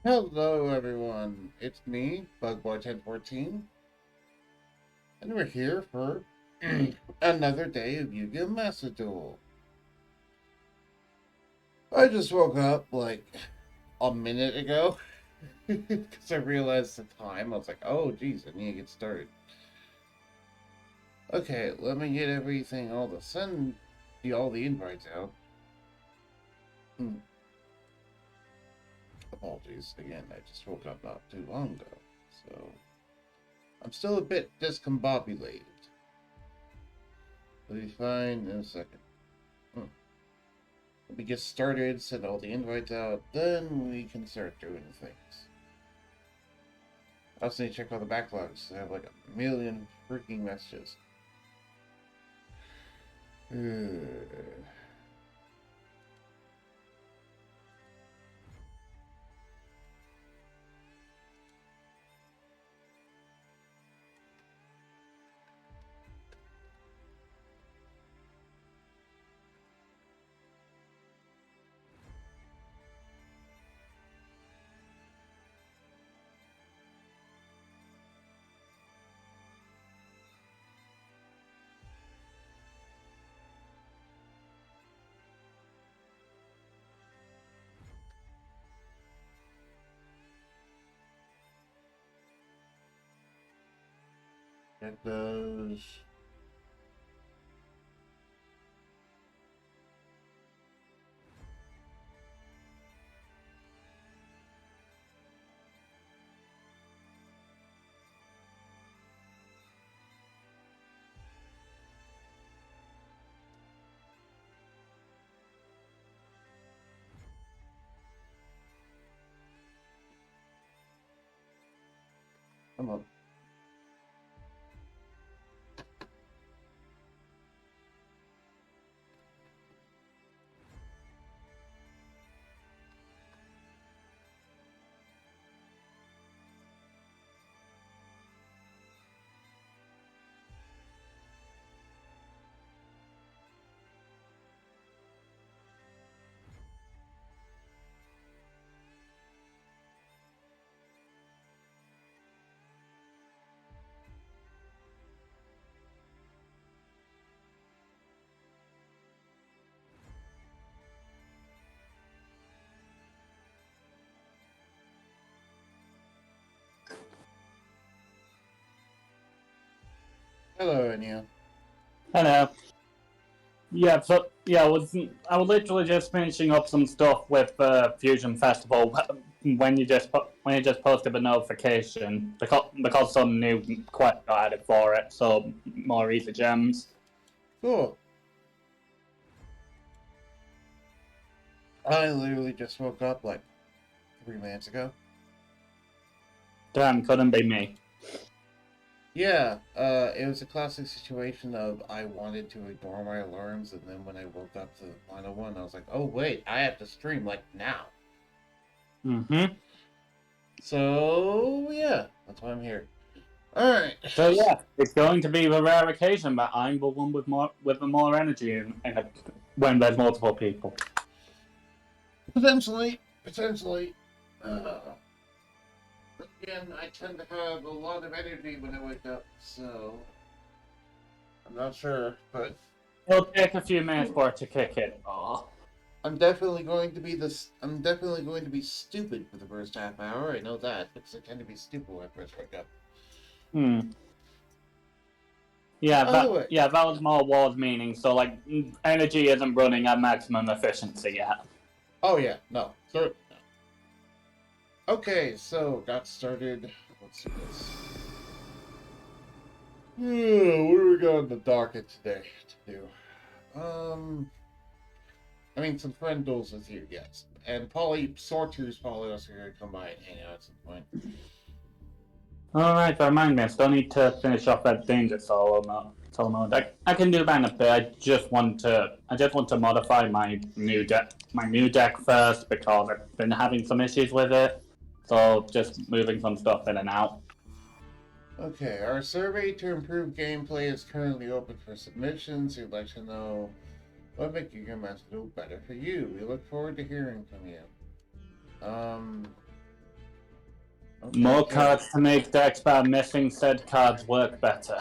Hello, everyone. It's me, Bugboy1014, and we're here for another day of Yu-Gi-Oh! Master Duel. I just woke up like a minute ago because I realized the time. I was like, "Oh, geez, I need to get started." Okay, let me get everything, all the invites out. Hmm, Apologies again. I just woke up not too long ago, so I'm still a bit discombobulated. We'll be fine in a second. Hmm. Let me get started, send all the invites out, then we can start doing things. I also need to check all the backlogs. I have like a million freaking messages. Get those. Come on. Hello, Anya. Hello. I was literally just finishing up some stuff with Fusion Festival when you just posted a notification because some new quest got added for it, so more easy gems. Cool. I literally just woke up like 3 minutes ago. Damn, couldn't be me. Yeah, it was a classic situation of I wanted to ignore my alarms, and then when I woke up to the final one, I was like, oh, wait, I have to stream like now. Mm-hmm. So, yeah, that's why I'm here. Alright. So yeah, it's going to be a rare occasion, but I'm the one with the more energy when there's multiple people. Potentially. Potentially. Uh, Again, I tend to have a lot of energy when I wake up, so I'm not sure, but It'll take a few minutes for it to kick in. Oh. I'm definitely going to be stupid for the first half hour. I know that because I tend to be stupid when I first wake up. Hmm. Yeah, Either that way. yeah, that was more wars meaning. So like, energy isn't running at maximum efficiency yet. Oh yeah, no, certainly not. Okay, so got started. Let's do this. What do we got on the docket today to do? I mean, some friend duels is here, yes. And Polly Sortu's probably also going to come by and hang out at some point. All right, that remind me. I still need to finish off that danger solo mode. I can do that in a bit. I just want to modify my new deck first because I've been having some issues with it. So just moving some stuff in and out. Okay, our survey to improve gameplay is currently open for submissions. We'd like to know what make your master duel better for you. We look forward to hearing from you. Um, Okay, More good. cards to make decks by missing said cards work better.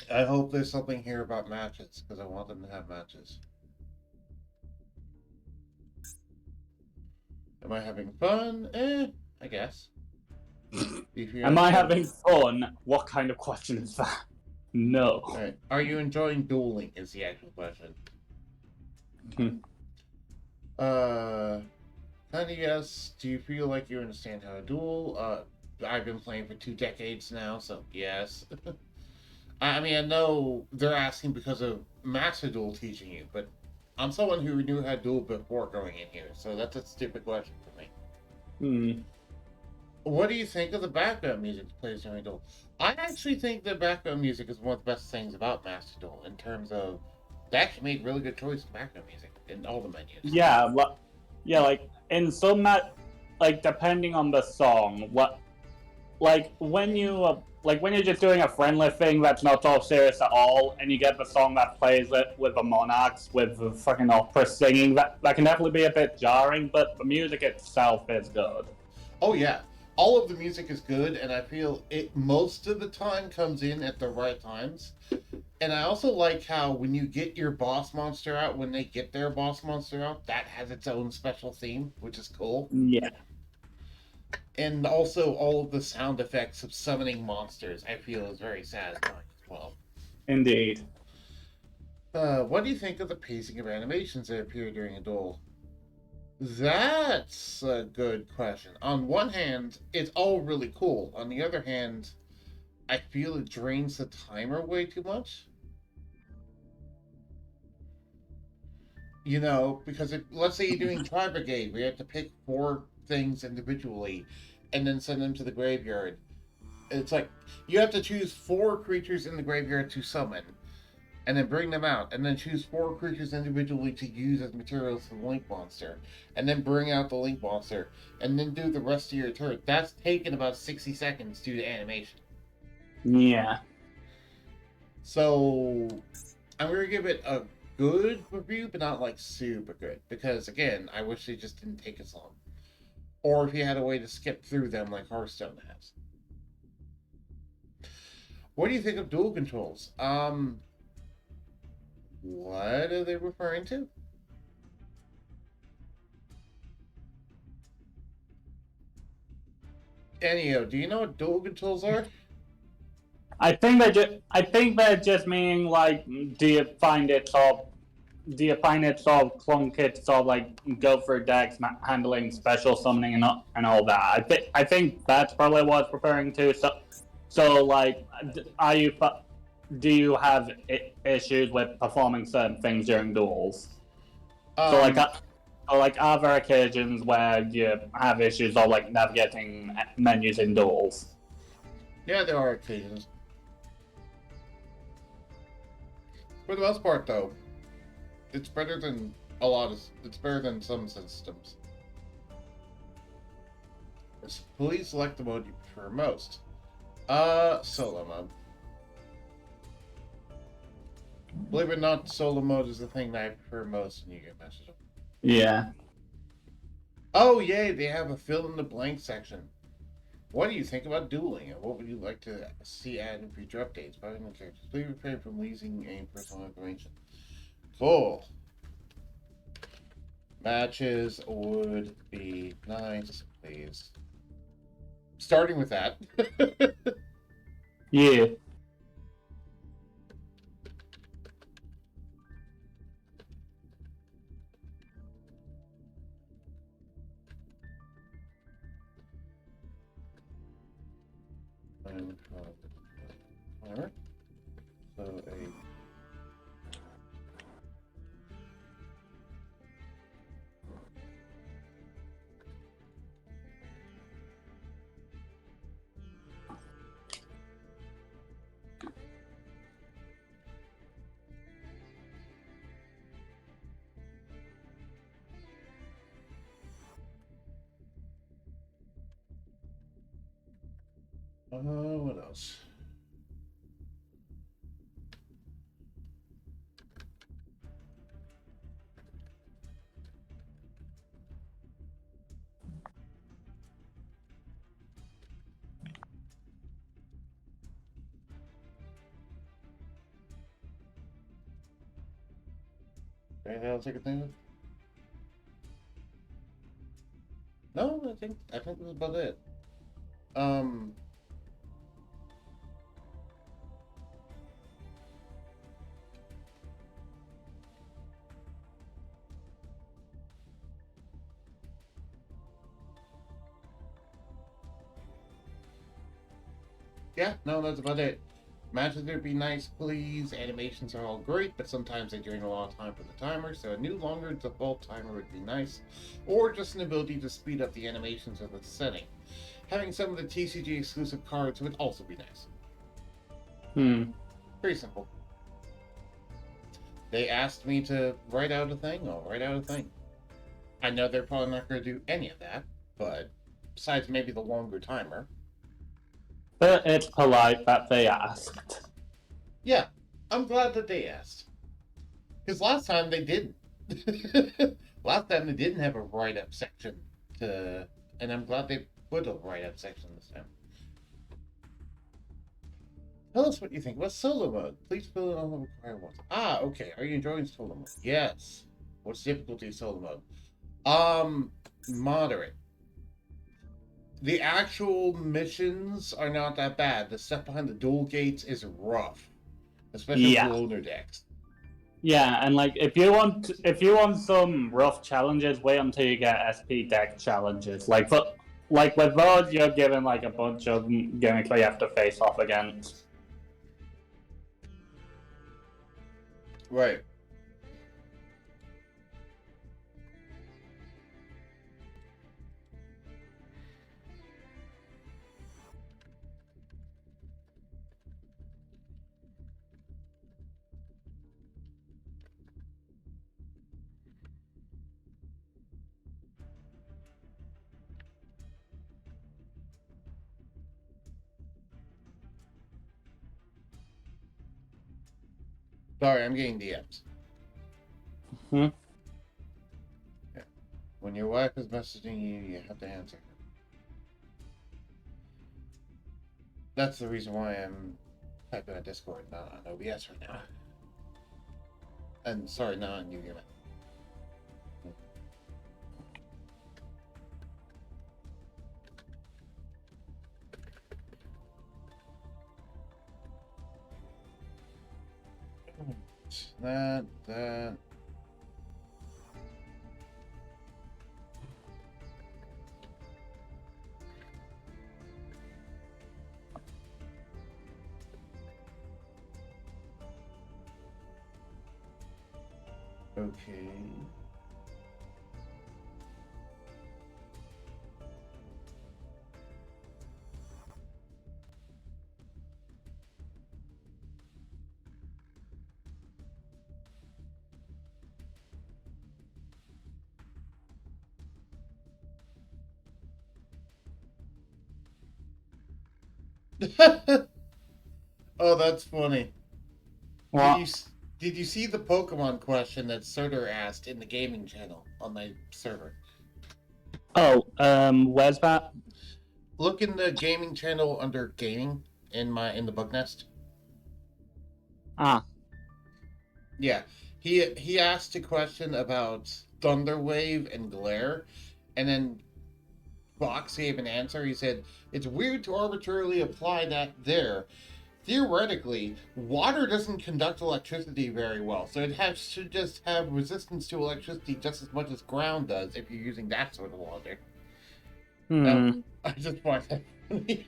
I hope there's something here about matches, because I want them to have matches. Am I having fun? I guess. Am I having fun? What kind of question is that? No. Alright. Are you enjoying dueling is the actual question. Kind of yes. Do you feel like you understand how to duel? I've been playing for 2 decades now, so yes. I mean, I know they're asking because of Master Duel teaching you, but I'm someone who knew how to duel before going in here, so that's a stupid question for me. What do you think of the background music that plays during Duel? I actually think the background music is one of the best things about Master Duel in terms of they actually made really good choice of background music in all the menus. Yeah, like in some like depending on the song, like when you're just doing a friendly thing that's not so serious at all, and you get the song that plays it with the monarchs with the fucking opera singing, that can definitely be a bit jarring, but the music itself is good. Oh yeah, all of the music is good, and I feel it most of the time comes in at the right times. And I also like how when you get your boss monster out, when they get their boss monster out, that has its own special theme, which is cool. Yeah. And also all of the sound effects of summoning monsters, I feel is very satisfying as well. Indeed. What do you think of the pacing of animations that appear during a duel? That's a good question. On one hand, it's all really cool. On the other hand, I feel it drains the timer way too much. You know, because let's say you're doing Tri Brigade, where you have to pick 4 things individually and then send them to the graveyard. It's like you have to choose 4 creatures in the graveyard to summon, and then bring them out, and then choose 4 creatures individually to use as materials for the Link Monster, and then bring out the Link Monster, and then do the rest of your turn. That's taken about 60 seconds due to animation. Yeah. So I'm gonna give it a good review, but not like super good, because again, I wish they just didn't take as long, or if you had a way to skip through them like Hearthstone has. What do you think of dual controls? What are they referring to? Enio, do you know what dual controls are? I think they're just meaning like, do you find it sort of clunky to sort of like go through decks, handling special summoning and all that? I think that's probably what it's referring to. So like, do you have issues with performing certain things during duels? So like, are there occasions where you have issues or like navigating menus in duels? Yeah, there are occasions. For the most part, though, it's better than it's better than some systems. Please select the mode you prefer most. Solo mode. Believe it or not, solo mode is the thing that I prefer most when you get messages. Yeah. Oh, yay, they have a fill in the blank section. What do you think about dueling, and what would you like to see added in future updates? By the characters, please refrain from leasing any personal information. Cool. Matches would be nice, please. Starting with that. Yeah. Alright. So a what else? Anything else I can think of? No, I think that's about it. Yeah, no, that's about it. Matches would be nice, please. Animations are all great, but sometimes they drain a lot of time for the timer, so a new longer default timer would be nice. Or just an ability to speed up the animations of the setting. Having some of the TCG exclusive cards would also be nice. Pretty simple. They asked me to write out a thing, I'll write out a thing. I know they're probably not going to do any of that, but besides maybe the longer timer. But it's polite that they asked. Yeah, I'm glad that they asked. Because last time they didn't. Last time they didn't have a write-up section to... And I'm glad they put a write-up section this time. Tell us what you think about solo mode. Please fill in all the required ones. Ah, okay. Are you enjoying solo mode? Yes. What's the difficulty of solo mode? Moderate. The actual missions are not that bad. The stuff behind the duel gates is rough. Especially with loner decks. Yeah, and like if you want some rough challenges, wait until you get SP deck challenges. Like with those, you're given like a bunch of gimmicks you have to face off against. Right. Sorry, I'm getting DMs. Yeah. When your wife is messaging you, you have to answer her. That's the reason why I'm typing on Discord, not on OBS right now. And sorry, not on Yugioh. That. Okay. Oh, that's funny. What? Did you see the Pokemon question that Surtur asked in the gaming channel on my server? Oh, where's that? Look in the gaming channel under gaming in the bug nest. Ah. Yeah. He asked a question about Thunderwave and Glare, and then Fox gave an answer. He said, "It's weird to arbitrarily apply that there. Theoretically, water doesn't conduct electricity very well, so should just have resistance to electricity just as much as ground does if you're using that sort of logic." Now, I just find that funny.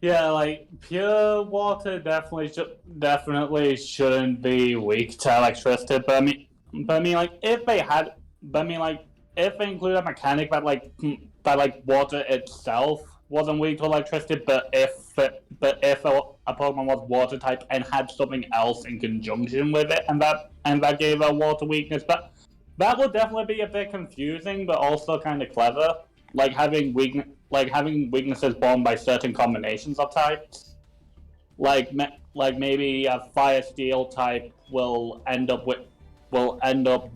Yeah, like pure water definitely shouldn't be weak to electricity. But I mean, like if they include a mechanic that water itself wasn't weak to electricity, but if a Pokemon was water type and had something else in conjunction with it, and that gave a water weakness, but that would definitely be a bit confusing, but also kind of clever. Like having weaknesses born by certain combinations of types. Like maybe a fire steel type will end up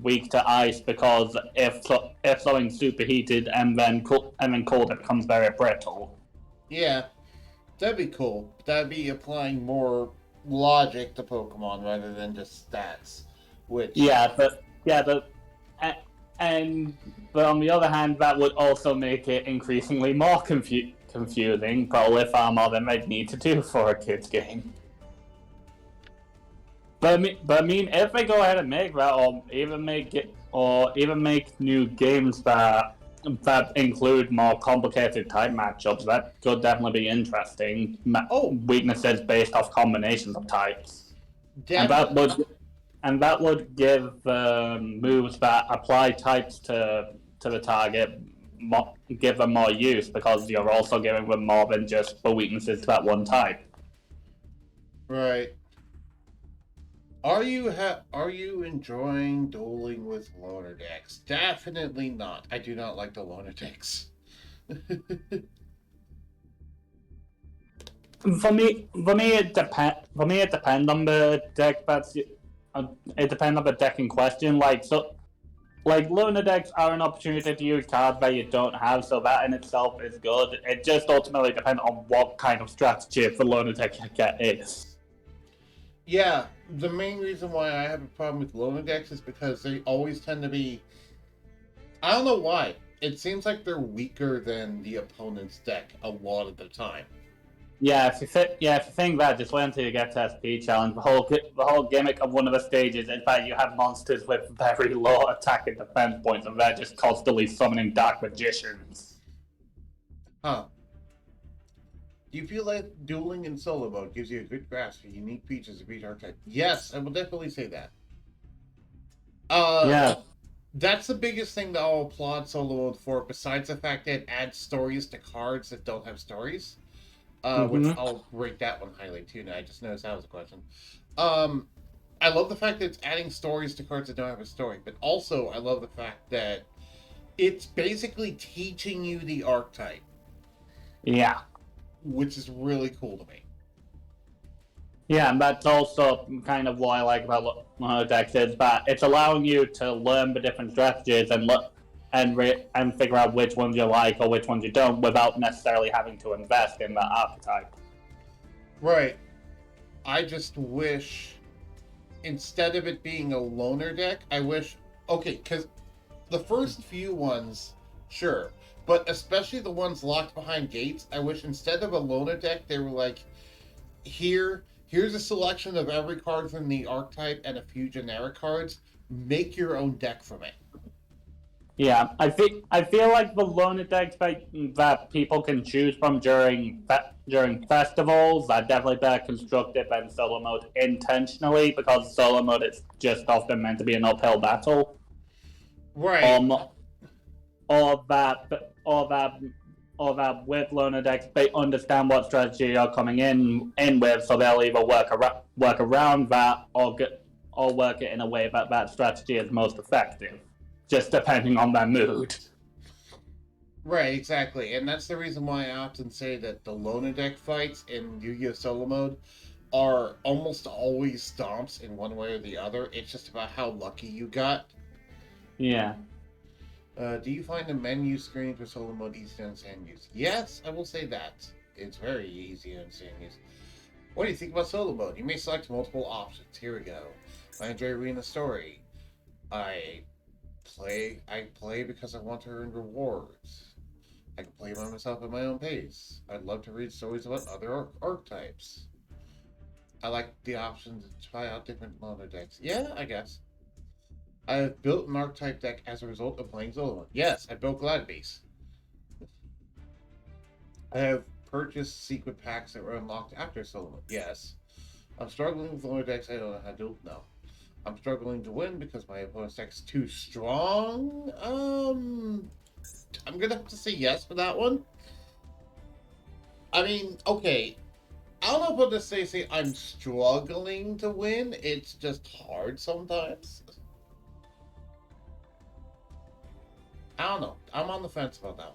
weak to ice because if something's superheated and then cold, it becomes very brittle. Yeah, That'd be cool. That'd be applying more logic to Pokemon rather than just stats. Which Yeah, and but on the other hand, that would also make it increasingly more confusing, probably far more than they'd need to do for a kids game. But I mean, if they go ahead and make that, or even make new games that include more complicated type matchups, that could definitely be interesting. Oh, Weaknesses based off combinations of types, and definitely. that would give moves that apply types to the target give them more use because you're also giving them more than just the weaknesses to that one type. Right. Are you enjoying dueling with loner decks? Definitely not. I do not like the loner decks. It depends on the deck. It depends on the deck in question. Like loner decks are an opportunity to use cards that you don't have, so that in itself is good. It just ultimately depends on what kind of strategy for loner deck you get is. Yeah, the main reason why I have a problem with loner decks is because they always tend to be. I don't know why. It seems like they're weaker than the opponent's deck a lot of the time. Yeah, if you think that, just wait until you get to SP challenge. The whole gimmick of one of the stages is that you have monsters with very low attack and defense points, and they're just constantly summoning dark magicians. Huh. Do you feel like dueling in solo mode gives you a good grasp of unique features of each archetype? Yes, I will definitely say that. Yeah. That's the biggest thing that I'll applaud solo mode for, besides the fact that it adds stories to cards that don't have stories. Which I'll rate that one highly too. Now I just noticed that was a question. I love the fact that it's adding stories to cards that don't have a story, but also I love the fact that it's basically teaching you the archetype. Yeah. Which is really cool to me. Yeah, and that's also kind of what I like about decks is that it's allowing you to learn the different strategies and figure out which ones you like or which ones you don't without necessarily having to invest in that archetype. Right. I just wish, instead of it being a loner deck, I wish. Okay, because the first few ones, sure. But especially the ones locked behind gates, I wish instead of a loner deck, they were like, here's a selection of every card from the archetype and a few generic cards. Make your own deck from it. Yeah, I feel like the loner decks that people can choose from during festivals are definitely better constructed than solo mode intentionally because solo mode is just often meant to be an uphill battle. Right. Or that with loner decks they understand what strategy you're coming in with, so they'll either work around that or work it in a way that strategy is most effective, just depending on their mood. Right, exactly. And that's the reason why I often say that the loner deck fights in Yu-Gi-Oh! Solo mode are almost always stomps in one way or the other. It's just about how lucky you got. Yeah. Do you find the menu screen for solo mode easy to understand use? Yes, I will say that. It's very easy to understand use. What do you think about solo mode? You may select multiple options. Here we go. I enjoy reading the story. I play because I want to earn rewards. I can play by myself at my own pace. I'd love to read stories about other archetypes. I like the option to try out different loner decks. Yeah, I guess. I have built an archetype deck as a result of playing solo. Yes, I built Gladbase. I have purchased secret packs that were unlocked after solo. Yes. I'm struggling with loner decks I don't know how to do. No. I'm struggling to win because my opponent's deck's too strong. I'm gonna have to say yes for that one. I mean, okay. I don't know if I'll just say I'm struggling to win. It's just hard sometimes. I don't know. I'm on the fence about that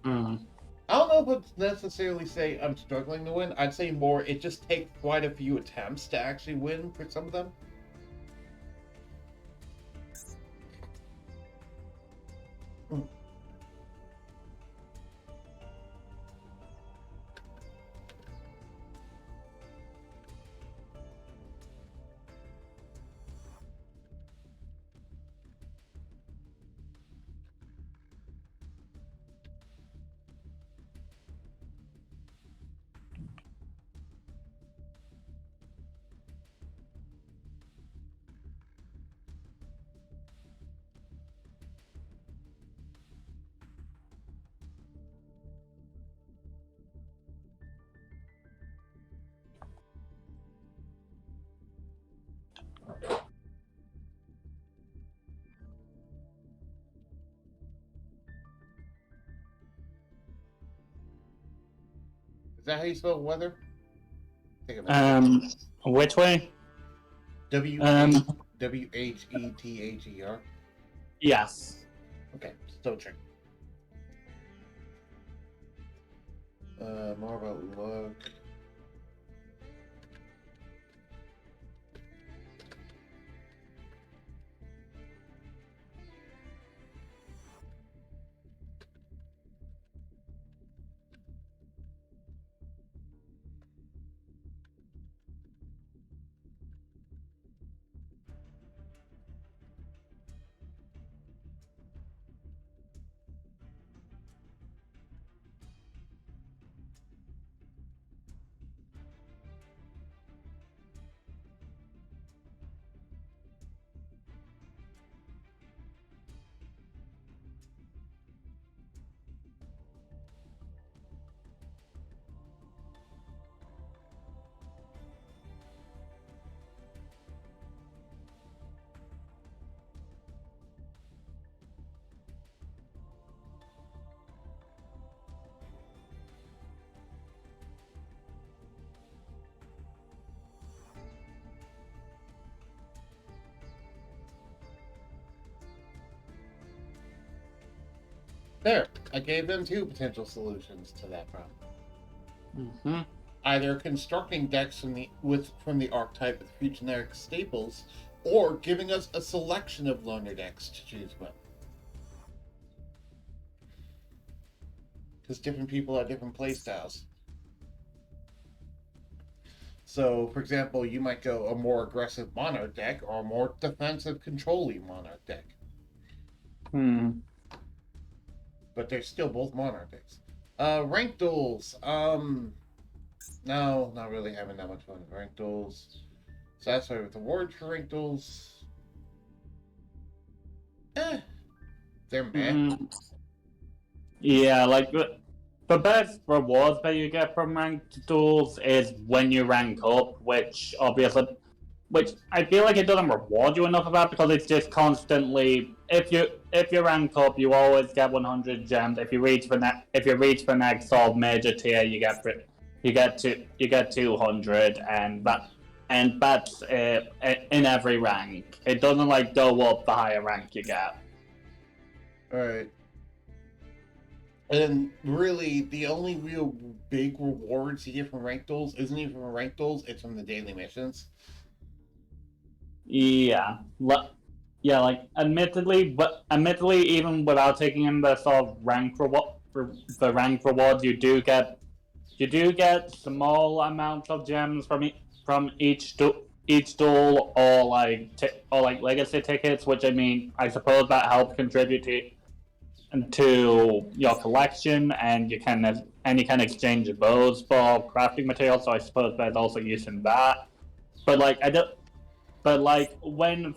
one. I don't know if I'd necessarily say I'm struggling to win. I'd say more it just takes quite a few attempts to actually win for some of them. Is that how you spell weather? I think I Which way? Whether. Yes. Okay, still check. More about luck. There, I gave them two potential solutions to that problem. Mm-hmm. Either constructing decks from the archetype with few generic staples, or giving us a selection of loner decks to choose from. Because different people have different playstyles. So, for example, you might go a more aggressive Monarch deck or a more defensive controlling Monarch deck. But they're still both Monarch decks. Ranked duels. No, not really having that much fun with ranked duels. So that's why with awards for ranked duels, they're meh. Yeah, like the best rewards that you get from ranked duels is when you rank up, which I feel like it doesn't reward you enough about because it's just constantly if you rank up, you always get 100 gems. If you reach the next sort of major tier, you get 200, and that's in every rank. It doesn't like go up the higher rank you get. All right. And really, the only real big rewards you get from ranked duels isn't even from ranked duels; it's from the daily missions. Yeah, admittedly, even without taking in the sort of rank rewards, you do get small amounts of gems from each duel, or like legacy tickets, which I suppose that helps contribute to your collection, and you can exchange those for crafting materials. So I suppose there's also use in that. But when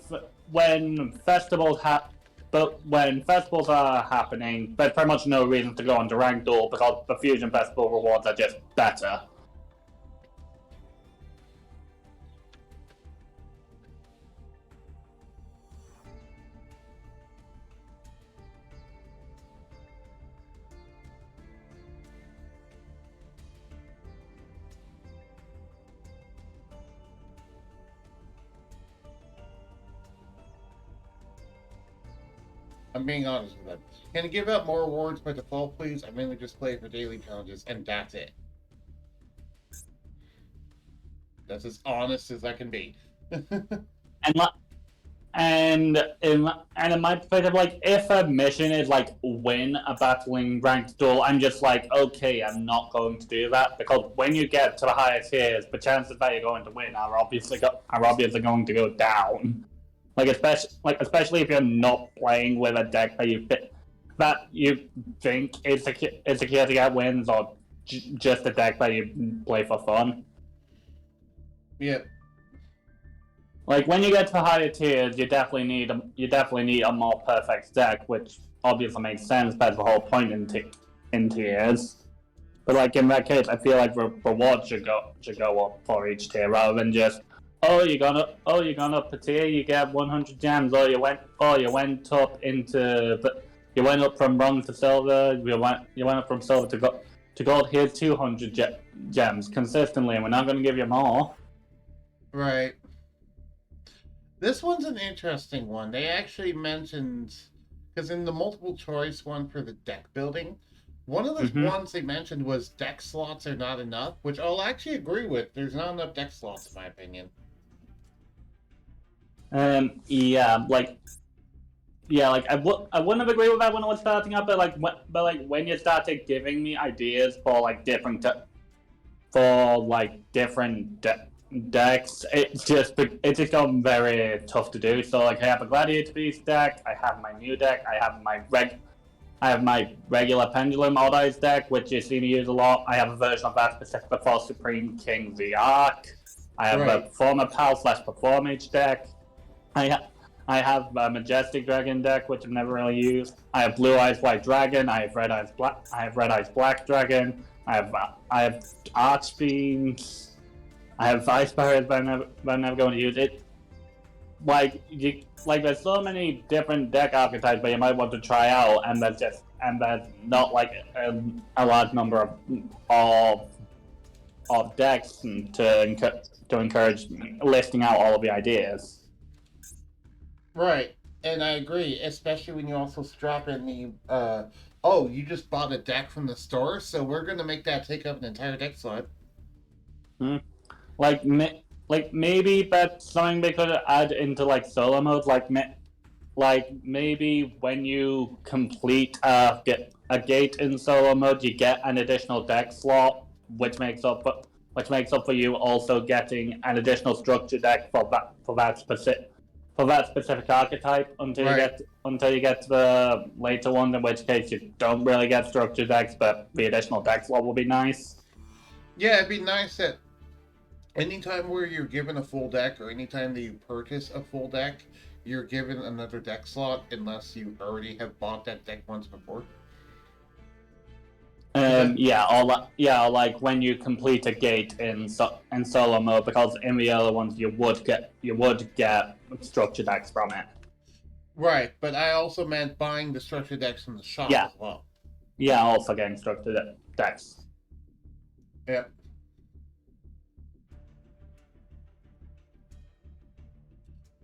festivals are happening, there's pretty much no reason to go on to ranked duel because the Fusion Festival rewards are just better. I'm being honest with them. Can you give out more awards by default, please? I mainly just play for daily challenges, and that's it. That's as honest as I can be. And in my perspective, like if a mission is like win a battling ranked duel, I'm just like, okay, I'm not going to do that because when you get to the higher tiers, the chances that you're going to win are obviously going to go down. Especially if you're not playing with a deck that you think is secure to get wins, or just a deck that you play for fun. Yeah. Like when you get to higher tiers, you definitely need a more perfect deck, which obviously makes sense. That's the whole point in tiers. But like in that case, I feel like rewards should go up for each tier rather than just you're gonna up a tier, you get 100 gems, you went up from bronze to silver, you went up from silver to gold, here's 200 gems consistently, and we're not going to give you more. Right. This one's an interesting one. They actually mentioned, because in the multiple choice one for the deck building, one of the ones they mentioned was deck slots are not enough, which I'll actually agree with. There's not enough deck slots, in my opinion. Yeah, like I wouldn't have agreed with that when I was starting up, but when you started giving me ideas for like different decks, it just got very tough to do. So like I have a Gladiator Beast deck, I have my new deck, I have my regular Pendulum Odd Eyes deck, which you see me use a lot. I have a version of that specific for Supreme King the Arc. I have a Performer Pal / Performage deck. I have a Majestic Dragon deck, which I've never really used. I have Blue Eyes White Dragon. I have Red Eyes Black Dragon. I have Archfiends. I have Ice Barriers, but I'm never going to use it. There's so many different deck archetypes that you might want to try out, and there's not like a large number of decks to encourage listing out all of the ideas. Right, and I agree, especially when you also strap in the you just bought a deck from the store, so we're gonna make that take up an entire deck slot. Maybe that's something they could add into like solo mode. Maybe when you complete a gate in solo mode, you get an additional deck slot, which makes up for you also getting an additional structure deck for that specific archetype until you get to the later one. In which case, you don't really get structure decks, but the additional deck slot will be nice. Yeah, it'd be nice that anytime where you're given a full deck, or anytime that you purchase a full deck, you're given another deck slot unless you already have bought that deck once before. Like when you complete a gate in solo mode, because in the other ones you would get structure decks from it. Right, but I also meant buying the structure decks from the shop as well. Yeah, also getting structure decks. Yep.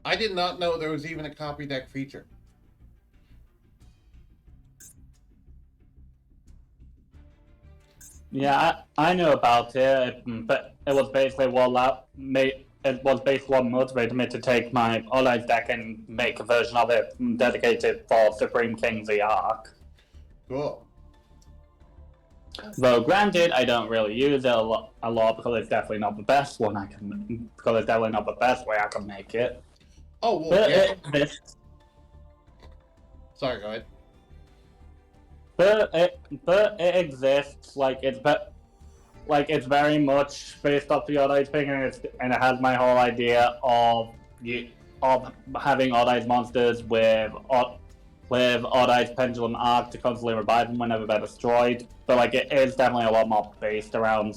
I did not know there was even a copy deck feature. Yeah, I knew about it, but it was basically what motivated me to take my Odd Eyes deck and make a version of it dedicated for Supreme King the Arc. Cool. Though granted, I don't really use it a lot because it's definitely not the best one because it's definitely not the best way I can make it. Oh, well, yeah. Sorry, go ahead. But it exists. It's very much based off the Odd Eyes thing, and it has my whole idea of having Odd Eyes monsters with Odd Eyes Pendulum Arc to constantly revive them whenever they're destroyed. But it is definitely a lot more based around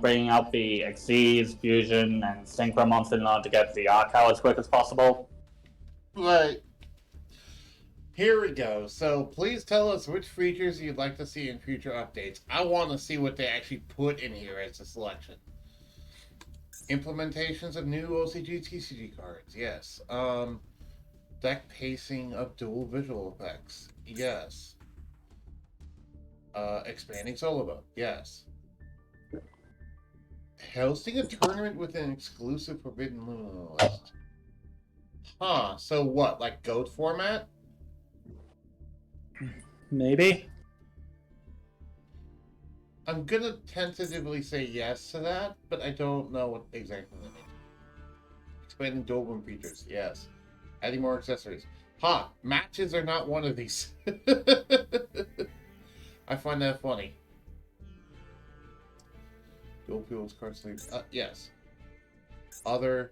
bringing out the Xyz, Fusion, and Synchro monsters in order to get the Arc out as quick as possible. Right. Here we go. So please tell us which features you'd like to see in future updates. I want to see what they actually put in here as a selection. Implementations of new OCG TCG cards. Yes. Deck pacing of dual visual effects. Yes. Expanding solo mode. Yes. Hosting a tournament with an exclusive Forbidden Luna list. Huh. So what? Like GOAT format? Maybe. I'm gonna tentatively say yes to that, but I don't know what exactly that means. Expanding dual room features, yes. Adding more accessories. Matches are not one of these. I find that funny. Dual fuels card sleeve. Yes. Other.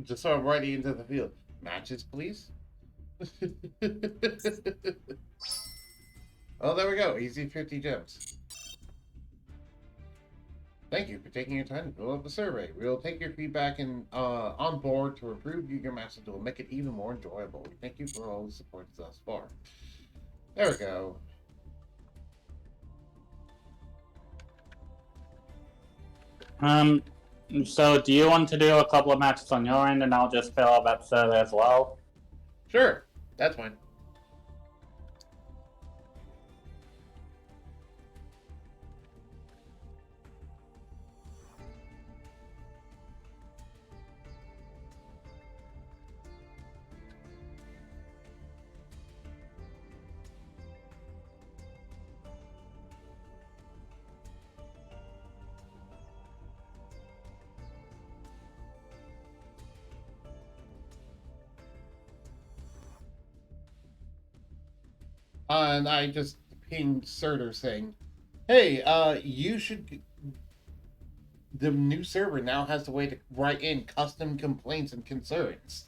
Just sort of right into the field. Matches, please. Oh, there we go. Easy 50 gems. Thank you for taking your time to fill out the survey. We'll take your feedback and on board to improve Yu-Gi-Oh! Master Duel and make it even more enjoyable. We thank you for all the support thus far. There we go. So do you want to do a couple of matches on your end, and I'll just fill out that survey as well? Sure, that's fine. And I just pinged Surtur saying, hey, you should... The new server now has the way to write in custom complaints and concerns.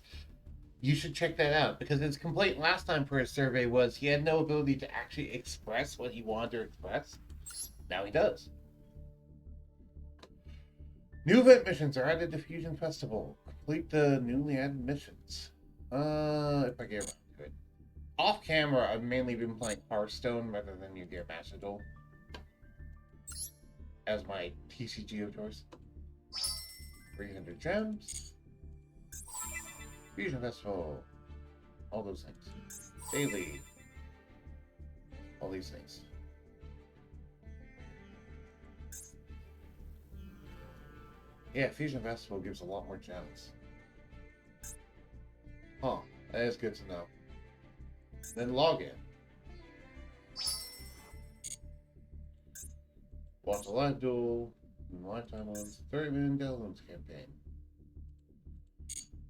You should check that out, because his complaint last time for his survey was he had no ability to actually express what he wanted to express. Now he does. New event missions are added to Fusion Festival. Complete the newly added missions. If I get around to it. Off camera, I've mainly been playing Hearthstone rather than Yu-Gi-Oh! Master Duel as my TCG of choice. 300 gems. Fusion Festival. All those things. Daily. All these things. Yeah, Fusion Festival gives a lot more gems. Huh, that is good to know. Then log in. Watch a live duel. Lifetime ones. 30 million Delons campaign.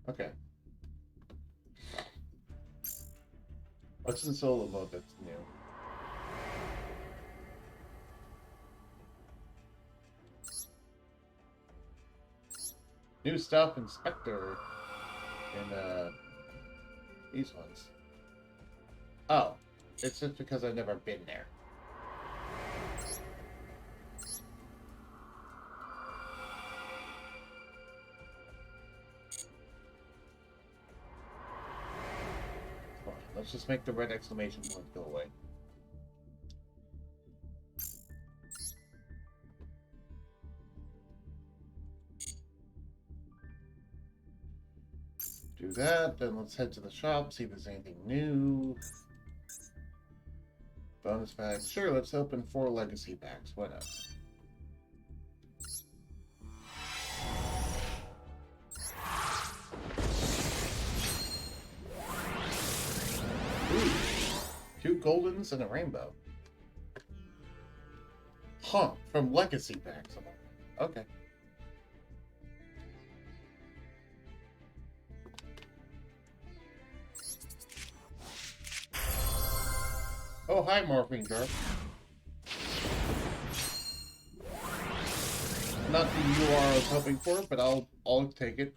Okay. What's in solo mode that's new? New stuff in Spectre and these ones. Oh, it's just because I've never been there. Fine, let's just make the red exclamation point go away. Do that, then let's head to the shop, see if there's anything new. Bonus pack. Sure, let's open 4 legacy packs. Why not? Ooh, 2 goldens and a rainbow. Huh, from legacy packs. Okay. Oh, hi, Morphine Jar. Not the UR I was hoping for, but I'll take it.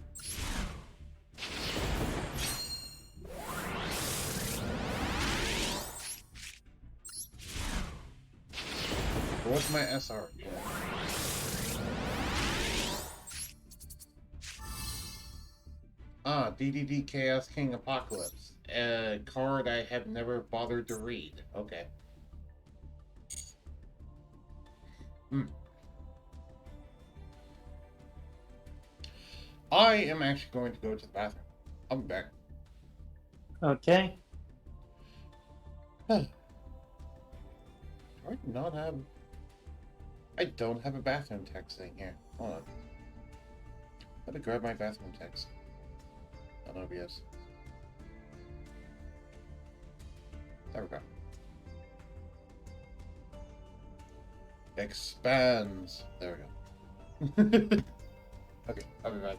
What's my SR? Yeah. Ah, DDD Chaos King Apocalypse. A card I have never bothered to read. Okay. I am actually going to go to the bathroom. I'll be back. Okay. Do I not have... I don't have a bathroom text thing here. Hold on. Let me grab my bathroom text on OBS. There we go. Expands. There we go. Okay, I'll be back.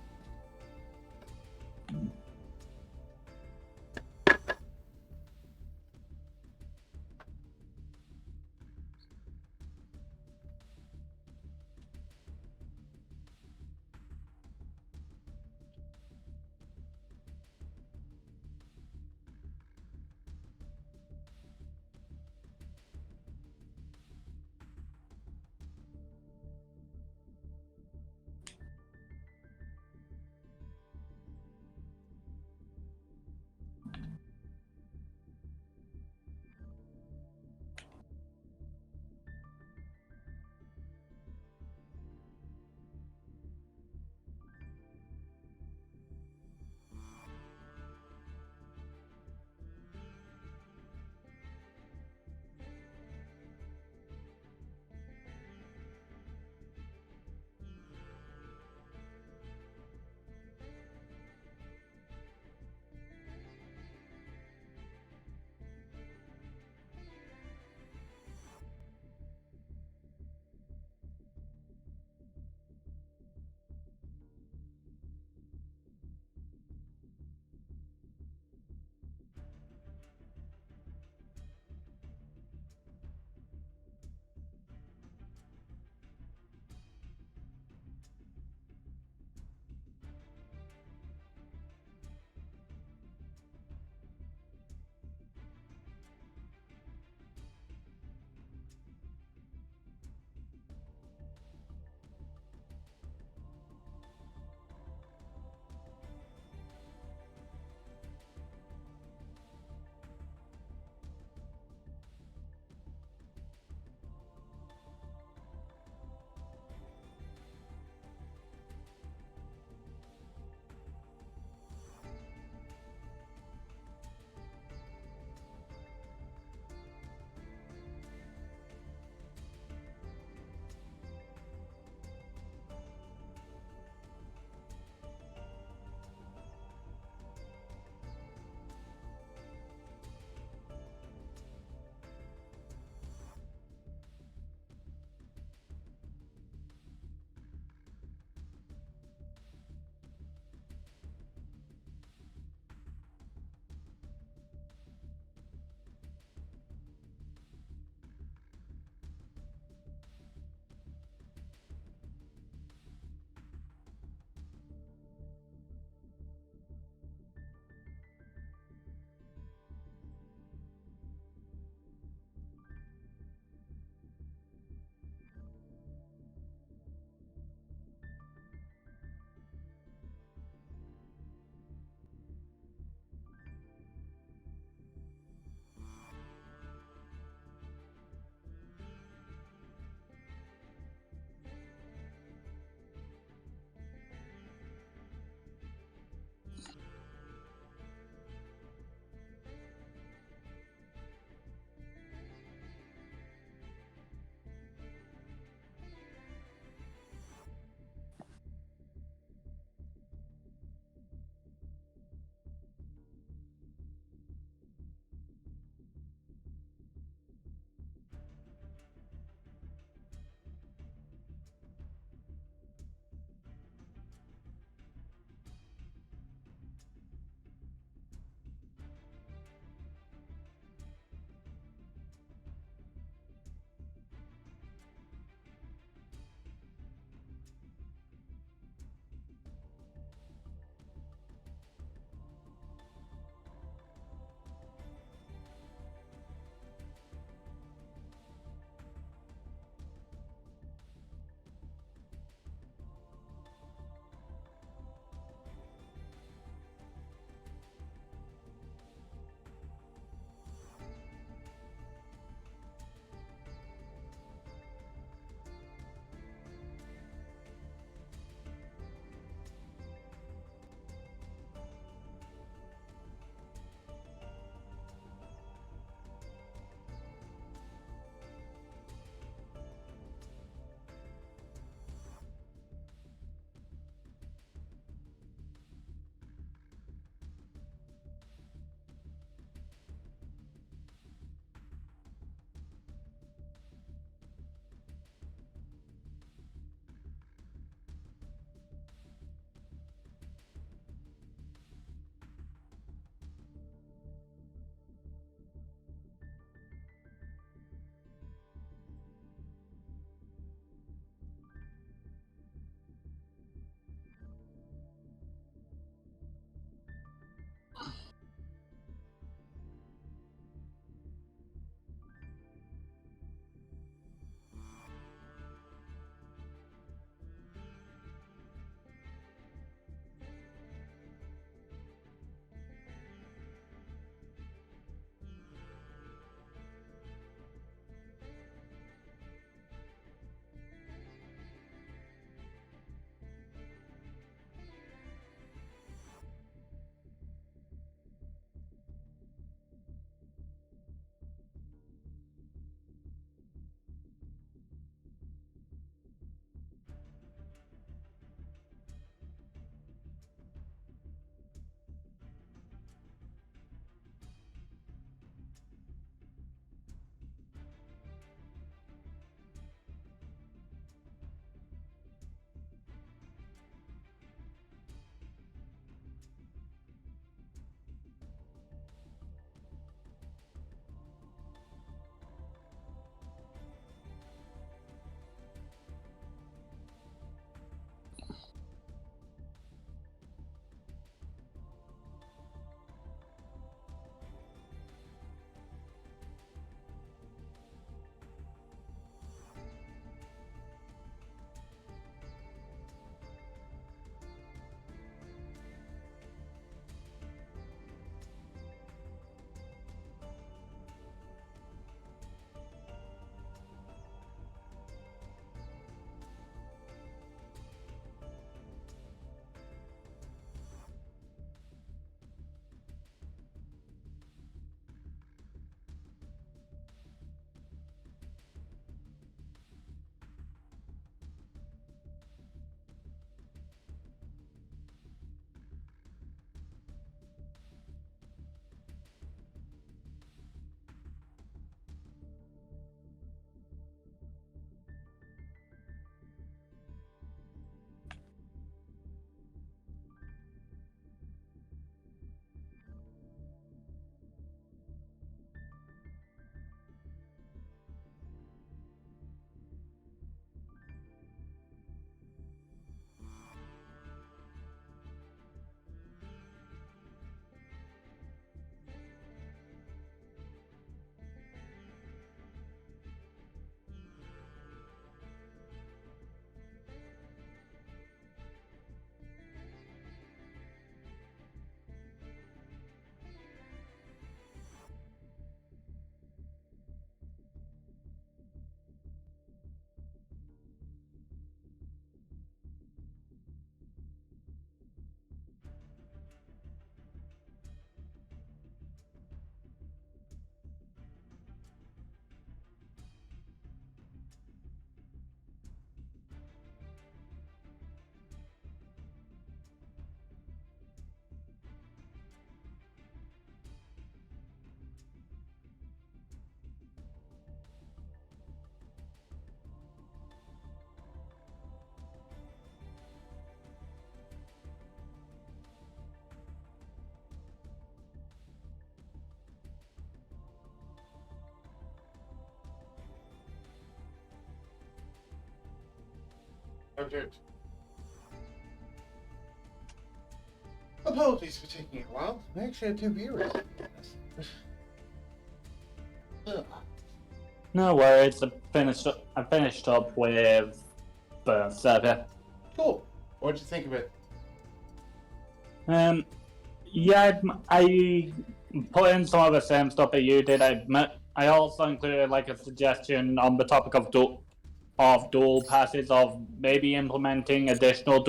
Object. Apologies for taking a while. I actually had 2 viewers. Ugh. No worries. I finished up with the server. Cool. What'd you think of it? Yeah, I put in some of the same stuff that you did. I also included like a suggestion on the topic of dual passes, of maybe implementing additional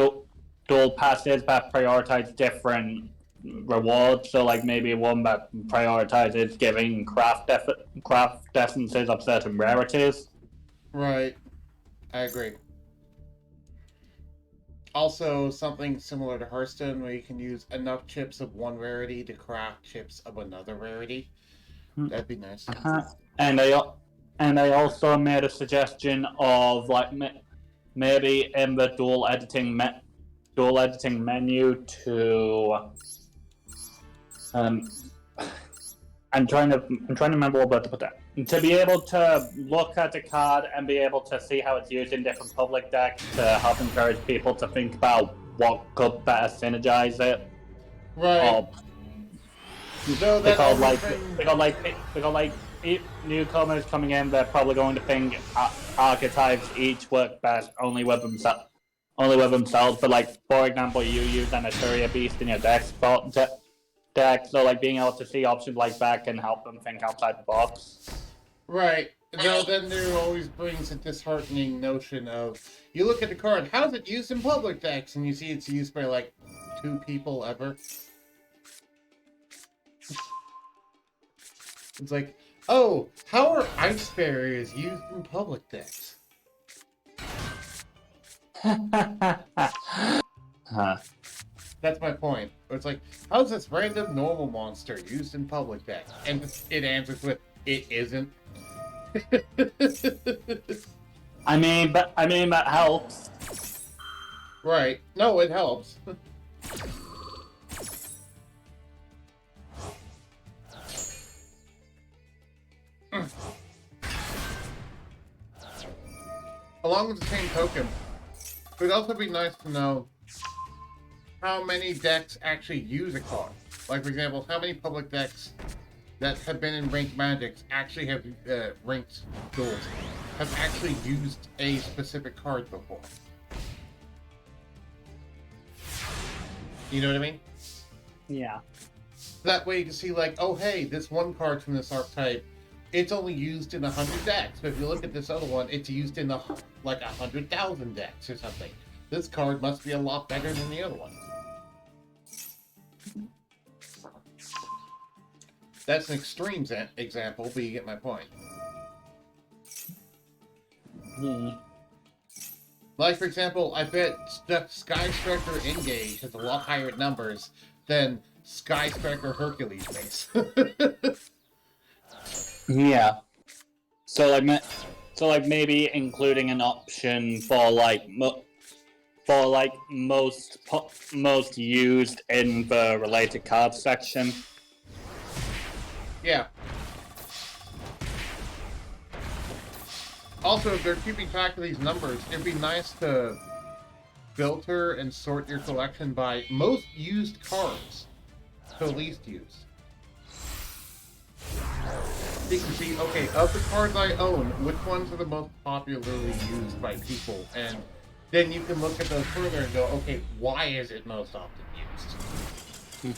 dual passes that prioritize different rewards. So like maybe one that prioritizes giving craft essences of certain rarities. Right. I agree. Also, something similar to Hearthstone, where you can use enough chips of one rarity to craft chips of another rarity. That'd be nice. And I also made a suggestion of like maybe in the dual editing menu to I'm trying to remember what to put that. To be able to look at a card and be able to see how it's used in different public decks to help encourage people to think about what could better synergize it. Right. So because newcomers coming in, they're probably going to think archetypes each work best only with themselves. But like, for example, you use an Assyria Beast in your deck, so like being able to see options like that can help them think outside the box. Right. Though then there always brings a disheartening notion of, you look at the card, how's it used in public decks? And you see it's used by like 2 people ever. It's like, oh, how are ice barriers used in public decks? That's my point. It's like, how's this random normal monster used in public decks? And it answers with, it isn't. I mean that helps. Right. No, it helps. Along with the same token, it would also be nice to know how many decks actually use a card. Like, for example, how many public decks that have been in ranked magics actually have ranked duels have actually used a specific card before. You know what I mean? Yeah. That way you can see, like, oh hey, this one card from this archetype, it's only used in 100 decks. But if you look at this other one, it's used in like 100,000 decks or something. This card must be a lot better than the other one. That's an extreme example, but you get my point. Like, for example, I bet Sky Striker Engage has a lot higher numbers than Sky Striker Hercules base. Yeah. So like maybe including an option for like most used in the related cards section. Yeah. Also, if they're keeping track of these numbers, it'd be nice to filter and sort your collection by most used cards to least used. So you can see, okay, of the cards I own, which ones are the most popularly used by people, and then you can look at those further and go, okay, why is it most often used?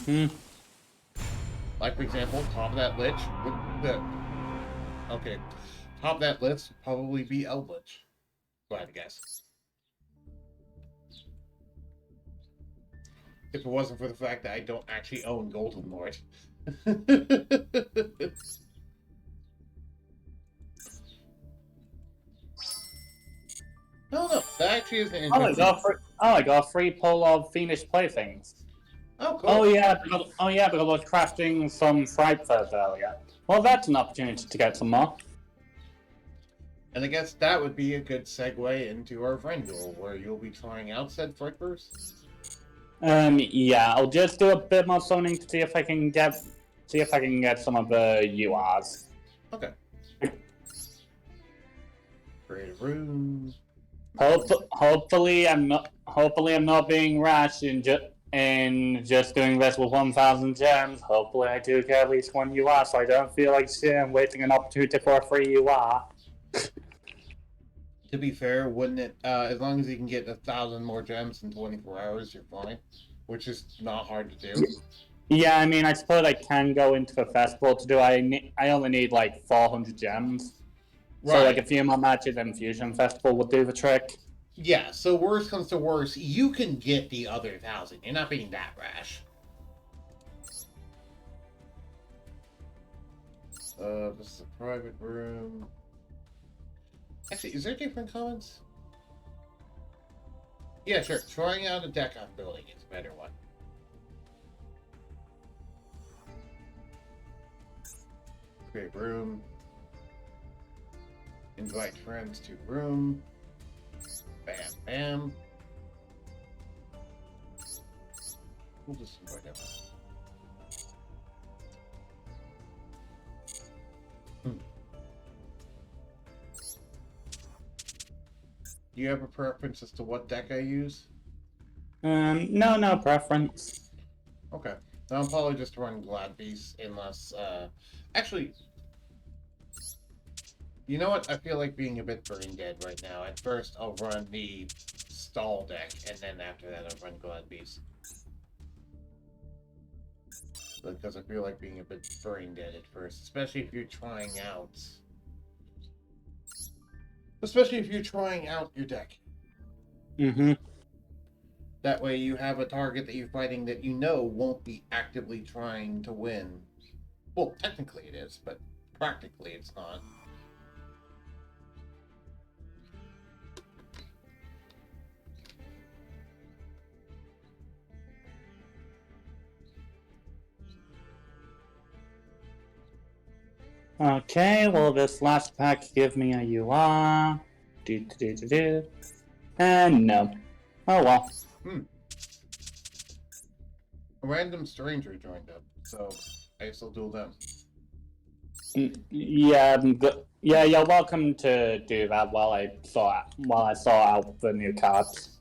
Mm-hmm. Like, for example, top of that Lich would okay, top of that list would probably be Eldritch. Glad to guess. If it wasn't for the fact that I don't actually own Golden Lord. No, that actually is an interesting. I got a free pull of finished playthings. Oh, cool. Oh yeah, because I was crafting some fried furs earlier. Well, that's an opportunity to get some more. And I guess that would be a good segue into our friend duel, where you'll be trying out said flippers. Yeah, I'll just do a bit more summoning to see if I can get some of the URs. Okay. Create a room. Hopefully, I'm not. Hopefully, I'm not being rash in just doing this with 1,000 gems. Hopefully, I do get at least one UR, so I don't feel like shit. I'm wasting an opportunity for a free UR. To be fair, wouldn't it? As long as you can get 1,000 more gems in 24 hours, you're fine. Which is not hard to do. Yeah, I mean, I suppose I can go into the festival to do. I only need like 400 gems. Right. So like a few more matches and Fusion Festival would do the trick. Yeah, so worst comes to worst, you can get the other 1,000. You're not being that rash. This is a private room. Actually, is there different comments? Yeah, sure. Trying out a deck I'm building is a better one. Create room. Invite friends to room. Bam, bam. We'll just invite them. Do you have a preference as to what deck I use? No preference. Okay. I'll probably just run Glad Beast unless, actually, you know what? I feel like being a bit brain dead right now. At first, I'll run the stall deck, and then after that, I'll run Glad Beast. Because I feel like being a bit brain dead at first, especially if you're trying out. Especially if you're trying out your deck. Mm-hmm. That way you have a target that you're fighting that you know won't be actively trying to win. Well, technically it is, but practically it's not. Okay, well this last pack give me a UR. And no. Oh well. A random stranger joined up, so I guess I'll duel them. Yeah, yeah, you're welcome to do that while I sort out the new cards.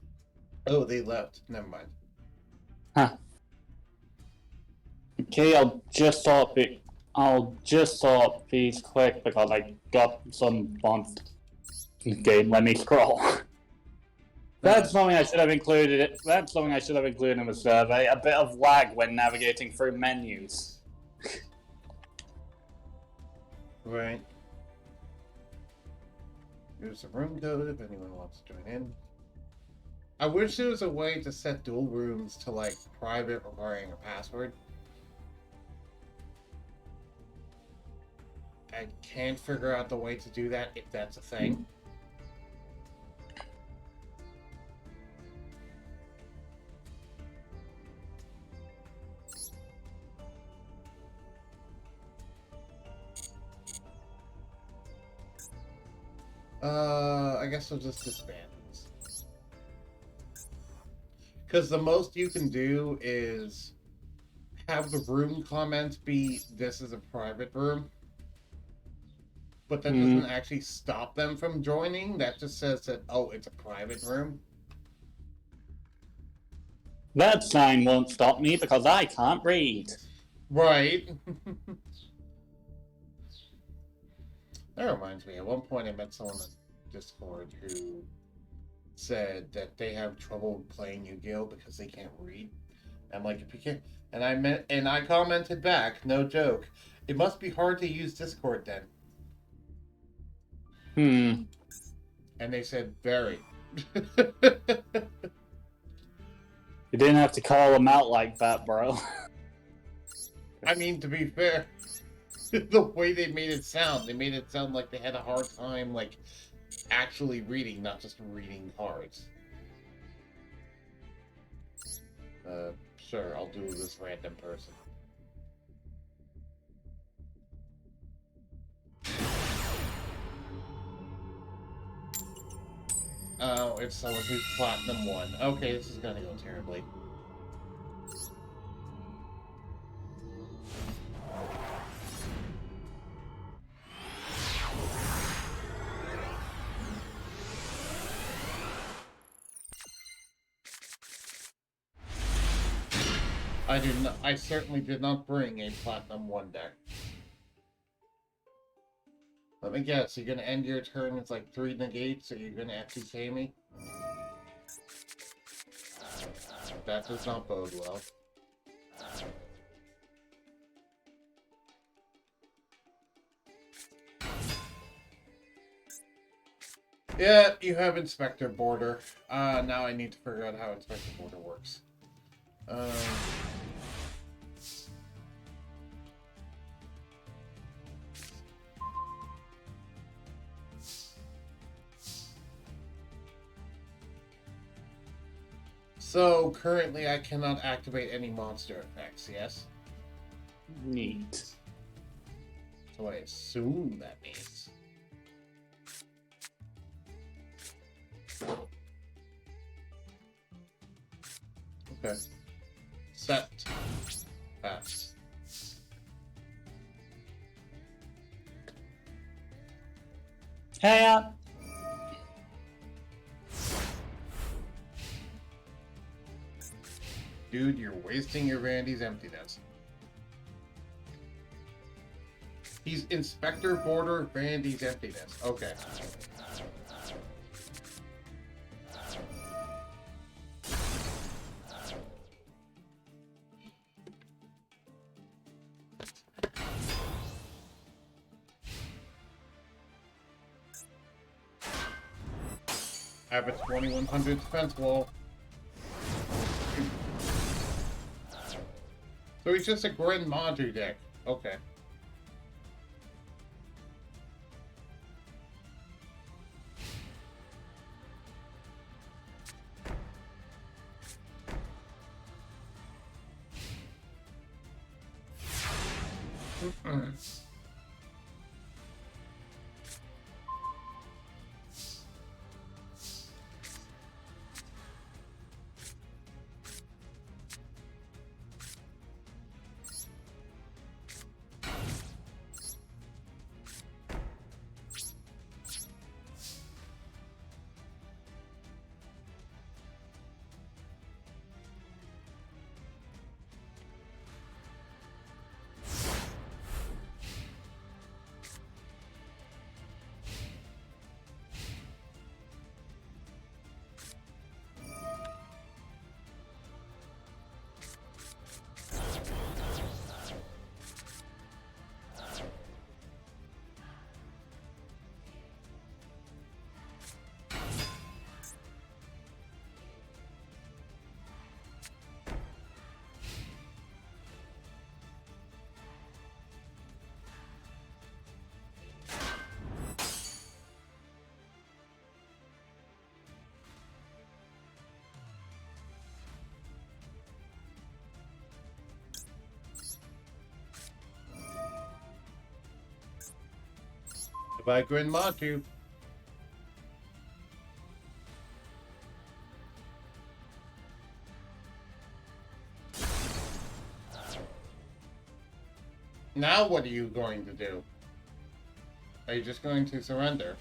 Oh, they left. Never mind. Huh. Okay, I'll just sort these quick because I got some fonts. Game, let me scroll. That's something I should have included. That's something I should have included in the survey. A bit of lag when navigating through menus. Right. Here's a room code if anyone wants to join in. I wish there was a way to set dual rooms to, like, private requiring a password. I can't figure out the way to do that, if that's a thing. I guess I'll just disband this. Because the most you can do is have the room comment be, this is a private room. But that doesn't actually stop them from joining. That just says that, oh, it's a private room. That sign won't stop me because I can't read. Right. That reminds me, at one point I met someone on Discord who said that they have trouble playing Yu-Gi-Oh because they can't read. I'm like, if you can't, and I commented back, no joke, it must be hard to use Discord then. And they said, very. You didn't have to call them out like that, bro. I mean, to be fair, the way they made it sound like they had a hard time, like, actually reading, not just reading cards. Sure, I'll do this random person. Oh, it's someone who's Platinum 1. Okay, this is gonna go terribly. I certainly did not bring a Platinum 1 deck. Let me guess, you're gonna end your turn with like 3 negates, or you're gonna FTK me? That does not bode well. Yeah, you have Inspector Border. Now I need to figure out how Inspector Border works. So, currently I cannot activate any monster effects, yes? Neat. So I assume that means. Okay. Set. Pass. Hey, Dude, you're wasting your Vandy's emptiness. He's Inspector Border Vandy's emptiness. Okay. Have a 2100 defense wall. So he's just a Gren Madru deck. Okay. Goodbye, Gren Madru. Now what are you going to do? Are you just going to surrender?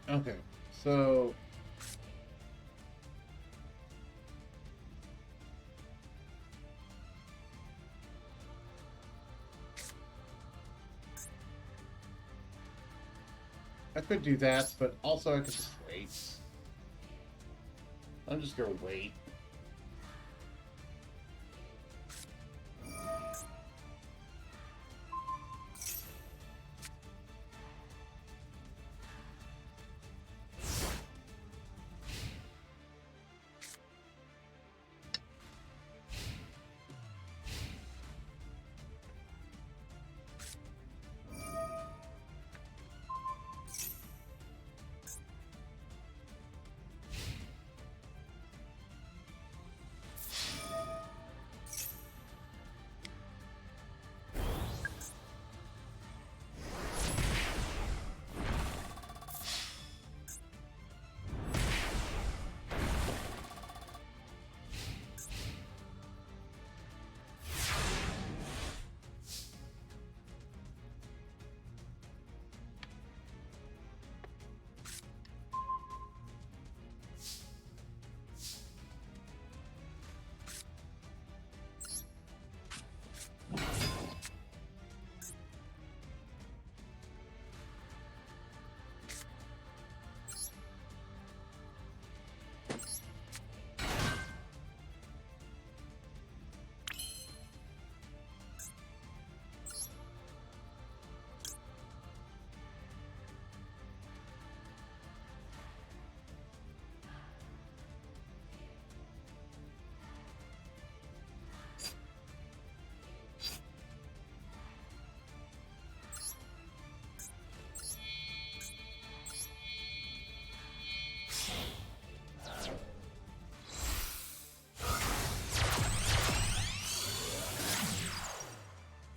Okay, so I could do that, but also I could just wait. I'm just gonna wait.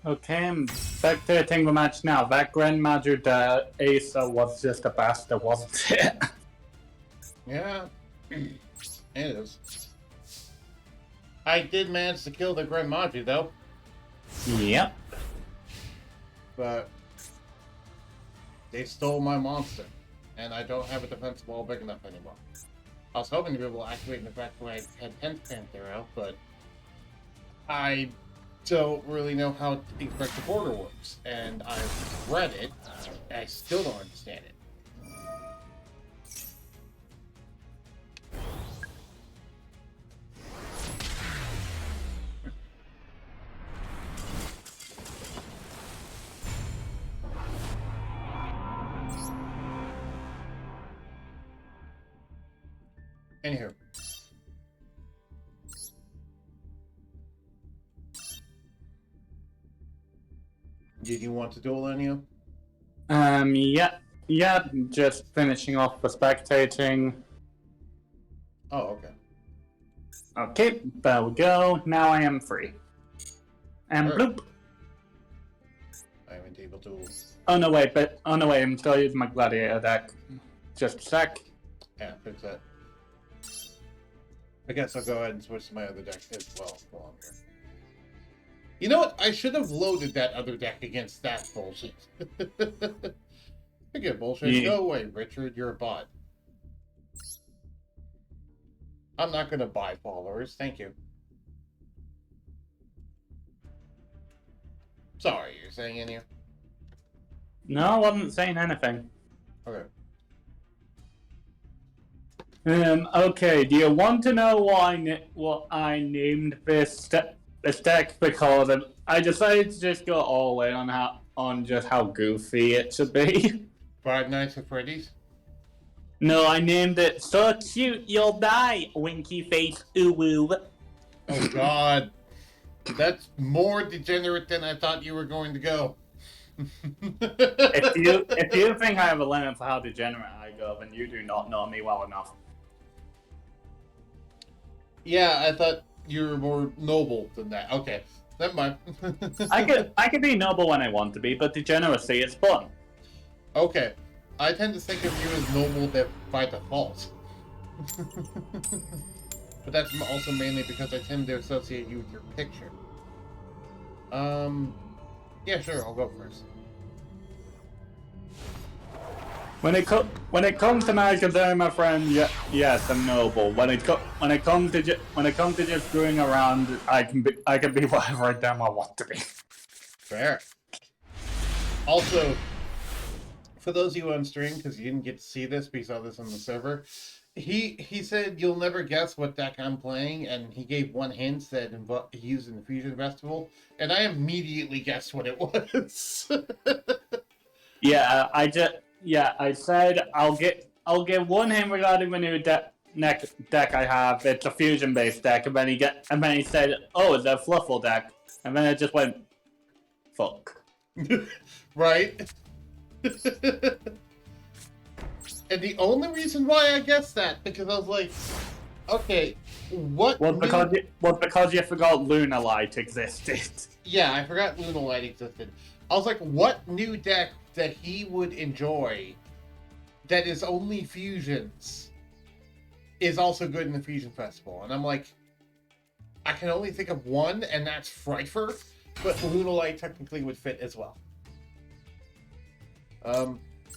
Okay, I'm spectating the match now. That Grandmaster Asa was just a bastard, wasn't it? Yeah, it is. I did manage to kill the Grandmaji, though. Yep. But they stole my monster, and I don't have a defense wall big enough anymore. I was hoping to be able to activate the fact that I had 10th Panther out, but I don't really know how Expected Border works, and I've read it, and I still don't understand it. Anywho. Did you want to duel any of? Yeah, just finishing off the spectating. Oh, okay. Okay, there we go. Now I am free. And Alright. bloop. I haven't able to. Oh no, wait, I'm still using my gladiator deck. Just a sec. Yeah, fix that. I guess I'll go ahead and switch to my other deck as well while I'm here. You know what? I should have loaded that other deck against that bullshit. Forget bullshit. Yeah. Go away, Richard. You're a bot. I'm not going to buy followers. Thank you. Sorry, you're saying any? No, I wasn't saying anything. Okay. Okay, do you want to know what I named this deck? Because I decided to just go all in on just how goofy it should be. Five Nights at Freddy's? No, I named it So Cute You'll Die, Winky Face Uwu. Oh god. That's more degenerate than I thought you were going to go. If you think I have a limit for how degenerate I go, then you do not know me well enough. Yeah, I thought you were more noble than that. Okay, never mind. I could be noble when I want to be, but degeneracy is fun. Okay, I tend to think of you as noble by default. But that's also mainly because I tend to associate you with your picture. Yeah, sure, I'll go first. When it comes to magic, my friend, yes, I'm noble. When it comes to just screwing around, I can be whatever damn I want to be. Fair. Also, for those of you on stream, because you didn't get to see this, but you saw this on the server, he said you'll never guess what deck I'm playing, and he gave one hint that he used in the Fusion Festival, and I immediately guessed what it was. I said I'll get one hint regarding the new deck I have. It's a fusion based deck, and then he said, "Oh, it's a Fluffle deck," and then it just went, "Fuck." Right. And the only reason why I guessed that because I was like, okay, what? Well, because you forgot Luna Light existed. Yeah, I forgot Luna Light existed. I was like, what new deck that he would enjoy that is only fusions is also good in the Fusion Festival? And I'm like, I can only think of one, and that's Frighfer, but Luna Light technically would fit as well.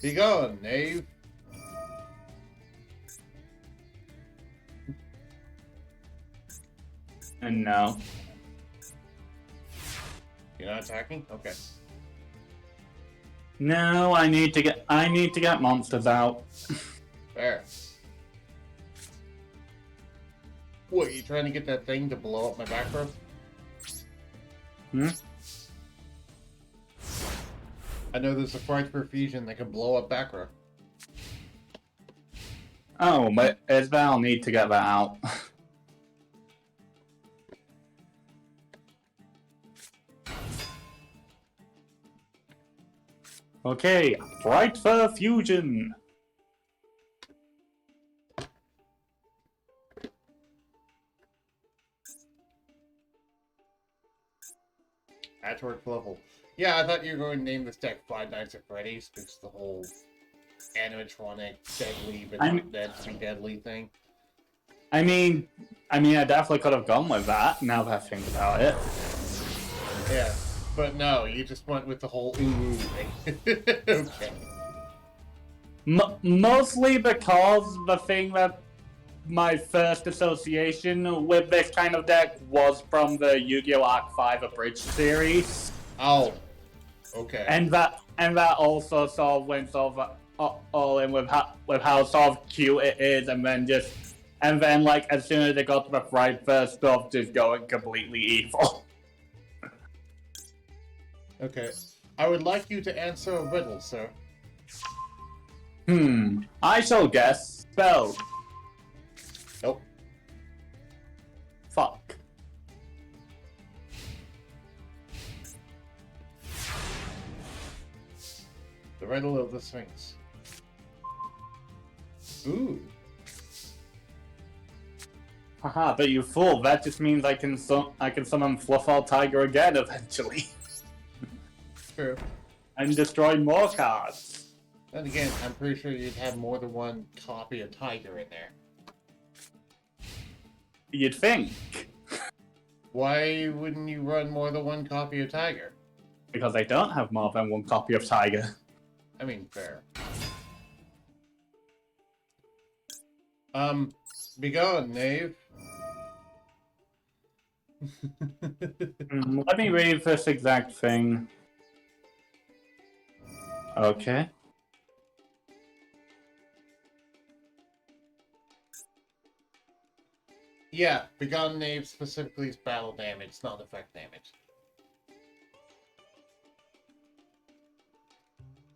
Be gone, knave. And no. You're not attacking? Okay. No, I need to get monsters out. Fair. What, you trying to get that thing to blow up my back row? I know there's a Frighfer fusion that can blow up back row. Oh, but I'll need to get that out. Okay, Frighfer fusion. patchwork level. Yeah, I thought you were going to name this deck Five Nights at Freddy's, because the whole animatronic, deadly, but not dead to be deadly thing. I mean, I definitely could have gone with that, now that I think about it. Yeah, but no, you just went with the whole ooh thing. Okay. Mostly because the thing that my first association with this kind of deck was from the Yu-Gi-Oh! Arc 5 Abridged series. Oh, okay. And that also sort of went sort of all in with how sort of cute it is, and then like as soon as it got to the right first stuff, just going completely evil. Okay. I would like you to answer a riddle, sir. I shall guess spell. Nope. Fuck. The riddle of the Sphinx. Ooh. Haha, but you fool, that just means I can summon Fluffal Tiger again eventually. True. And destroy more cards. Then again, I'm pretty sure you'd have more than one copy of Tiger in there. You'd think. Why wouldn't you run more than one copy of Tiger? Because I don't have more than one copy of Tiger. I mean, fair. Be gone, knave. Let me read this exact thing. Okay. Yeah, Begone Knave specifically is battle damage, not effect damage.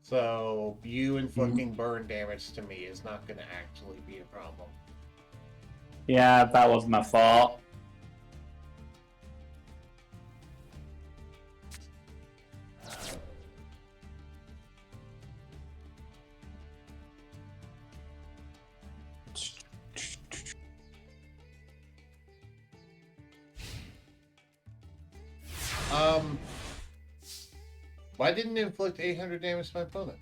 So, you inflicting burn damage to me is not going to actually be a problem. Yeah, that was my fault. Why didn't it inflict 800 damage to my opponent?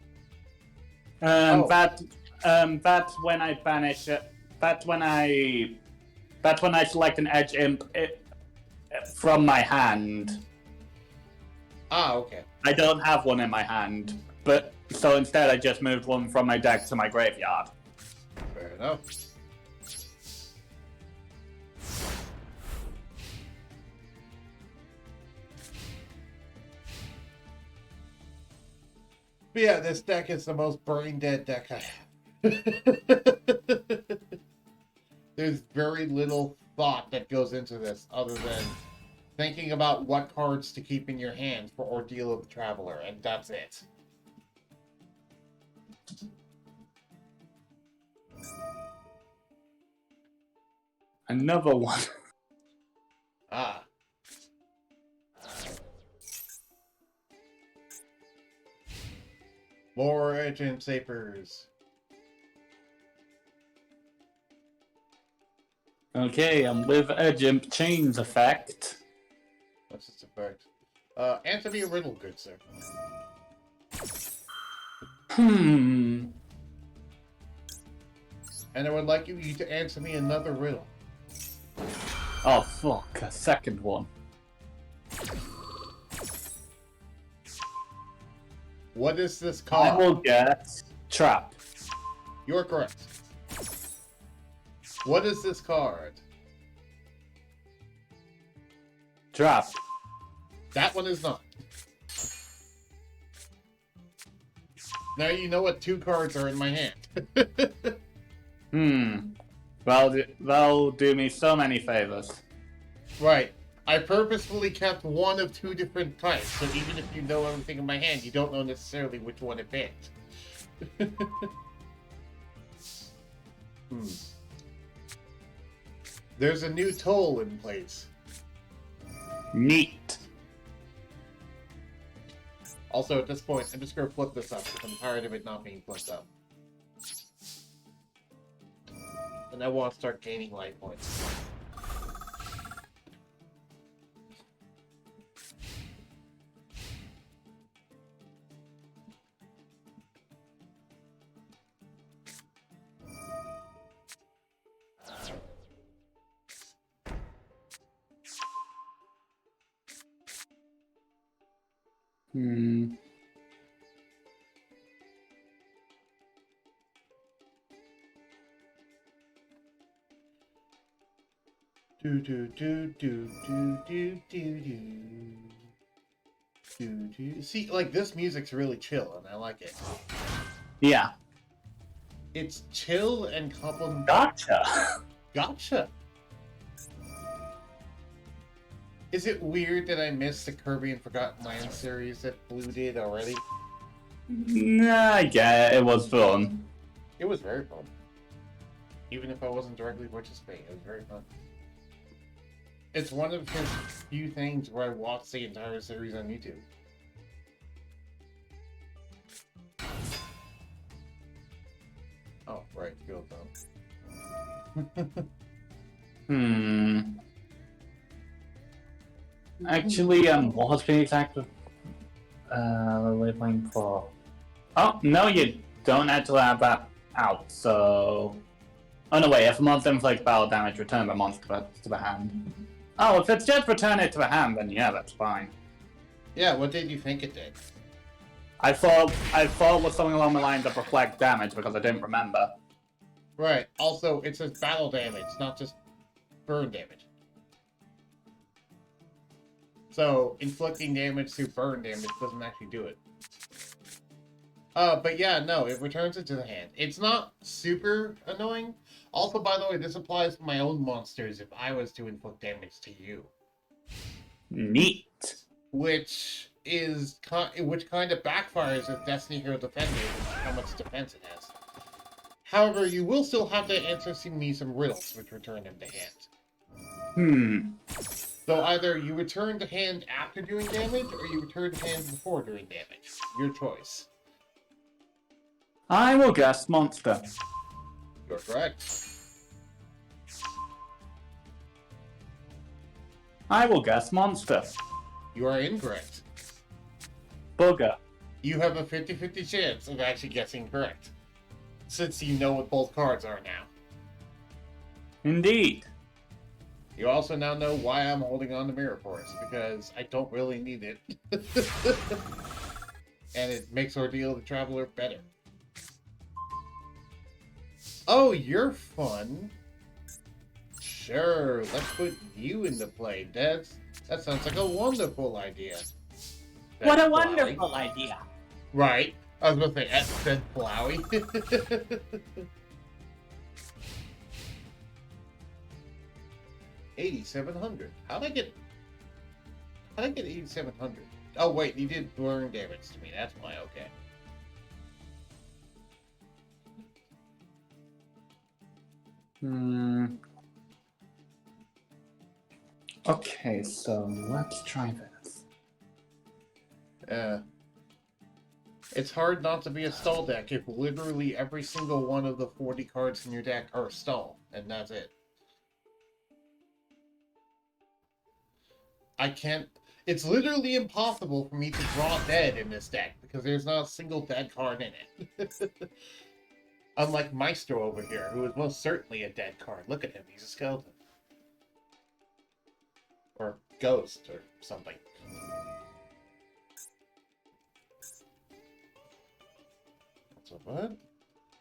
That's when I banish it. That's when I select an edge imp from my hand. Ah, okay. I don't have one in my hand, but so instead I just moved one from my deck to my graveyard. Fair enough. But yeah, this deck is the most brain-dead deck I have. There's very little thought that goes into this other than thinking about what cards to keep in your hand for Ordeal of the Traveler, and that's it. Another one. Ah. More Edge and Sapers. Okay, I'm with Edge Imp Chains effect. What's its effect? Answer me a riddle, good sir. Hmm. And I would like you to answer me another riddle. Oh fuck, a second one. What is this I card? will guess trap. You're correct. What is this card? Trap. That one is not. Now you know what two cards are in my hand. Well, they'll do me so many favors. Right. I purposefully kept one of two different types, so even if you know everything in my hand, you don't know necessarily which one it picked. There's a new toll in place. Neat. Also, at this point, I'm just going to flip this up, because I'm tired of it not being flipped up. And I want to start gaining life points. Hmm. Do do do do do do do do. Do, do. See, like, this music's really chill, and I like it. Yeah. It's chill and compliment. Gotcha. Gotcha. Is it weird that I missed the Kirby and Forgotten Land series that Blue did already? Nah, yeah, it was fun. It was very fun. Even if I wasn't directly participating, it was very fun. It's one of his few things where I watched the entire series on YouTube. Oh, right, Guild Hmm. Actually, what has been exact? What are we playing for? Oh, no, you don't actually have that out, so... Oh, no, wait, if a monster inflicts battle damage, return the monster to the hand. Oh, if it's just return it to the hand, then yeah, that's fine. Yeah, what did you think it did? I thought it was something along the lines of reflect damage, because I didn't remember. Right, also, it says battle damage, not just burn damage. So, inflicting damage through burn damage doesn't actually do it. But yeah, no, it returns it to the hand. It's not super annoying. Also, by the way, this applies to my own monsters if I was to inflict damage to you. Neat. Which kind of backfires if Destiny Hero Defender, how much defense it has. However, you will still have to answer me some riddles, which return them to hand. So either you return to hand after doing damage, or you return to hand before doing damage. Your choice. I will guess monster. You're correct. I will guess monster. You are incorrect. Booger. You have a 50-50 chance of actually guessing correct, since you know what both cards are now. Indeed. You also now know why I'm holding on to Mirror Force, because I don't really need it. And it makes Ordeal the Traveler better. Oh, you're fun. Sure, let's put you into play. That sounds like a wonderful idea. What a Flowey. wonderful idea. Right. I was going to say, said Flowey. 8,700. How'd I get 8,700? Oh wait, you did burn damage to me. That's why. Okay. Okay, so let's try this. It's hard not to be a stall deck if literally every single one of the 40 cards in your deck are stall, and that's it. I can't... It's literally impossible for me to draw dead in this deck, because there's not a single dead card in it. Unlike Maestro over here, who is most certainly a dead card. Look at him, he's a skeleton. Or ghost, or something. So what?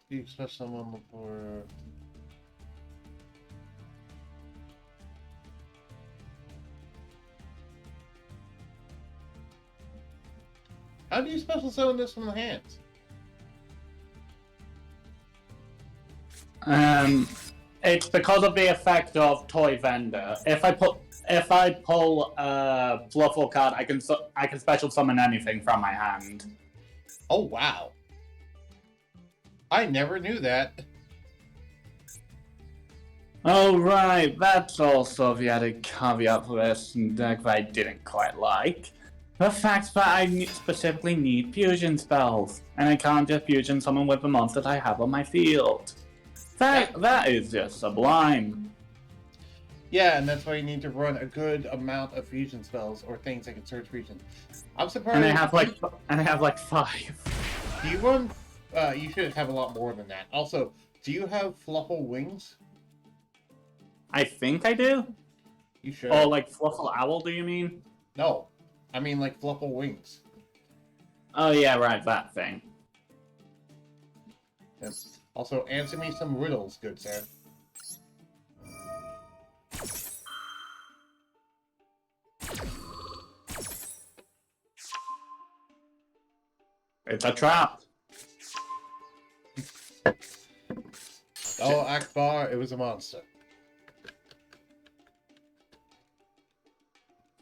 Do you expect someone before... How do you special summon this from the hands? It's because of the effect of Toy Vendor. If I pull a Fluffle card, I can special summon anything from my hand. Oh wow! I never knew that. Oh right, that's also the added caveat for this deck that I didn't quite like. The fact that I specifically need fusion spells, and I can't just fusion summon with the monsters I have on my field. That is just sublime. Yeah, and that's why you need to run a good amount of fusion spells or things that can search fusion. I'm surprised. And I have like 5. Do you run? You should have a lot more than that. Also, do you have Fluffle wings? I think I do. You should. Oh, like Fluffle Owl? Do you mean? No, I mean like Fluffle wings. Oh yeah, right, that thing. Yep. Also, answer me some riddles, good sir. It's a trap. Oh, Akbar, it was a monster.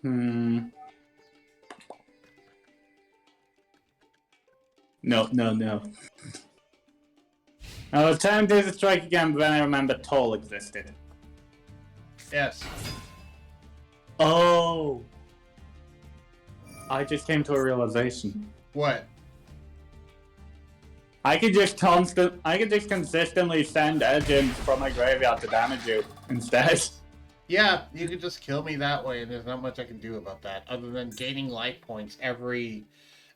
Hmm. No. I was tempted to strike again, but then I remembered Toll existed. Yes. Oh! I just came to a realization. What? I could just consistently send engines from my graveyard to damage you instead. Yeah, you could just kill me that way, and there's not much I can do about that, other than gaining life points every...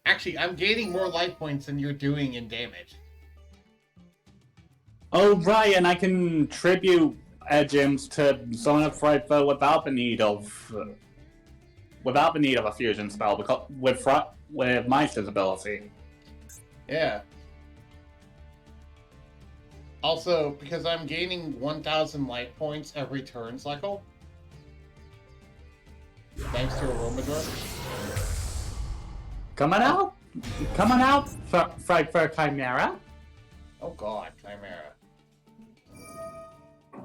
Actually, I'm gaining more life points than you're doing in damage. Oh right, and I can tribute engines to summon a Frightful without the need of a fusion spell, because with Meister's ability. Yeah. Also, because I'm gaining 1,000 life points every turn cycle, thanks to Aromador. Coming out, Frightful Chimera. Oh god, Chimera.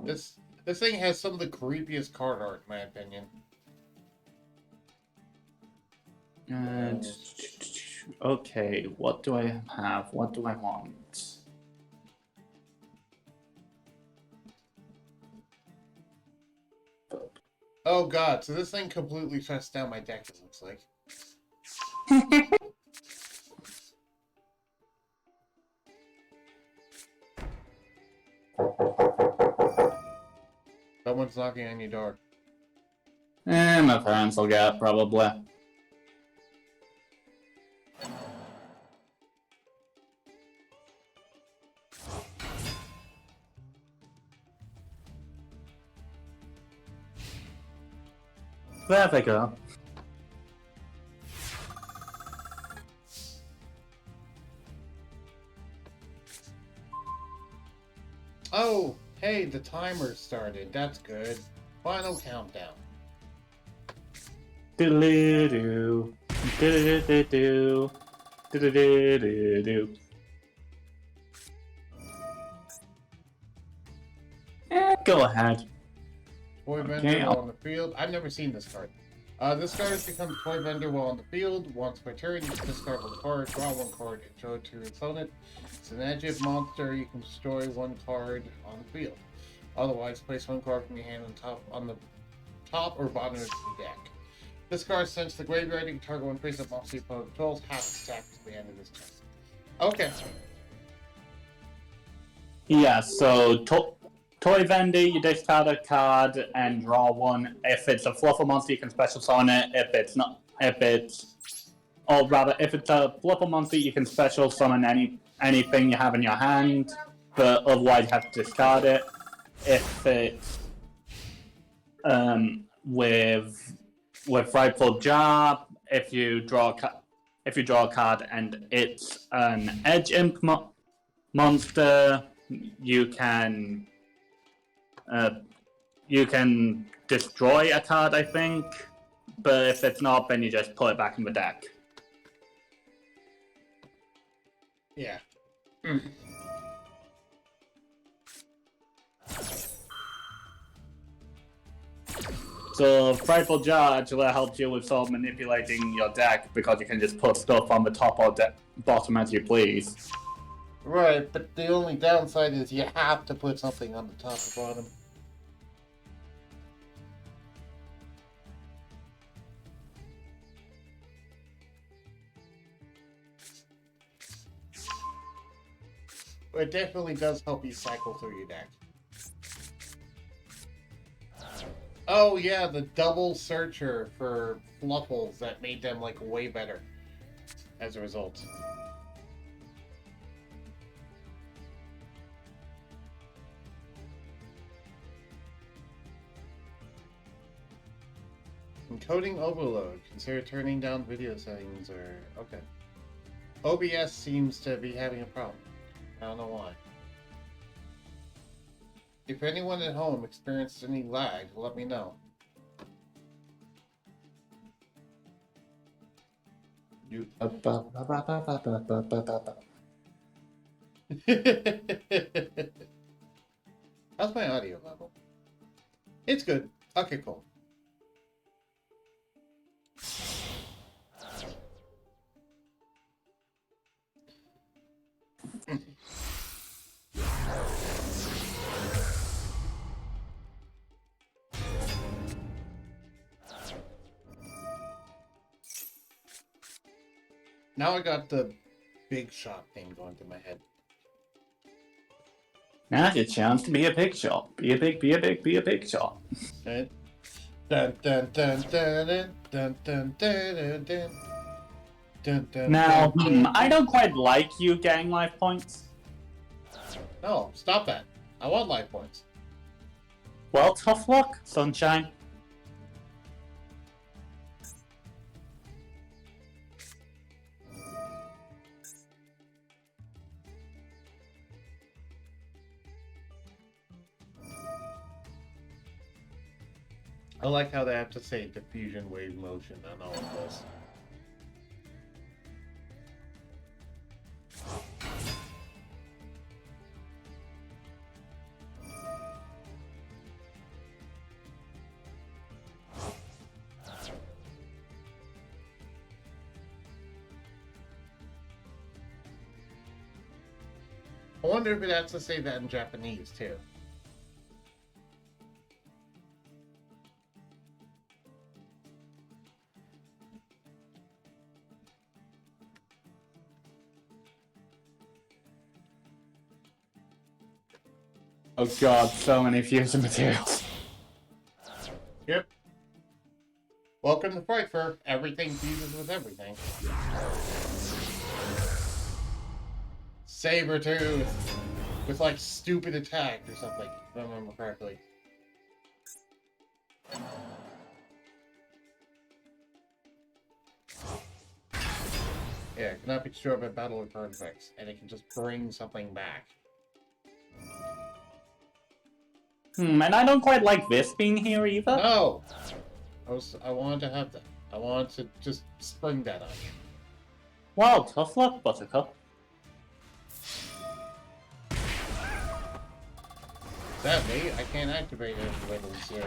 This thing has some of the creepiest card art, in my opinion. And okay, what do I have? What do I want? Oh god, so this thing completely shuts down my deck, it looks like. Someone's knocking on your door. My parents will get it, probably. There they go. Oh, hey, the timer started. That's good. Final countdown. Do-do-do-do. Do-do-do-do. Do-do-do-do-do. Go ahead. Toy Okay, vendor while on the field. I've never seen this card. This card becomes toy vendor while on the field. Once per turn, you can discard one card, draw one card, and show it to your opponent. It's an adjective monster. You can destroy one card on the field. Otherwise, place one card from your hand on the top or bottom of the deck. This card sends to the graveyard. You can target one face-up monster your opponent controls. Half stack to the end of this turn. Okay. Yeah, so Toy Vendor, you discard a card and draw one. If it's a Fluffer monster, you can special summon it. If it's a Fluffer monster, you can special summon anything you have in your hand, but otherwise you have to discard it. If it's with Frightful Jar, if you draw a card and it's an Edge Imp monster, you can destroy a card, I think, but if it's not, then you just put it back in the deck. Yeah. So Frightful Jar actually helps you with sort of manipulating your deck, because you can just put stuff on the top or bottom as you please. Right, but the only downside is you have to put something on the top or bottom. But it definitely does help you cycle through your deck. Oh yeah, the double searcher for Fluffles that made them like way better as a result. Encoding overload. Consider turning down video settings or... Okay. OBS seems to be having a problem. I don't know why. If anyone at home experienced any lag, let me know. You. How's my audio level? It's good. Okay, cool. Now I got the big shot thing going through my head. Now's your chance to be a big shot. Be a big shot. Right? Dun dun dun dun dun dun dun dun dun dun dun. Now, I don't quite like you getting life points. No, stop that. I want life points. Well, tough luck, sunshine. I like how they have to say diffusion wave motion on all of this. I wonder if it has to say that in Japanese too. Oh god, so many fusion materials. Yep. Welcome to Fright Fur. Everything fuses with everything. Sabertooth with like stupid attack or something, if I remember correctly. Yeah, it cannot be destroyed by battle or card effects, and it can just bring something back. And I don't quite like this being here either. No! I wanted to have that. I wanted to just spring that on you. Well, tough luck, Buttercup. Sadly, I can't activate any levels here.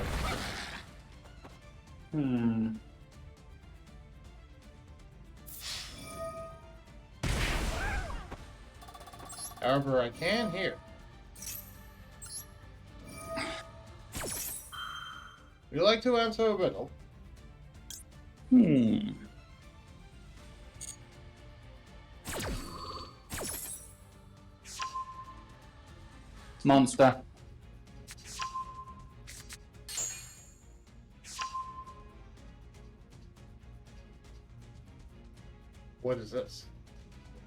However, I can here. Would you like to answer a riddle? Monster. What is this?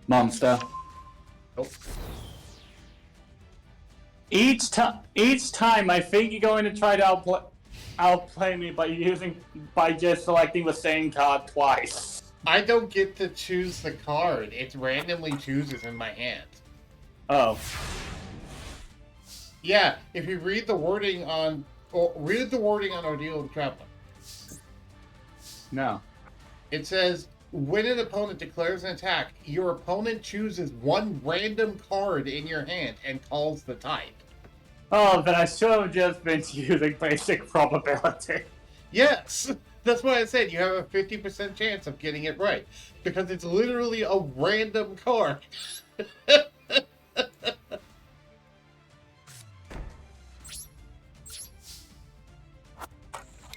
Monster. Oh. Each time I think you're going to try to outplay me by just selecting the same card twice. I don't get to choose the card. It randomly chooses in my hand. Oh. Yeah, if you read the wording on our Duel with Traveler. No. It says, when an opponent declares an attack, your opponent chooses one random card in your hand and calls the type. Oh, then I should have just been using basic probability. Yes! That's why I said you have a 50% chance of getting it right. Because it's literally a random card.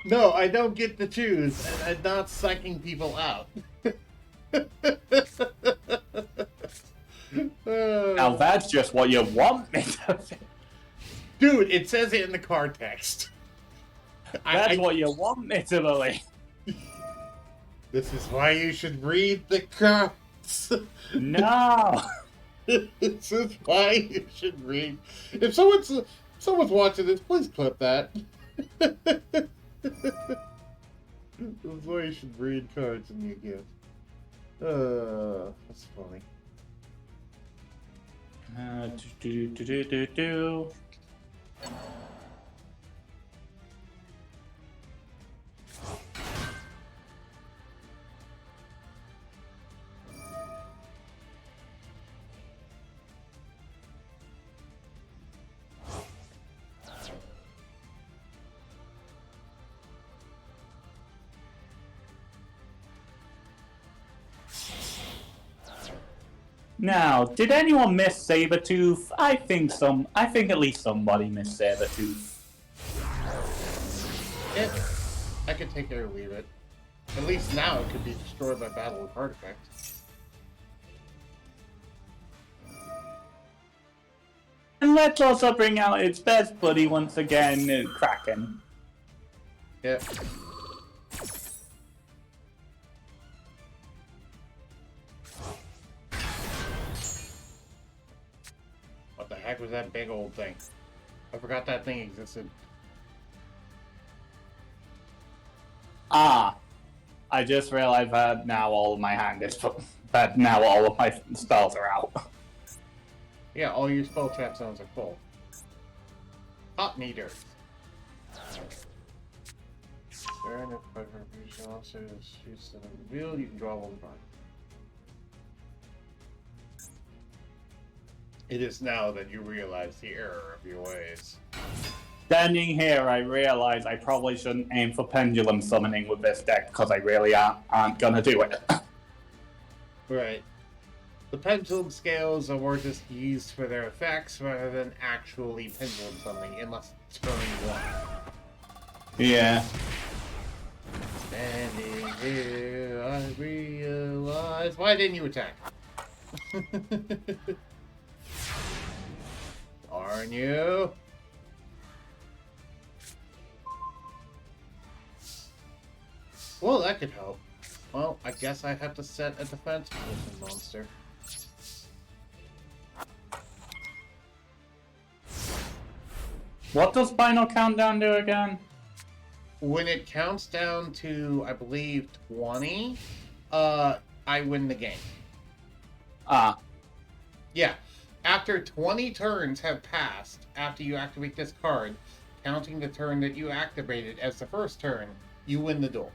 No, I don't get to choose, and I'm not psyching people out. Now that's just what you want me to think. Dude, it says it in the card text. That's what you want me to believe. This is why you should read the cards. No. This is why you should read. If someone's watching this, please clip that. That's why you should read cards in Yu-Gi-Oh. That's funny. Do. Now, did anyone miss Sabretooth? I think at least somebody missed Sabretooth. I could take it or leave it. At least now it could be destroyed by battle of artifacts. And let's also bring out its best buddy once again, Kraken. Yep. What the heck was that big old thing? I forgot that thing existed. Ah, I just realized that now all of my hand is that now all of my spells are out. Yeah, all your spell trap zones are full. Hot meter. Turn if by contribution also shoots the reveal, you can draw one card. It is now that you realize the error of your ways. Standing here, I realize I probably shouldn't aim for pendulum summoning with this deck because I really aren't gonna do it. Right. The pendulum scales are more just used for their effects rather than actually pendulum summoning, unless turn one. Yeah. Standing here, I realize. Why didn't you attack? Aren't you? Well, that could help. Well, I guess I have to set a defense position monster. What does Final Countdown do again? When it counts down to, I believe, 20, I win the game. Ah. Yeah. After 20 turns have passed, after you activate this card, counting the turn that you activated as the first turn, you win the duel.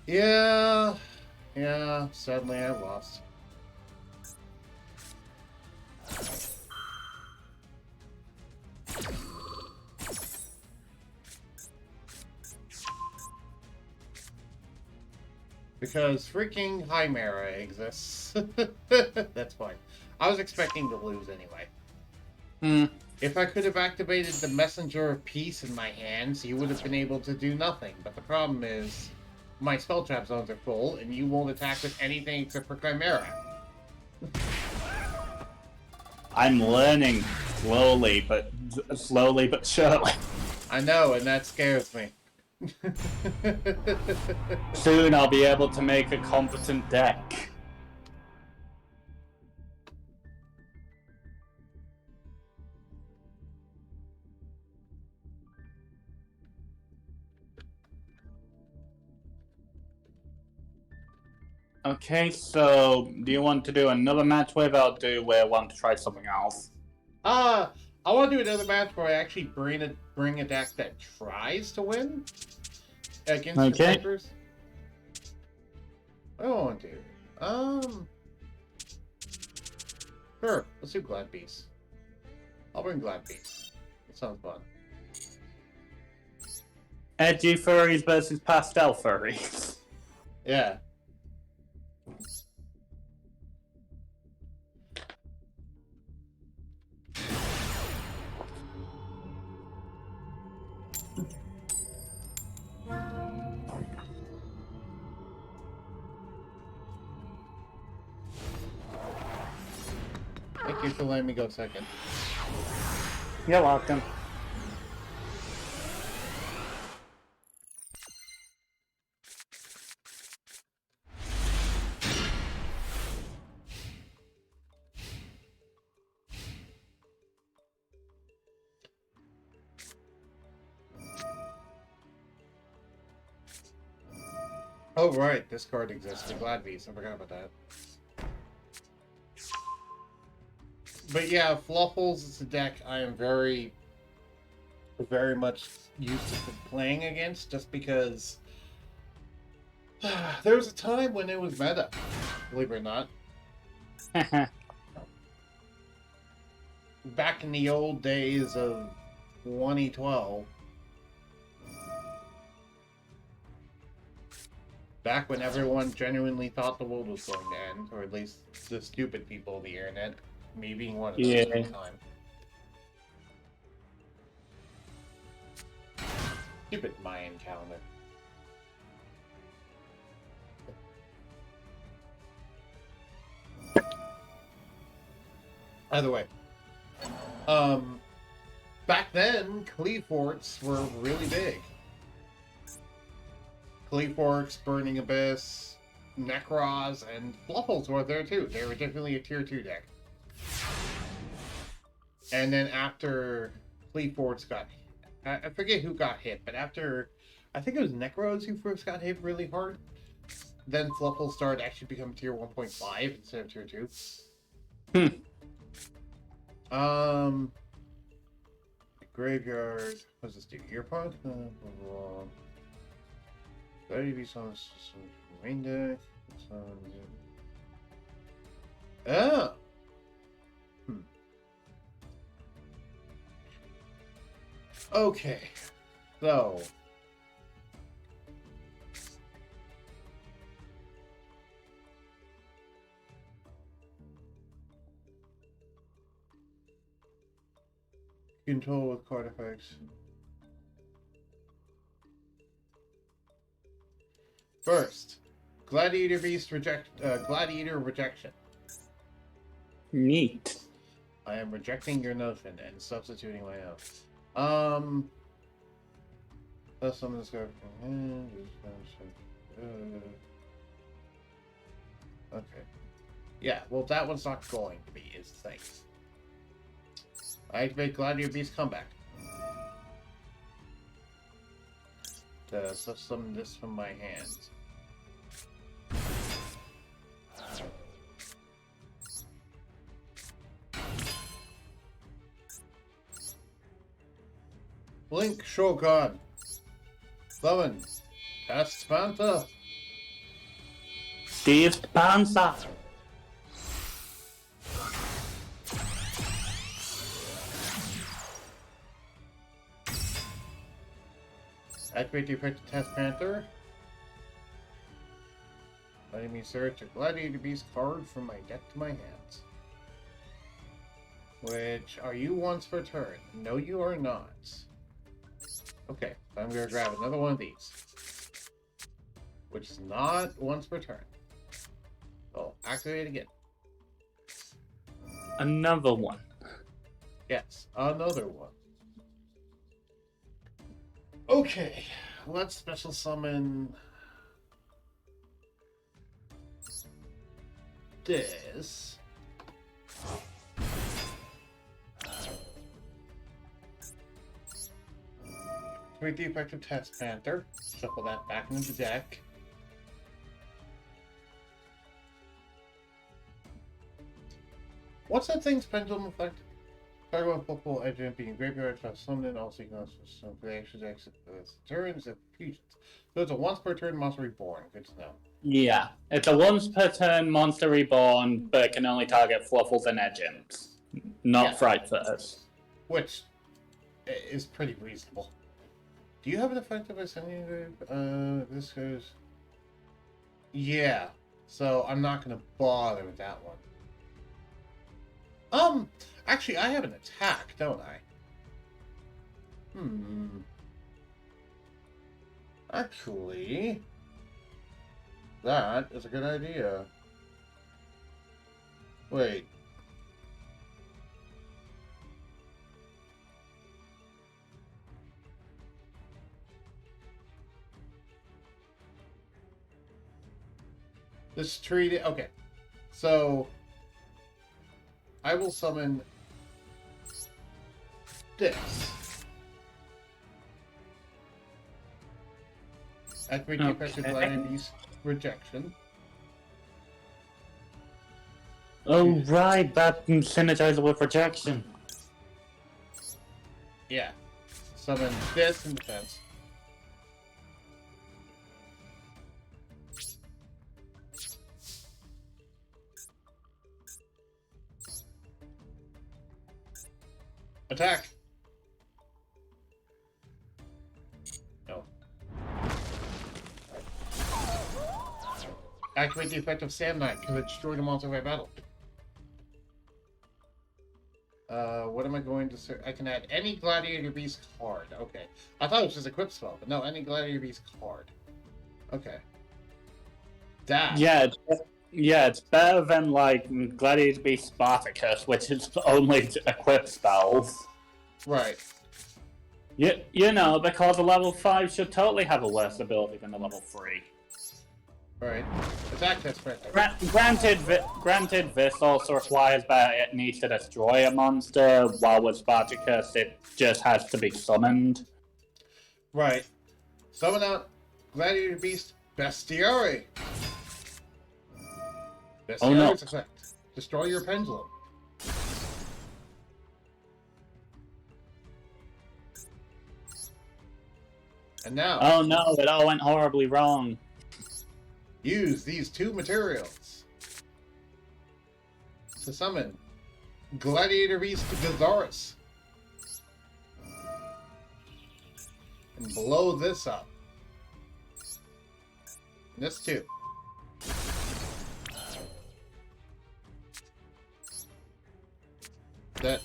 Yeah, sadly I lost. Because freaking Chimera exists. That's fine. I was expecting to lose anyway. If I could have activated the Messenger of Peace in my hands, you would have been able to do nothing. But the problem is, my spell trap zones are full, and you won't attack with anything except for Chimera. I'm learning slowly but surely. I know, and that scares me. Soon I'll be able to make a competent deck. Okay, so do you want to do another match wave, or do we want to try something else? I want to do another match where I actually bring a deck that tries to win against the snipers. What do I want to do? Sure, let's do Glad Beast. I'll bring Glad Beast. That sounds fun. Edgy furries versus pastel furries. Yeah. Thank you for letting me go second. You're welcome. Oh, right. This card exists. The Glad Beast. I forgot about that. But yeah, Fluffles is a deck I am very, very much used to playing against just because there was a time when it was meta, believe it or not. Back in the old days of 2012. Back when everyone genuinely thought the world was going to end, or at least the stupid people of the internet, me being one of those at the time. Stupid Mayan calendar. Either way. Back then, Cleaforts were really big. Cleaforks, Burning Abyss, Necros, and Fluffles were there too. They were definitely a tier 2 deck. And then after Cleaforts got... I forget who got hit, but after... I think it was Necros who first got hit really hard. Then Fluffles started actually becoming tier 1.5 instead of tier 2. Graveyard. What does this do? Earpod? That'd be some main deck. Oh! Okay. So. Control with card effects. First, Gladiator Beast Gladiator rejection. Neat. I am rejecting your notion and substituting my own. Let's summon this guy from okay. Yeah, well, that one's not going to be, is the thing. I activate Gladiator Beast comeback. To summon this from my hands. Blink Shogun. Summon. Cast Panther. Steve Panther. Activate the effective Test Panther. Letting me search a Gladiator Beast card from my deck to my hands. Which, are you once per turn? No, you are not. Okay, so I'm going to grab another one of these. Which is not once per turn. So, activate again. Another one. Yes, another one. Okay, let's special summon this. Create the effective Test Panther. Shuffle that back into the deck. What's that thing's pendulum effect? Target football agent being graveyard, summon, also you can also some reactions exit turns and fusions. So it's a once per turn monster reborn. Good to know. Yeah, it's a once per turn monster reborn, but it can only target Fluffles and agents, not Frightfooters. Which is pretty reasonable. Do you have an effective ascending grave? This goes. Yeah, so I'm not gonna bother with that one. Actually, I have an attack, don't I? Actually, that is a good idea. Wait. This treated. Okay. So, I will summon this. Activate the effective Gladiator Beast rejection. Oh, right, that synergizes with rejection. Yeah. Summon this in defense. Attack! No. Activate the effect of Sand Knight because it destroyed a monster by battle. What am I going to say? I can add any Gladiator Beast card. Okay. I thought it was just a equip spell, but no, any Gladiator Beast card. Okay. That. Yeah, it's better than, like, Gladiator Beast Spartacus, which is only equip spells. Right. You know, because a level 5 should totally have a worse ability than a level 3. Right. Attack test practice. Granted, this also requires that it needs to destroy a monster, while with Spartacus it just has to be summoned. Right. Summon out Gladiator Beast Bestiary. Bestiary's effect. Destroy your pendulum. And now... Oh no, it all went horribly wrong. Use these two materials to summon Gladiator Beast Gazaris. And blow this up. And this too. That.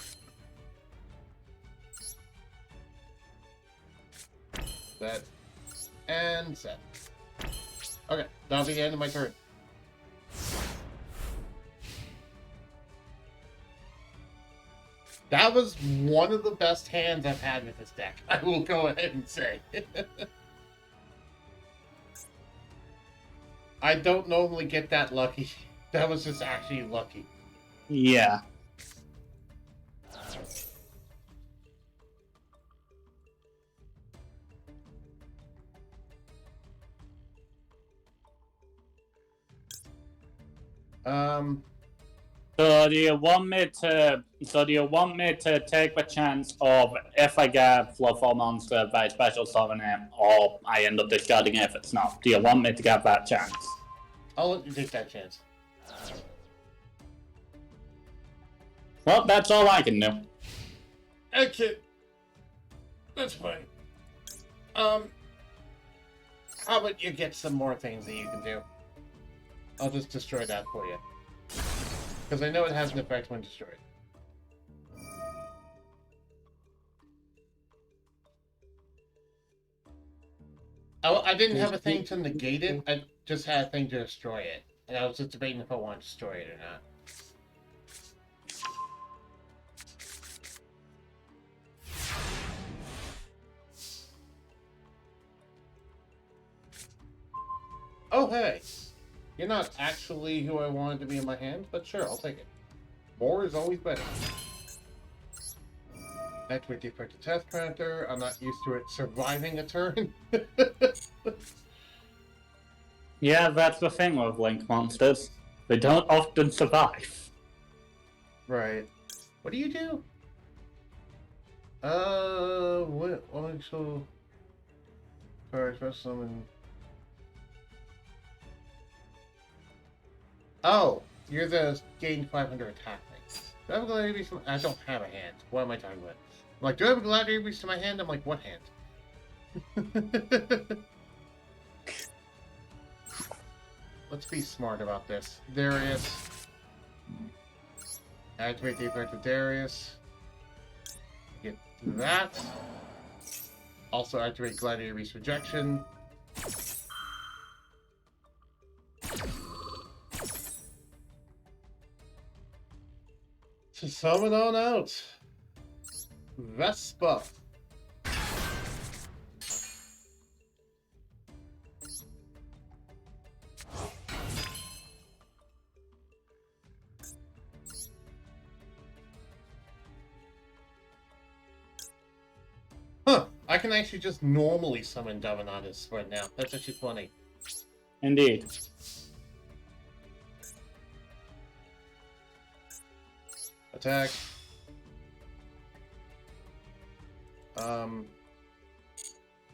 That. And set. Okay, that'll be the end of my turn. That was one of the best hands I've had with this deck. I will go ahead and say. I don't normally get that lucky. That was just actually lucky. Yeah. So do you want me to take the chance of, if I get Fluff or Monster, if I special summon it, or I end up discarding it if it's not? Do you want me to get that chance? I'll let you take that chance. Well, that's all I can do. Okay. That's fine. How about you get some more things that you can do? I'll just destroy that for you. Because I know it has an effect when destroyed. I didn't have a thing to negate it, I just had a thing to destroy it. And I was just debating if I wanted to destroy it or not. Oh, hey! You're not actually who I wanted to be in my hand, but sure, I'll take it. More is always better. Activate the effect of Test Planter. I'm not used to it surviving a turn. Yeah, that's the thing with Link monsters. They don't often survive. Right. What do you do? What actual... Sorry, special summon... Oh, you're the gain 500 attack thing. Do I have a Gladiator Beast? I don't have a hand. What am I talking about? I'm like, do I have a Gladiator Beast in my hand? I'm like, what hand? Let's be smart about this. Darius. Activate the effect of Darius. Get that. Also activate Gladiator Beast Rejection. To summon on out. Vespa. Huh. I can actually just normally summon Davenatus right now. That's actually funny. Indeed. Attack. How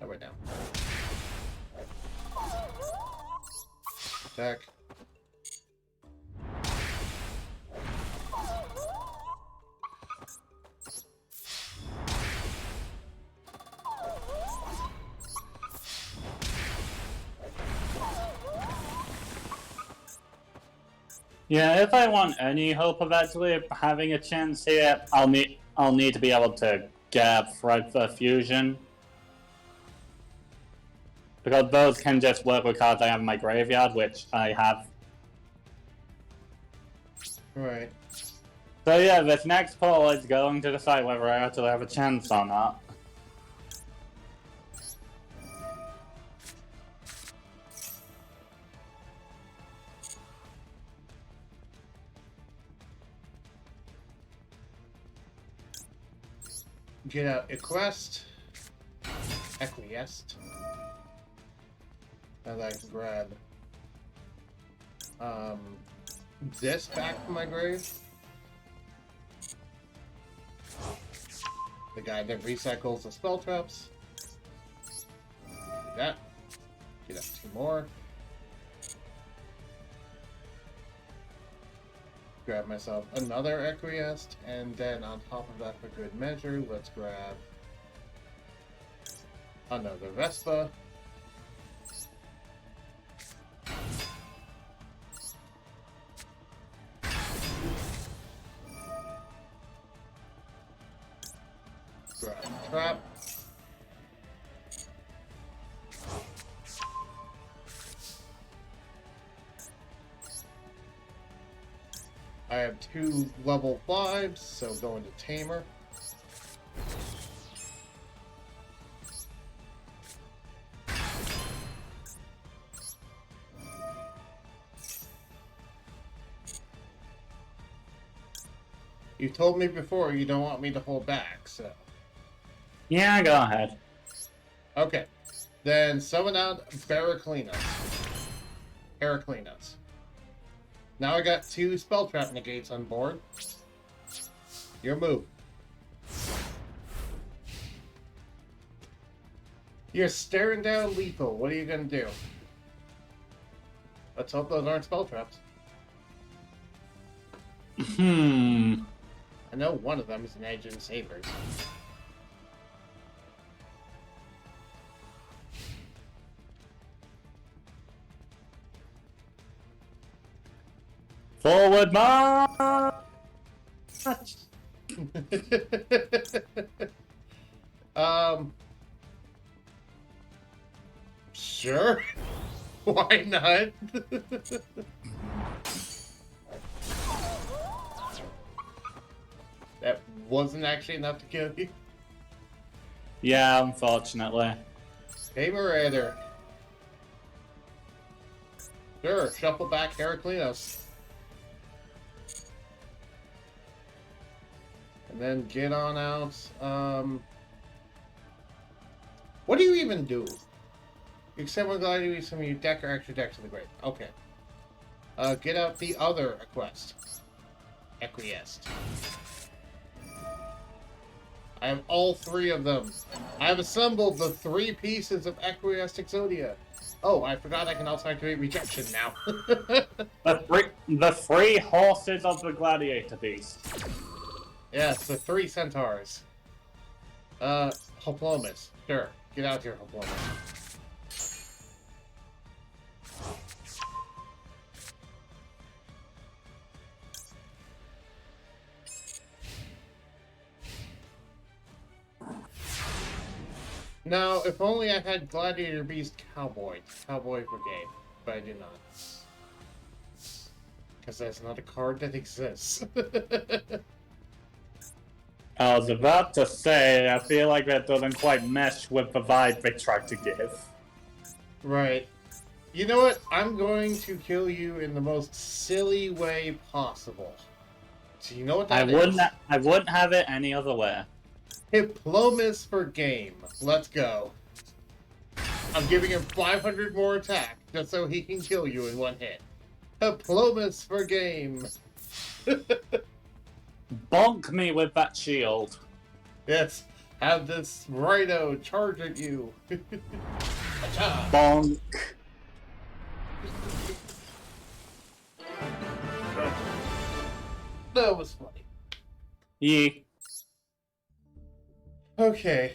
about now? Attack. Yeah, if I want any hope of actually having a chance here, I'll need to be able to get Thread for Fusion. Because those can just work with cards I have in my graveyard, which I have. Right. So yeah, this next pull is going to decide whether I actually have a chance or not. Get out Equest. Acquiesced. And I can grab this back from my grave. The guy that recycles the spell traps. Do that. Get up 2 more. Grab myself another Acquiesced, and then on top of that, for good measure, let's grab another Vespa. Grab a trap. I have 2 level 5s, so going to Tamer. You told me before you don't want me to hold back, so... Yeah, go ahead. Okay. Then summon out Heraclinos. Now I got 2 spell trap negates on board. Your move. You're staring down lethal. What are you gonna do? Let's hope those aren't spell traps. I know one of them is an Edge and Sabers. Forward march! Sure. Why not? That wasn't actually enough to kill you. Yeah, unfortunately. Tamer Raider. Sure, shuffle back Heraclinos. And then get on out. What do you even do? Except we're glad you use some of your deck or extra deck to the grave. Okay. Get out the other Equest. Acquiesced. I have all 3 of them. I have assembled the 3 pieces of Acquiesced Exodia. Oh, I forgot I can also activate Rejection now. The 3 horses of the gladiator beast. Yes, the 3 centaurs. Hoplomus. Sure. Get out here, Hoplomus. Now, if only I had Gladiator Beast Cowboy Brigade, but I do not. Because that's not a card that exists. I was about to say, I feel like that doesn't quite mesh with the vibe they tried to give. Right. You know what? I'm going to kill you in the most silly way possible. Do you know what that is? I wouldn't have it any other way. Hiplomus for game. Let's go. I'm giving him 500 more attack. just so he can kill you in one hit. Diplomas for game. Bonk me with that shield. Yes, have this rhino charge at you. Acha. Bonk. That was funny. Yeah. Okay,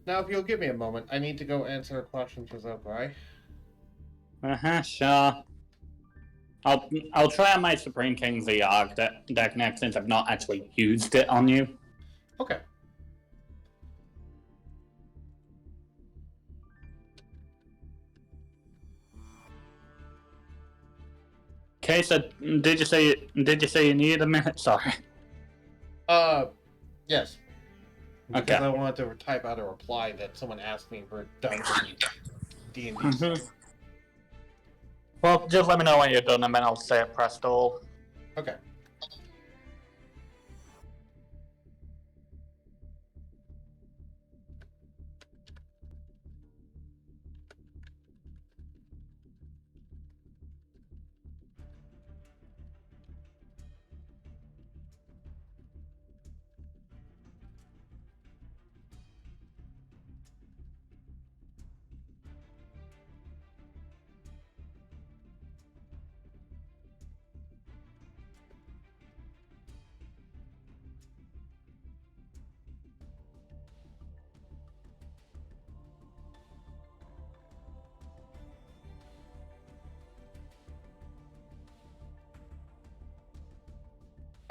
now if you'll give me a moment, I need to go answer a question for Zokai. Sure. I'll try on my Supreme King's Arc deck next since I've not actually used it on you. Okay. Okay, so did you say you need a minute? Sorry. Yes. Because Okay. I wanted to type out a reply that someone asked me for dungeon D&D stuff. Well, just let me know when you're done and then I'll say press all. Okay.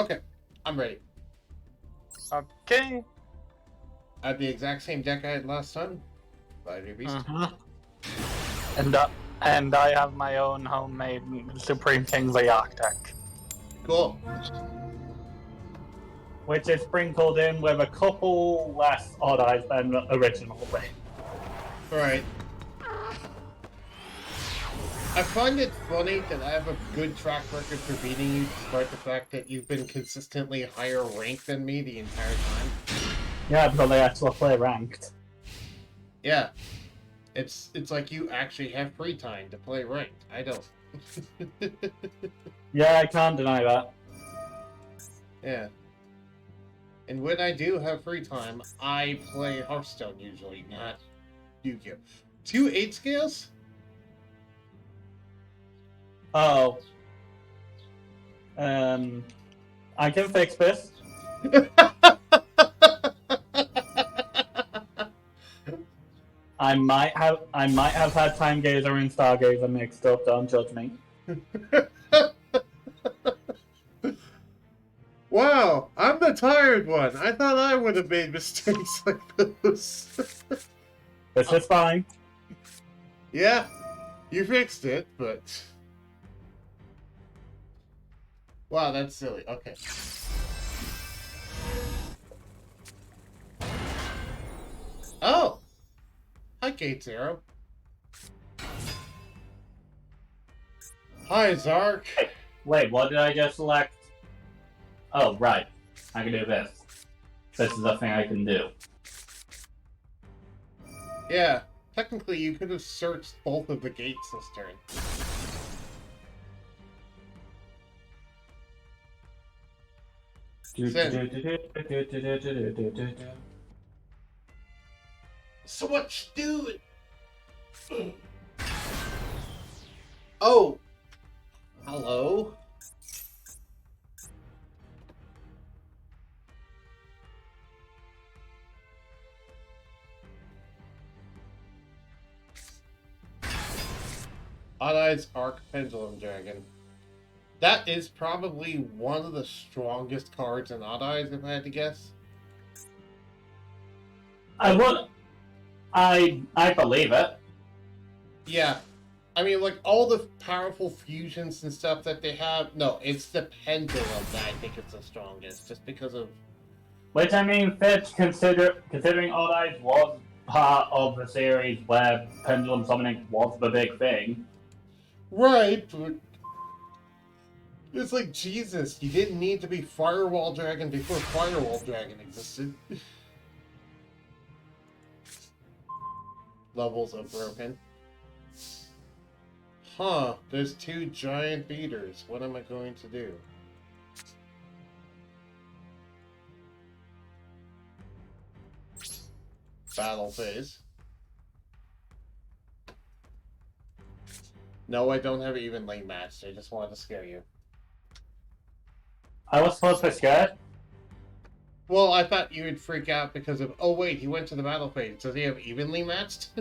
Okay, I'm ready. Okay. I have the exact same deck I had last time. Fire Beast. And I have my own homemade Supreme King's Arc deck. Cool. Which is sprinkled in with a couple less odd eyes than originally. Alright. I find it funny that I have a good track record for beating you, despite the fact that you've been consistently higher ranked than me the entire time. Yeah, because they actually play ranked. Yeah. It's like you actually have free time to play ranked. I don't. Yeah, I can't deny that. Yeah. And when I do have free time, I play Hearthstone usually, not Yugioh. 2 8 scales? Oh. I can fix this. I might have had Time Gazer and Stargazer mixed up, don't judge me. Wow, I'm the tired one. I thought I would have made mistakes like those. This is fine. Yeah, you fixed it, but... Wow, that's silly. Okay. Oh! Hi, Gate Zero. Hi, Zark. Wait, what did I just select? Oh, right. I can do this. This is a thing I can do. Yeah, technically you could have searched both of the gates this turn. So what you doing? Oh! Hello? Odd Eyes Arc Pendulum Dragon. That is probably one of the strongest cards in Odd Eyes, if I had to guess. I believe it. Yeah. I mean, like, all the powerful fusions and stuff that they have... No, it's the Pendulum that I think is the strongest, just because of... Which, I mean, fits considering Odd Eyes was part of the series where Pendulum Summoning was the big thing. Right, but... It's like, Jesus, you didn't need to be Firewall Dragon before Firewall Dragon existed. Levels of broken. Huh, there's 2 giant beaters. What am I going to do? Battle phase. No, I don't have an evenly matched. I just wanted to scare you. I was supposed to be scared. Well, I thought you would freak out because of... Oh, wait, he went to the battle phase. Does he have evenly matched?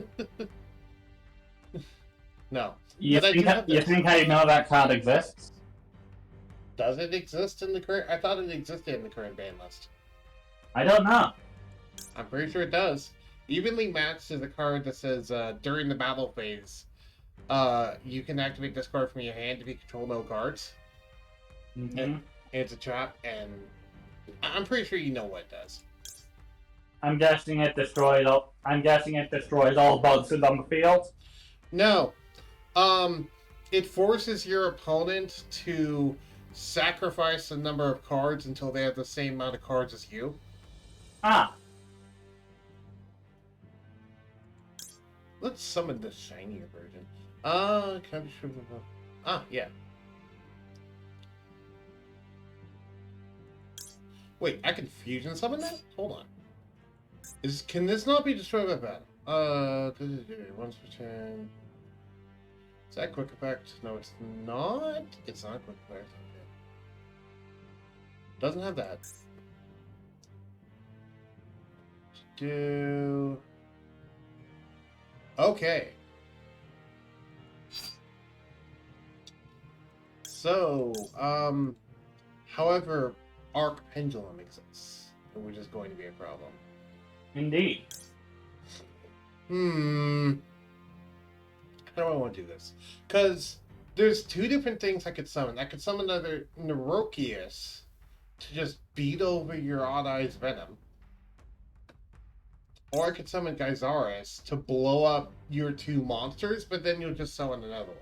No. You But think I know that card exists? Does it exist in the current... I thought it existed in the current ban list. I don't know. I'm pretty sure it does. Evenly matched is a card that says, during the battle phase, you can activate this card from your hand if you control no cards. Mm-hmm. And it's a trap, and I'm pretty sure you know what it does. I'm guessing it destroys all boxes on the field. No. It forces your opponent to sacrifice a number of cards until they have the same amount of cards as you. Ah. Let's summon the shinier version. Can I be sure? Yeah. Wait, I can fusion summon that? Hold on. Can this not be destroyed by battle? Once per turn. Is that quick effect? No, it's not. It's not quick effect. Okay. Doesn't have that. Do. Okay. So, however, Arc Pendulum exists, which is going to be a problem. Indeed. How do I want to do this? Because there's 2 different things I could summon. I could summon either Neurokius to just beat over your Odd Eyes Venom. Or I could summon Gyzaris to blow up your 2 monsters, but then you'll just summon another one.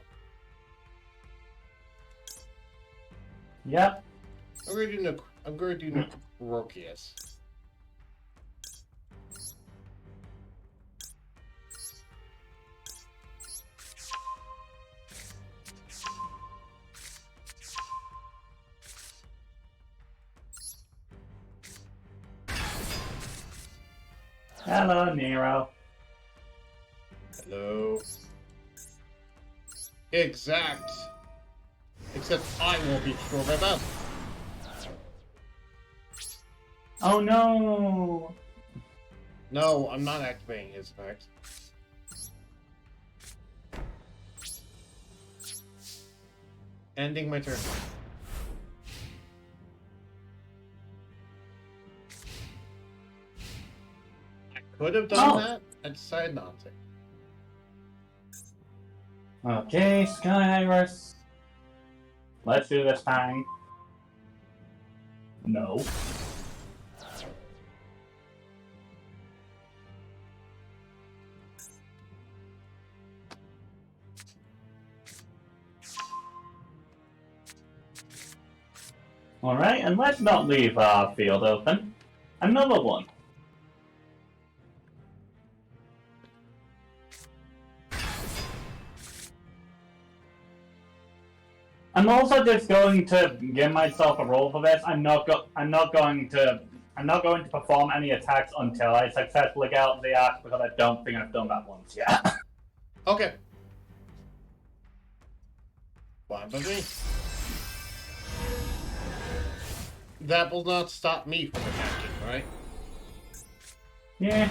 Yep. I'm going to do Neurokius. Hello, Nero. Hello. Exact. Except I won't be destroyed by battle. Oh no! No, I'm not activating his effect. Ending my turn. I could have done that. I decided not to. Okay, Skyris. Let's do this time. No. Alright, and let's not leave our field open. Another one. I'm also just going to give myself a roll for this. I'm not going to perform any attacks until I successfully get out of the arc because I don't think I've done that once yet. Okay. Fine by me. That will not stop me from attacking, right? Yeah.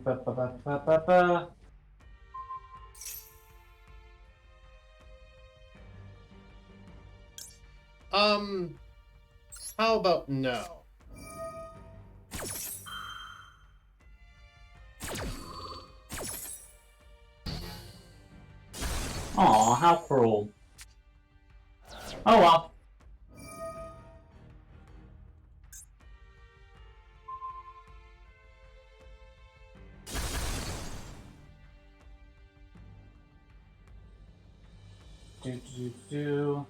Ba, ba, ba, ba, ba, ba. How about no? Aw, how cruel. Oh well. Do.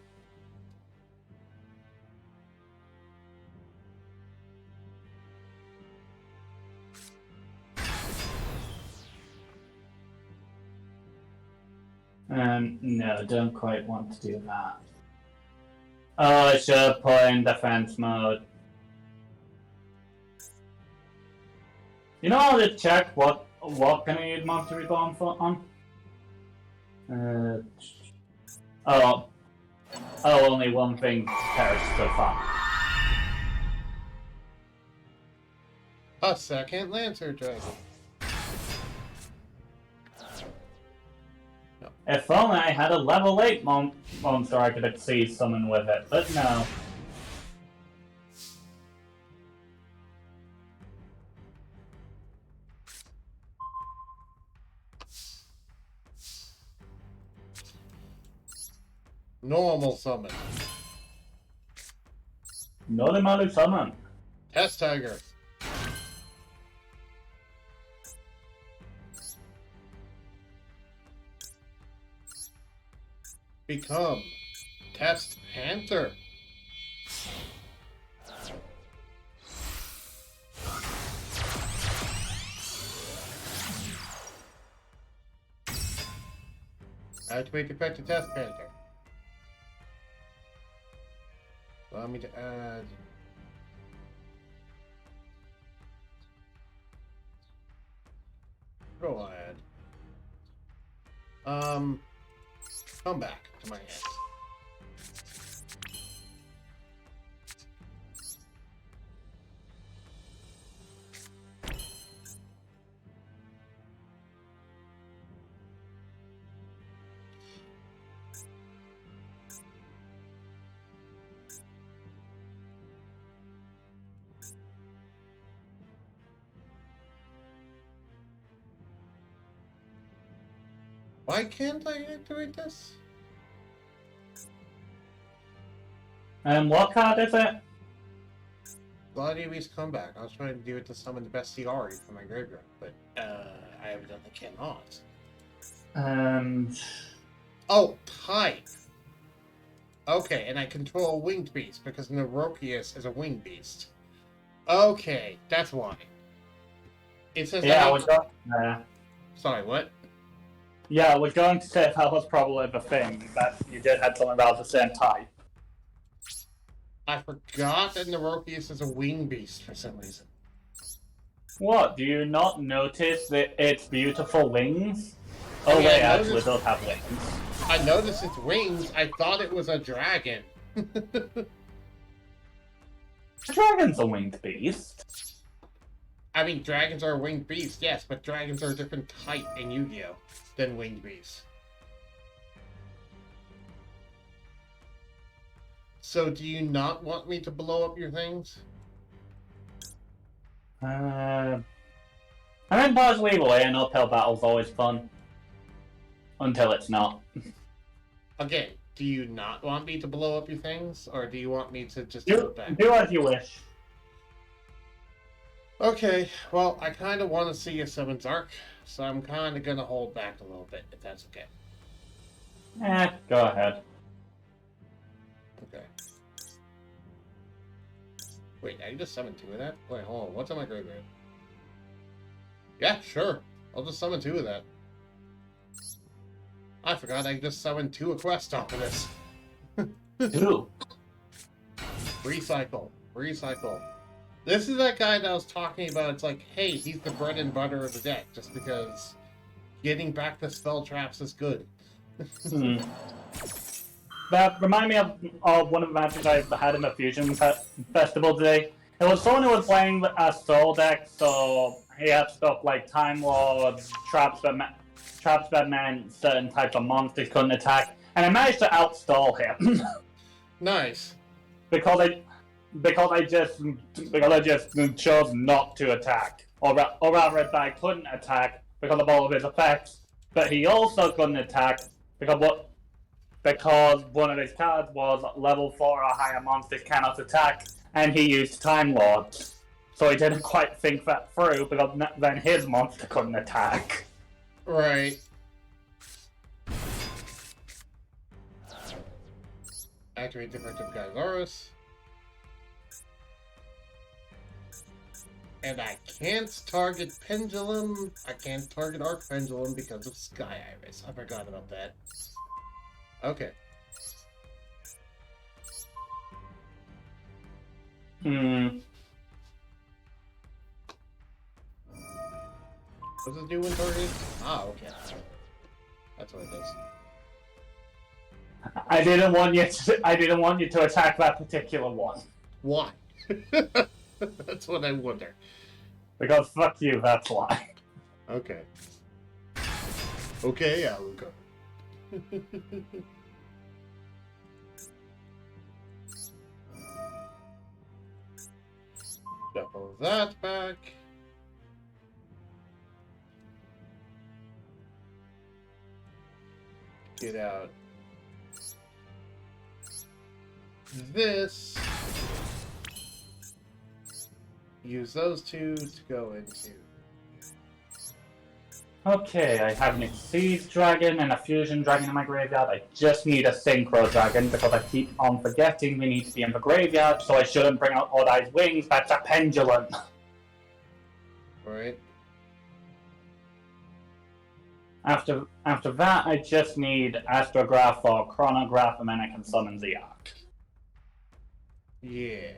No, don't quite want to do that. Oh, I should have put in defense mode. You know how to check what can I use Monster Reborn for on? Oh, only one thing perished so far. A second Lancer Dragon. If only I had a level 8 monster I could exceed summon with it, but no. Normal summon. Not amount of summon. Test Tiger. Become Test Panther. Activate effect to Test Panther. Allow me to add. What do I add? Come back to my hand. Why can't I activate this? What card is it? Gladiator's Comeback. I was trying to do it to summon the best CR from my graveyard, but I evidently cannot. Oh, type! Okay, and I control a winged beast because Neurokius is a winged beast. Okay, that's why. It says Yeah, Sorry, what? Yeah, I was going to say that was probably the thing, that you did have something about the same type. I forgot that Neurokius is a winged beast for some reason. What, do you not notice its beautiful wings? Oh, mean, wait, I actually, noticed- those have wings. I noticed its wings. I thought it was a dragon. Dragon's a winged beast. I mean, dragons are a winged beast, yes, but dragons are a different type in Yu-Gi-Oh! Than winged beasts. So, do you not want me to blow up your things? I mean, bars leave away, an uphill battle's always fun. Until it's not. Again, do you not want me to blow up your things? Or do you want me to just hold it back? Do as you wish. Okay, well, I kind of want to see a Summons Arc, so I'm kind of going to hold back a little bit, if that's okay. Go ahead. Okay. Wait, I can just summon 2 of that? Wait, hold on, what's on my graveyard? Yeah, sure. I'll just summon 2 of that. I forgot I can just summon 2 a quest off of this. Ooh. Recycle. Recycle. This is that guy that I was talking about. It's like, hey, he's the bread and butter of the deck, just because getting back the spell traps is good. That remind me of one of the matches I had in the Fusion Festival today. It was someone who was playing a soul deck, so he had stuff like Time Lord, traps that meant certain types of monsters couldn't attack, and I managed to outstall him. Nice. because I just chose not to attack, or rather, that I couldn't attack because of all of his effects. But he also couldn't attack because one of his cards was level 4 or higher monsters cannot attack, and he used Time Lord. So he didn't quite think that through, because then his monster couldn't attack. Right. Activate different Gyzaurus. And I can't target Pendulum. I can't target Arc Pendulum because of Sky Iris. I forgot about that. Okay. What's this new one targeted? Ah, okay. That's what it does. I didn't want you to attack that particular one. Why? That's what I wonder. Because fuck you, that's why. Okay. Okay, Aluka. Shuffle that back. Get out this. Use those two to go into. Okay, I have an Exceed Dragon and a Fusion Dragon in my graveyard. I just need a Synchro Dragon because I keep on forgetting we need to be in the graveyard, so I shouldn't bring out Odd Eye's Wings. That's a Pendulum. Alright. After that, I just need Astrograph or Chronograph, and then I can summon the Arc. Yeah.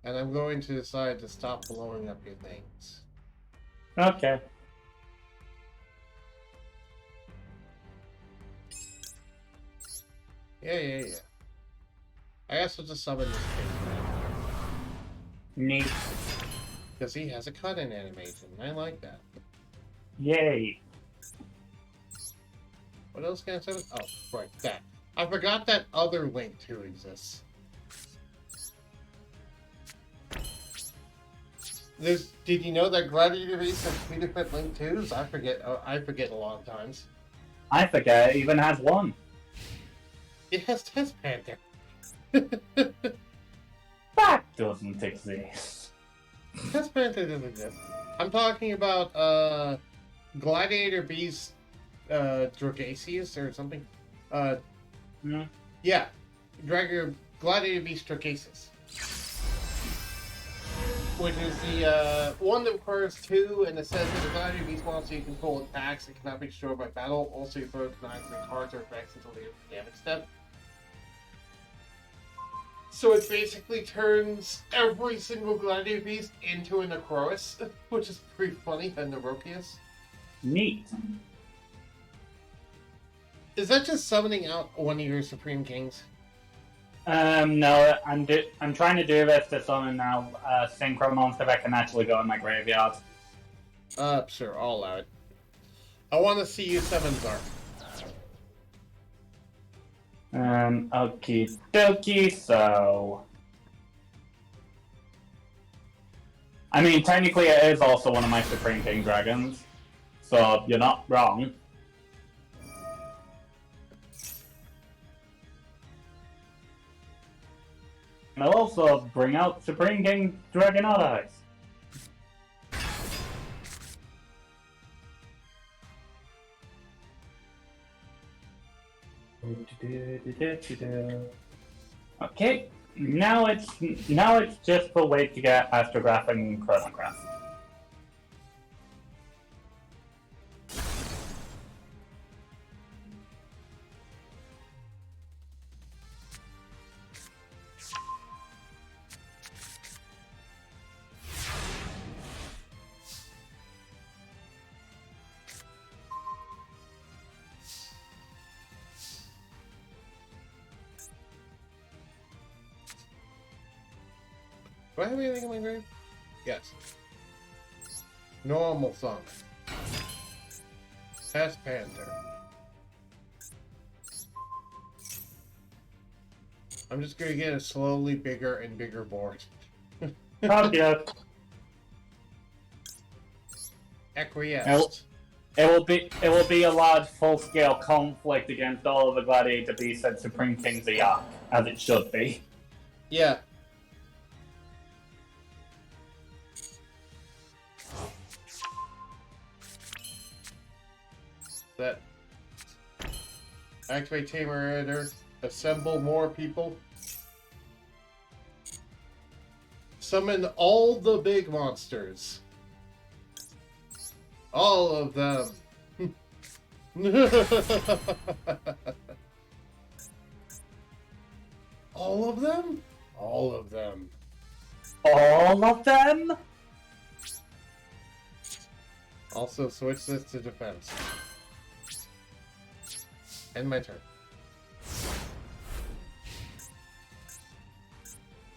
And I'm going to decide to stop blowing up your things. Okay. Yeah. I also just summon this thing. Neat. Because he has a cut-in animation. I like that. Yay. What else can I summon? Oh, right, that. I forgot that other link too exists. Did you know that Gladiator Beast has 3 different link 2s? I forget a lot of times. I forget it even has one. It has Test Panther. That doesn't exist. Test Panther doesn't exist. I'm talking about Gladiator Beast Dragacius or something. Yeah. Gladiator Beast Dragacius. Which is the one that requires 2, and it says that the Gladiator Beast monster you control attacks and cannot be destroyed by battle. Also, you throw denies the cards or effects until the damage step. So it basically turns every single Gladiator Beast into a Necroris, which is pretty funny, a Nerokius. Neat. Is that just summoning out one of your Supreme Kings? No, I'm trying to do this to summon now Synchro monster that can actually go in my graveyard. Sure, I'll allow it. I want to see you summon Zark. Okie dokie, so... I mean, technically it is also one of my Supreme King Dragons, so you're not wrong. And I'll also bring out Supreme King Dragon Eyes. Okay, now it's just the way to get Astrograph and Chronograph. Do I have anything in my grave? Yes. Normal Summon. Test Panther. I'm just gonna get a slowly bigger and bigger board. Okay. Acquiesced. It will be a large full-scale conflict against all of the Gladiator Beasts and Supreme Kings of Yark, as it should be. Yeah. That. Activate Tamer Editor. Assemble more people. Summon all the big monsters. All of them. All of them? All of them. All of them? Also, switch this to defense. End my turn.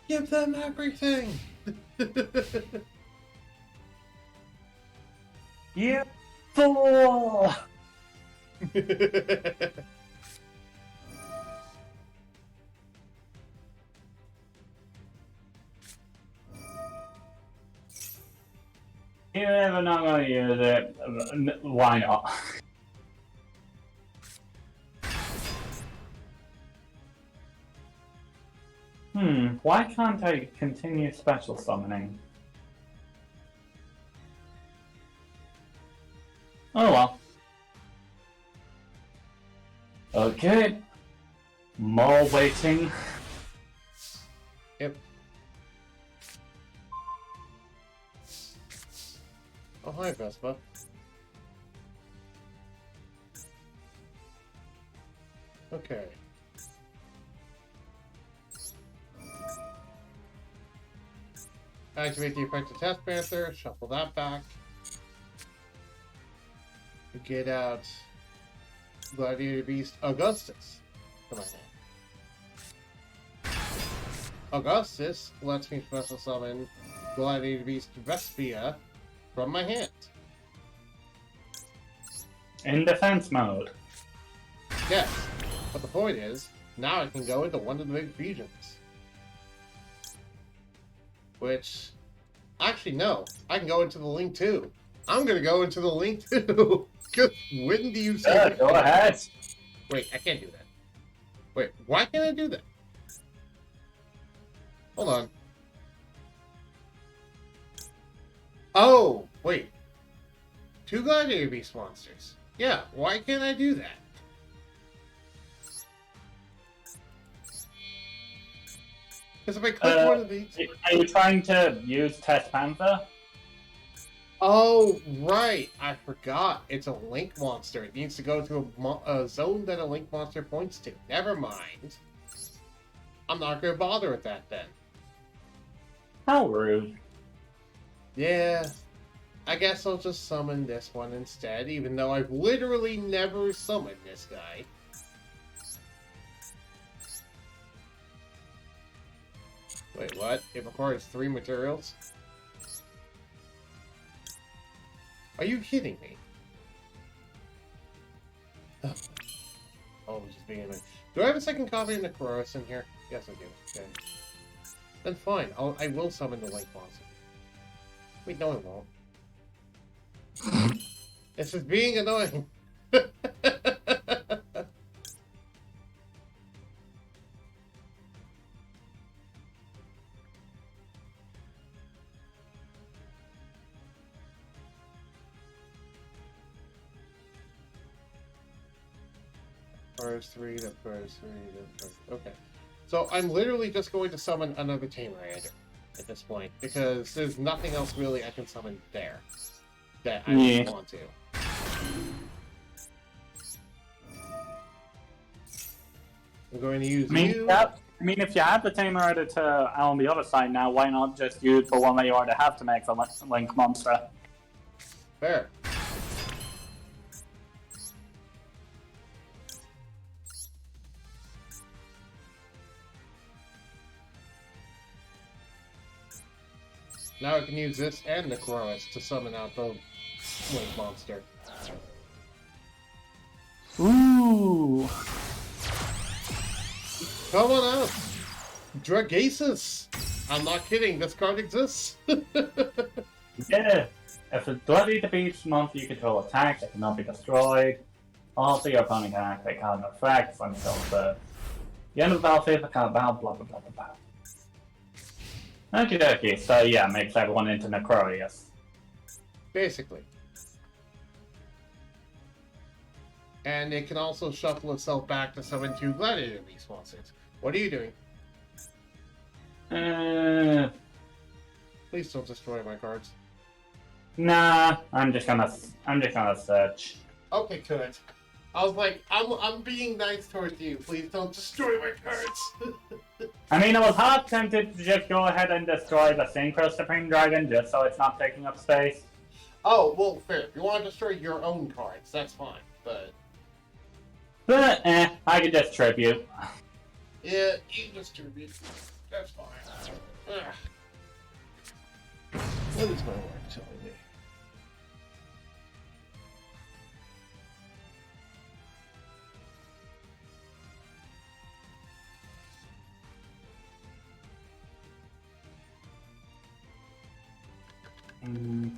Give them everything! You fool! You're ever not gonna use it, why not? Why can't I continue special summoning? Oh well. Okay. More waiting. Yep. Oh, hi, Vespa. Okay. Activate the effect of Test Panther, shuffle that back. Get out Gladiator Beast Augustus from my hand. Augustus lets me special summon Gladiator Beast Vespia from my hand. In defense mode. Yes, but the point is, now I can go into one of the big fusions. Which, actually no, I can go into the Link too. I'm gonna go into the Link too. Because when do you say Go ahead. Wait, I can't do that. Wait, why can't I do that? Hold on. Oh, wait. 2 Gladiator Beast monsters. Yeah, why can't I do that? Because if I click one of these... Are you trying to use Test Panther? Oh, right. I forgot. It's a Link monster. It needs to go to a zone that a Link monster points to. Never mind. I'm not going to bother with that then. How rude. Yeah. I guess I'll just summon this one instead, even though I've literally never summoned this guy. Wait, what? It requires 3 materials? Are you kidding me? Oh, just being like, do I have a second copy of Necroris in here? Yes, I do. Okay. Then fine. I will summon the Link monster. Wait, no, I won't. This is being annoying. First 3, the first 3, the first... Okay. So I'm literally just going to summon another Tamer Raider at this point, because there's nothing else really I can summon there that I really want to. I'm going to use you. I mean, if you have the Tamer Editor on the other side now, why not just use the one that you already have to make the Link monster? Fair. Now I can use this and Necroris to summon out the Link monster. Ooh! Come on out! Dragasus! I'm not kidding, this card exists! Yeah! If a Bloody the Beast monster you control attacks, it cannot be destroyed. Also, your opponent can activate card effects until the end of the battlefield, the card battle, blah blah blah blah blah. Okay, so yeah, makes everyone into Necroris. Basically. And it can also shuffle itself back to summon 2 Gladiator Beast monsters. What are you doing? Please don't destroy my cards. Nah, I'm just gonna search. Okay, good. I was like, I'm being nice towards you. Please don't destroy my cards. I mean, I was half tempted to just go ahead and destroy the Synchro Supreme Dragon just so it's not taking up space. Oh, well, fair. If you want to destroy your own cards, that's fine. But I could just tribute. yeah, you distribute. That's fine. Ugh. What is my wife telling me?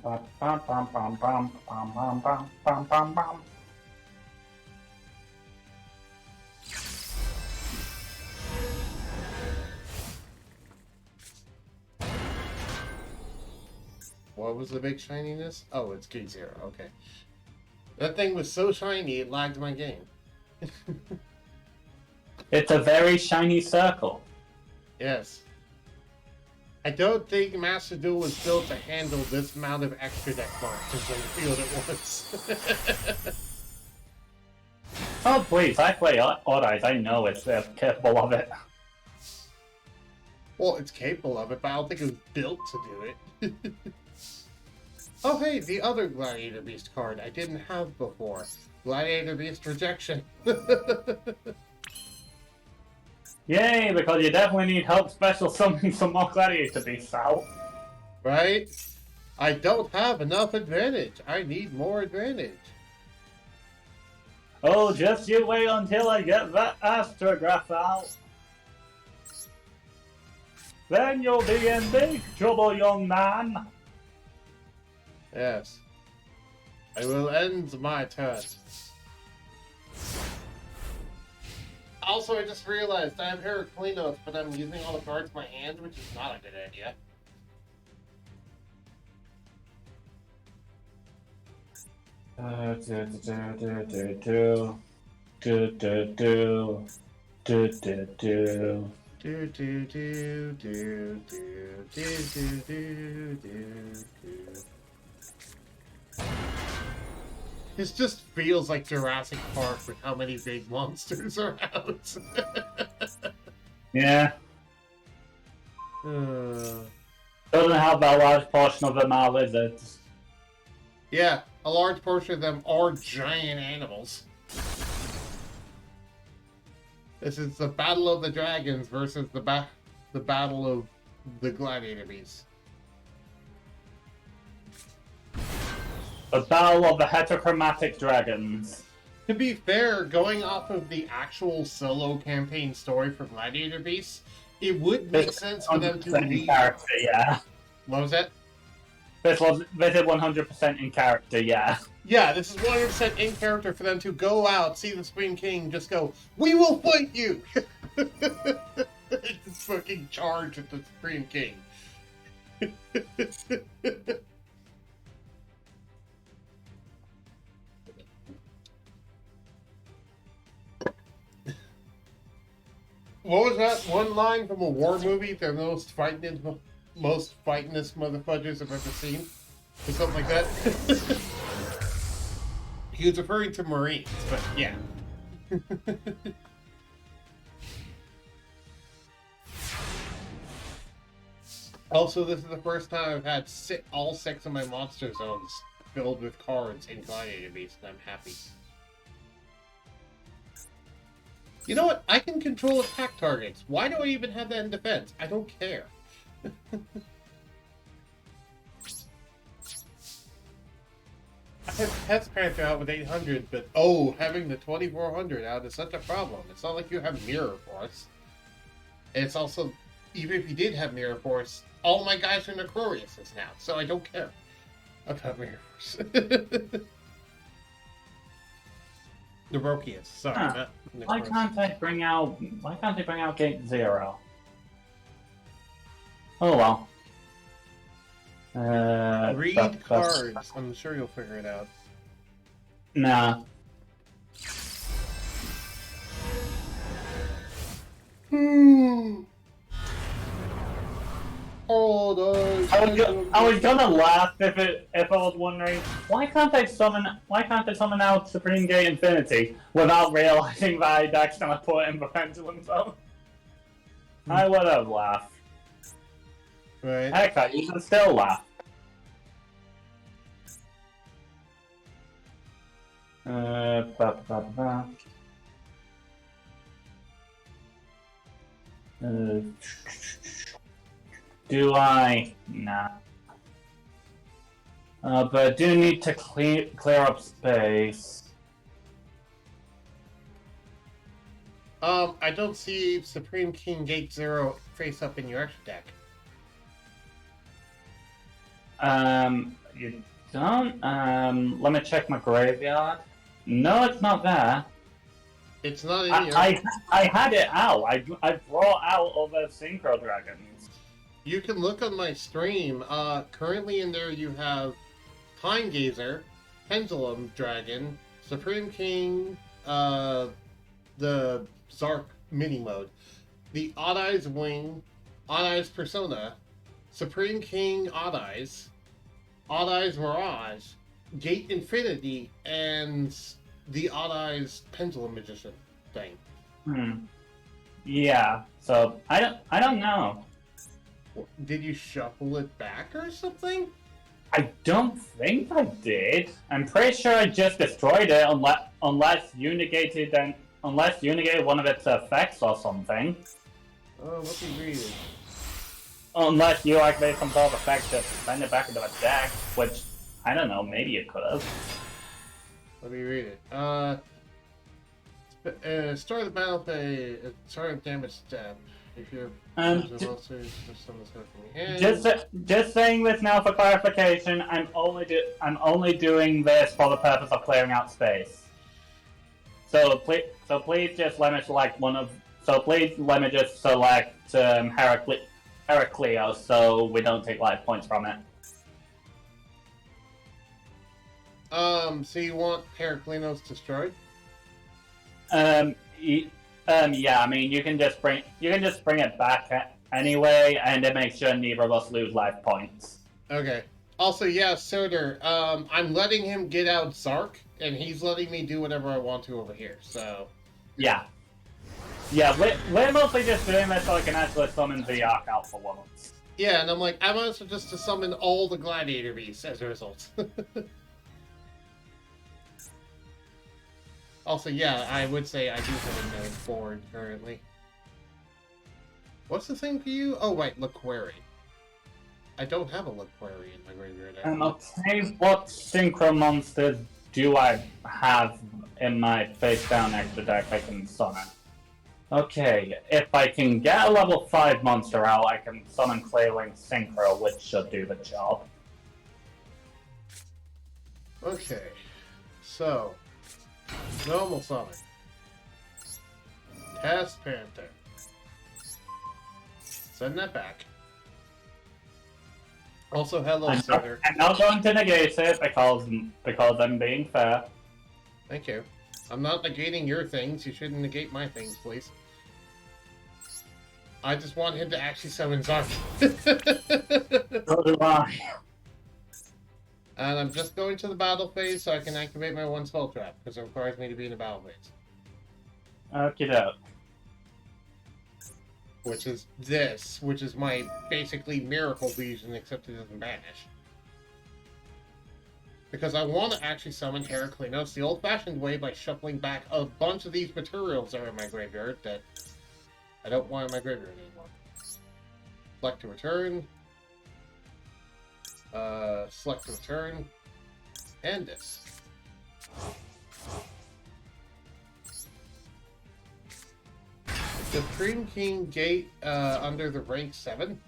Bum, bum, bum, bum, bum, bum, bum, bum, bum, bum, bum. What was the big shininess? Oh, it's Gate Zero. Okay. That thing was so shiny, it lagged my game. It's a very shiny circle. Yes. I don't think Master Duel was built to handle this amount of extra deck monsters on the field at once. Oh please, I play Odd Eyes, I know it's capable of it. Well, it's capable of it, but I don't think it was built to do it. Oh hey, the other Gladiator Beast card I didn't have before. Gladiator Beast Rejection. Yay, because you definitely need help special summoning some more Gladiator Beasts out. Right? I don't have enough advantage. I need more advantage. Oh, just you wait until I get that astrograph out. Then you'll be in big trouble, young man. Yes. I will end my turn. Also, I just realized I have Heraclinos, but I'm using all the cards in my hand, which is not a good idea. This just feels like Jurassic Park with how many big monsters are out. Yeah. Doesn't have that large portion of them are lizards. Yeah, a large portion of them are giant animals. This is the Battle of the Dragons versus the Battle of the Gladiator Beasts. The Battle of the Heterochromatic Dragons. To be fair, going off of the actual solo campaign story for Gladiator Beasts, it would make sense for them to leave. Character, yeah. What was that? This is 100% in character, yeah. Yeah, this is 100% in character for them to go out, see the Supreme King, just go, "We will fight you!" Just fucking charge at the Supreme King. What was that one line from a war movie? The most fightingest motherfuckers I've ever seen? Or something like that? He was referring to Marines, but yeah. Also, this is the first time I've had all 6 of my monster zones filled with cards in Gladiator Beast, and I'm happy. You know what? I can control attack targets. Why do I even have that in defense? I don't care. I have Test Panther out with 800, but oh, having the 2400 out is such a problem. It's not like you have Mirror Force. It's also, even if you did have Mirror Force, all my guys are Necroriuses now, so I don't care about Mirror Force. Neurokius, sorry. Huh. Why can't I bring out Gate Zero? Oh well. Read cards. I'm sure you'll figure it out. Nah. Hold on. I was gonna laugh if I was wondering why can't I summon out Supreme Gate Infinity without realizing that I'd accidentally put in the Pendulum Zone. I would have laughed. Right. Heck, I even still laugh. Ba, ba, ba. Do I? Nah. But I do need to clear up space. I don't see Supreme King Gate 0 face up in your extra deck. You don't? Let me check my graveyard. No, it's not there. It's not in your... I had it out. I brought out other Synchro Dragons. You can look on my stream. Currently in there you have Time Gazer, Pendulum Dragon, Supreme King, the Zark mini mode, the Odd Eyes Wing, Odd Eyes Persona, Supreme King Odd Eyes Mirage, Gate Infinity, and the Odd Eyes Pendulum Magician thing. Yeah. So I don't know. Did you shuffle it back or something? I don't think I did. I'm pretty sure I just destroyed it unless you negated one of its effects or something. Oh, what are you reading? Unless you activate some sort of effect to send it back into a deck, which I don't know, maybe it could have. Let me read it. Start the battle phase. Start damage step. If you're just saying this now for clarification. I'm only doing this for the purpose of clearing out space. So please just let me select one of. So please let me just select Heracleos, so we don't take life points from it. So you want Heracleos destroyed? Yeah, I mean, you can just bring it back anyway, and it makes sure neither of us lose life points. Okay. Also, yeah, Soder, I'm letting him get out Zark, and he's letting me do whatever I want to over here, so... Yeah. Yeah, we're mostly just doing this so I can actually summon the Arc out for once. Yeah, and I'm like, I'm also just to summon all the Gladiator beasts as a result. Also, yeah, I would say I do have a node forward currently. What's the thing for you? Oh, right, Laquery. I don't have a Laquery in my graveyard. Okay, what Synchro monsters do I have in my face-down extra deck I can summon? Okay, if I can get a level 5 monster out, I can summon Clearwing Synchro, which should do the job. Okay, so... Normal summon. Test Panther. Send that back. Also, hello, Center. I'm not going to negate it because I'm being fair. Thank you. I'm not negating your things. You shouldn't negate my things, please. I just want him to actually summon Zark. So do I. And I'm just going to the battle phase so I can activate my one spell trap, because it requires me to be in the battle phase. Okie doke. Which is this, which is my basically miracle vision, except it doesn't vanish. Because I want to actually summon Heracleos the old-fashioned way by shuffling back a bunch of these materials that are in my graveyard that I don't want in my graveyard anymore. Select to return. Select to return. And this. Supreme King Gate under the rank 7?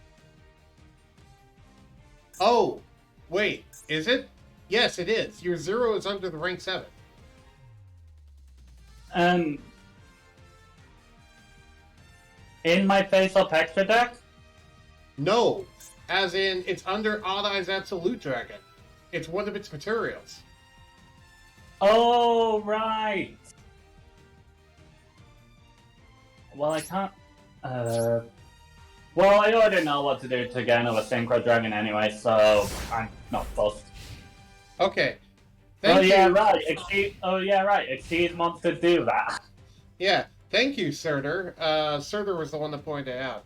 Oh! Wait, is it? Yes, it is. Your 0 is under the rank 7. In my face-up extra deck? No! As in, it's under Odd Eyes Absolute Dragon. It's one of its materials. Oh, right! Well, I can't... Well, I already know what to do to get another Synchro Dragon anyway, so I'm not fussed. Okay. Oh Thank yeah, you. right. Exceed monsters do that. Yeah, thank you, Surtur. Surtur was the one that pointed it out.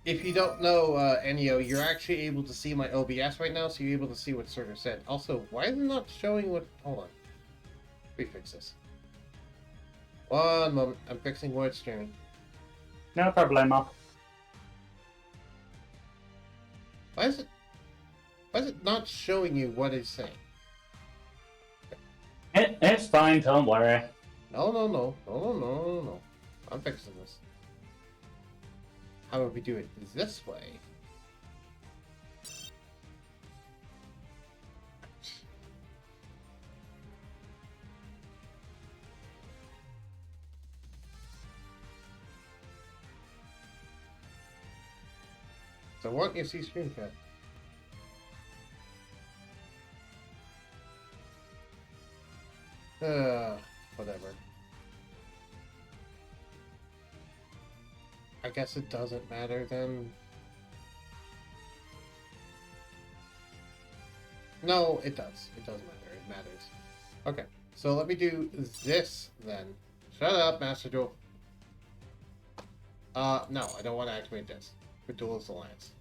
If you don't know, Enio, you're actually able to see my OBS right now, so you're able to see what Surtur said. Also, why is it not showing what... Hold on. Let me fix this. One moment. I'm fixing what it's streaming. No problemo. Why is it not showing you what it's saying? It's fine, don't worry. No. I'm fixing this. How would we do it this way? So why don't you see screen cap? Whatever. I guess it doesn't matter then. No, it does. It does matter. It matters. Okay, so let me do this then. Shut up, Master Duel. No, I don't want to activate this. For Duelist Alliance.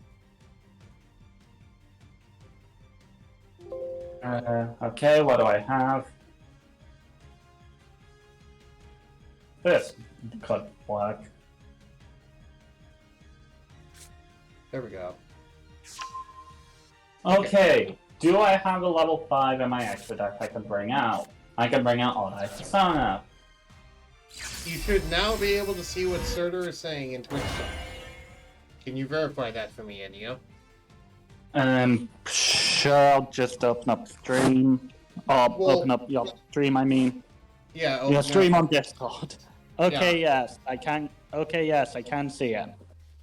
Okay, what do I have? This cut black. There we go. Okay, do I have a level 5 in my extra deck I can bring out? I can bring out Odd Eye Persona. You should now be able to see what Surtur is saying in Twitch chat. Can you verify that for me, Enio? Sure, I'll just open up stream. Open up your stream, I mean. Yeah, Your stream on Discord. Okay, yes, I can. Okay, yes, I can see it.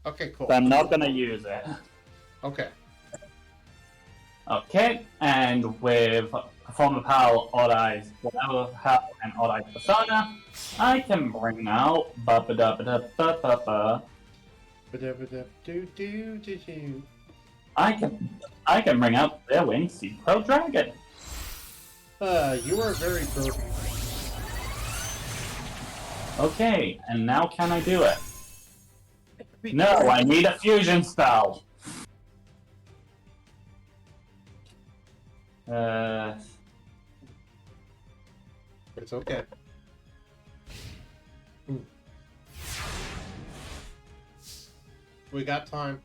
Okay, cool. But I'm not gonna use it. Okay. Okay, and with Performer Power, Odd Eyes, whatever Hell, and Odd Eyes Persona, I can bring out ba-ba-da-ba-da-ba-ba-ba. Ba-da-ba-da-do-do-do-do. I can bring out their Winged Sea Pro Dragon. You are very broken. Okay, and now can I do it? No, I need a fusion spell. It's okay. We got time.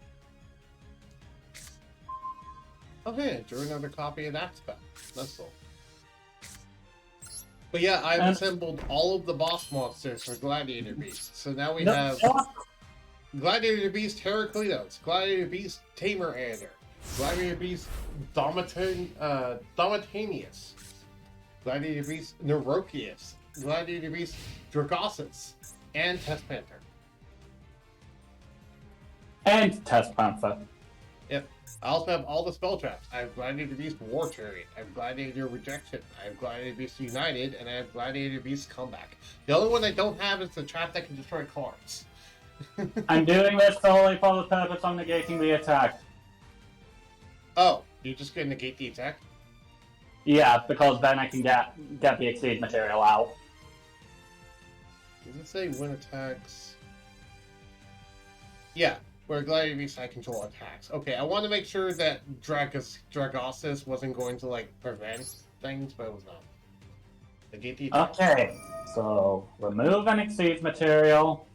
Okay, drew another copy of that spell. That's all. But yeah, I've assembled all of the boss monsters for Gladiator Beast. So now we have Gladiator Beast Heraclitos, Gladiator Beast Tamer Adder, Gladiator Beast Domitanius, Gladiator Beast Neurochius, Gladiator Beast Dragossus, and Test Panther. And Test Panther. Yep. I also have all the spell traps. I have Gladiator Beast War Chariot, I have Gladiator Rejection, I have Gladiator Beast United, and I have Gladiator Beast Comeback. The only one I don't have is the trap that can destroy cards. I'm doing this solely for the purpose of negating the attack. Oh, you're just gonna negate the attack? Yeah, because then I can get the Exceed material out. Does it say win attacks? Yeah, where Gladiator Beast I control attacks. Okay, I want to make sure that Dragossus wasn't going to, like, prevent things, but it was not. Negate the attack. Okay, so remove an Exceed material.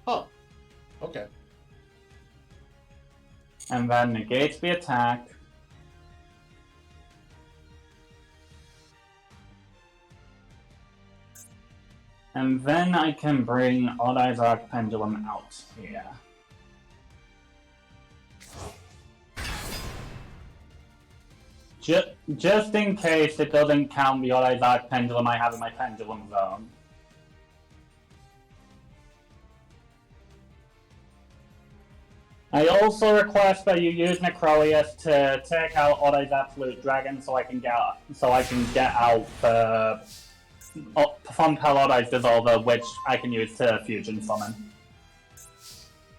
Huh. Okay. And then negate the attack. And then I can bring Odd Eyes Arc Pendulum out here. Just in case it doesn't count the Odd Eyes Arc Pendulum I have in my Pendulum Zone. I also request that you use Necroleus to take out Odd Eyes Absolute Dragon so I can get out perform Paladin's Dissolver, which I can use to fusion summon.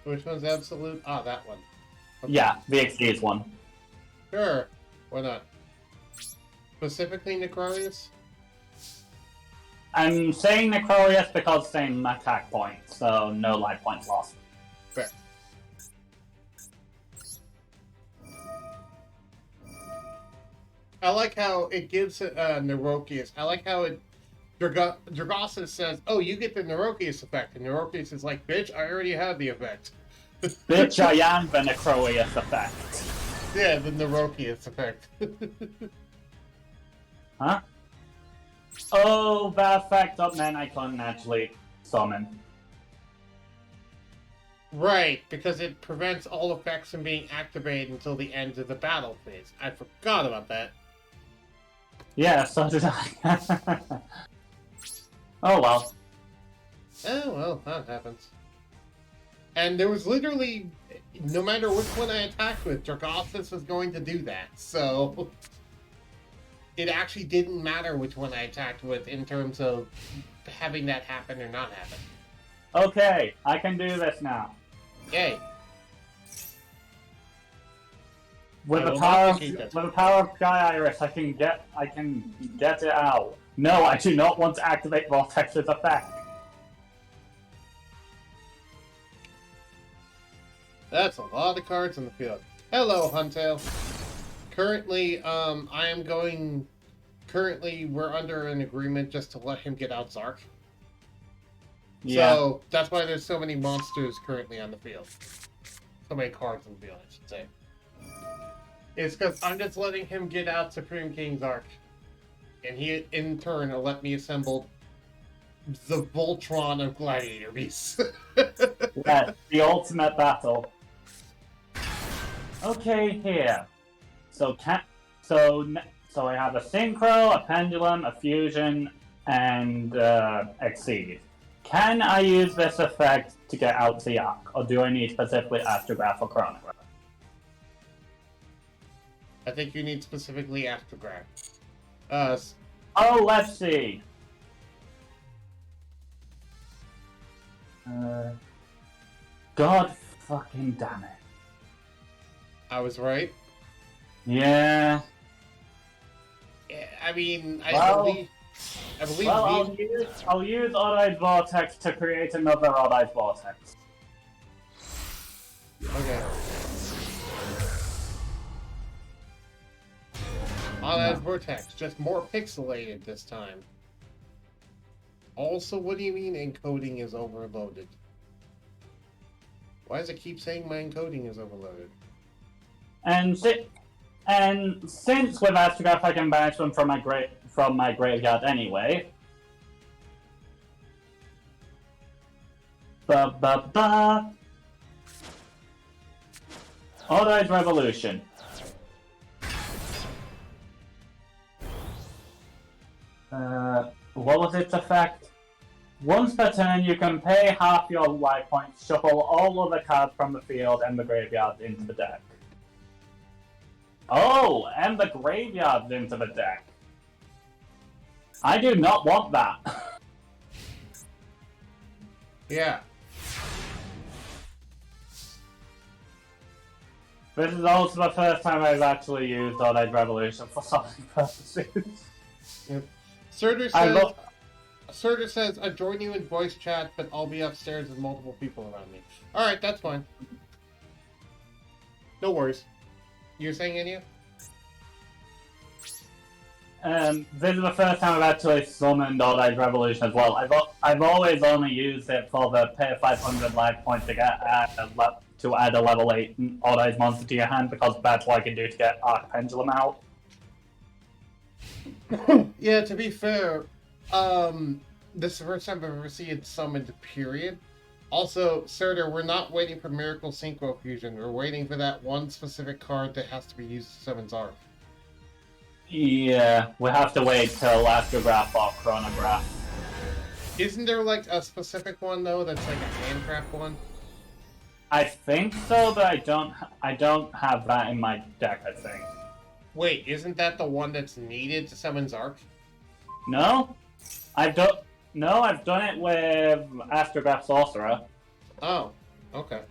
Which one's absolute? Ah, that one. Okay. Yeah, the Xyz one. Sure. Why not? Specifically Necrarius? I'm saying Necrarius because same attack points, so no life points lost. Fair. I like how it gives Neurokius. I like how it Dragosis says, "Oh, you get the Neurokius effect," and Neurokius is like, "Bitch, I already have the effect." Bitch, I am the Necrarius effect. Yeah, the Neurokius effect. Huh? Oh, that effect up meant I couldn't actually summon. Right, because it prevents all effects from being activated until the end of the battle phase. I forgot about that. Yeah, so did I. Oh well. Oh, well, that happens. And there was literally, no matter which one I attacked with, Dragosis was going to do that, so... It actually didn't matter which one I attacked with in terms of having that happen or not happen. Okay, I can do this now. Yay. With I the will power not of, defeat this. with the power of Sky Iris, I can get it out. No, I do not want to activate Vortex's effect. That's a lot of cards in the field. Hello, Huntail. Currently, we're under an agreement just to let him get out Zark. Yeah. So, that's why there's so many monsters currently on the field. So many cards in the field, I should say. It's because I'm just letting him get out Supreme King Zark. And he, in turn, will let me assemble the Voltron of Gladiator Beasts. Yes, the ultimate battle. Okay, here. So I have a Synchro, a Pendulum, a Fusion, and Exceed. Can I use this effect to get out the Arc, or do I need specifically Astrograph or Chronograph? I think you need specifically Astrograph. Oh, let's see. God fucking damn it. I was right. Yeah. I mean, Well, I believe Well, these... I'll use Odd-Eyed Vortex to create another Odd-Eyed Vortex. Okay. Odd-Eyed Vortex, just more pixelated this time. Also, what do you mean encoding is overloaded? Why does it keep saying my encoding is overloaded? And since with Astrograph I can banish them from my graveyard anyway. Odd-Eyed Revolution. What was its effect? Once per turn, you can pay half your life points, shuffle all other cards from the field and the graveyard into the deck. Oh, and the graveyard into the deck. I do not want that. Yeah. This is also the first time I've actually used Odd-Eyed Revolution for summoning purposes. Yep. Surtur says, I join you in voice chat, but I'll be upstairs with multiple people around me. Alright, that's fine. No worries. You're saying, Enya? This is the first time I've actually summoned Odd-Eyed Revolution as well. I've always only used it for the pay 500 life points to get to add a level 8 Odd-Eyed monster to your hand, because that's what I can do to get Arc Pendulum out. Yeah, to be fair, this is the first time I've ever seen it summoned, period. Also, Surtur, we're not waiting for Miracle Synchro Fusion. We're waiting for that one specific card that has to be used to summon Zark. Yeah, we have to wait till Astrograph or Chronograph. Isn't there, like, a specific one, though, that's like a handcraft one? I think so, but I don't have that in my deck, I think. Wait, isn't that the one that's needed to summon Zark? No? I've done it with Astrograph Sorcerer. Oh, okay.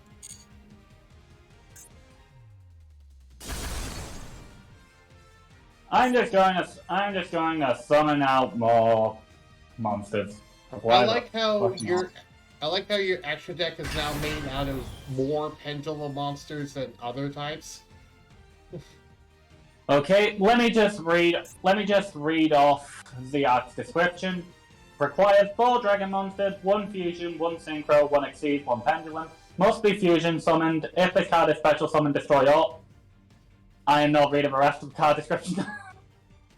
I'm just going to summon out more monsters. I like how your extra deck is now made out of more pendulum monsters than other types. Okay, let me just read off the art's description. Requires 4 dragon monsters, 1 fusion, 1 synchro, 1 exceed, 1 pendulum. Must be fusion summoned. If the card is special summoned, destroy all. I am not reading the rest of the card description.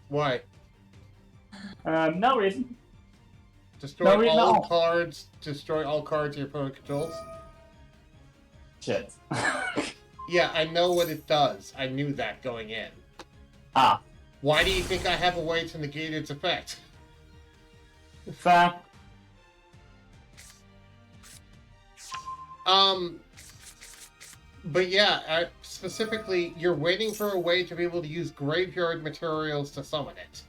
Why? No reason. Destroy all cards your opponent controls? Shit. Yeah, I know what it does. I knew that going in. Ah. Why do you think I have a way to negate its effect? Fair. But yeah, specifically, you're waiting for a way to be able to use graveyard materials to summon it.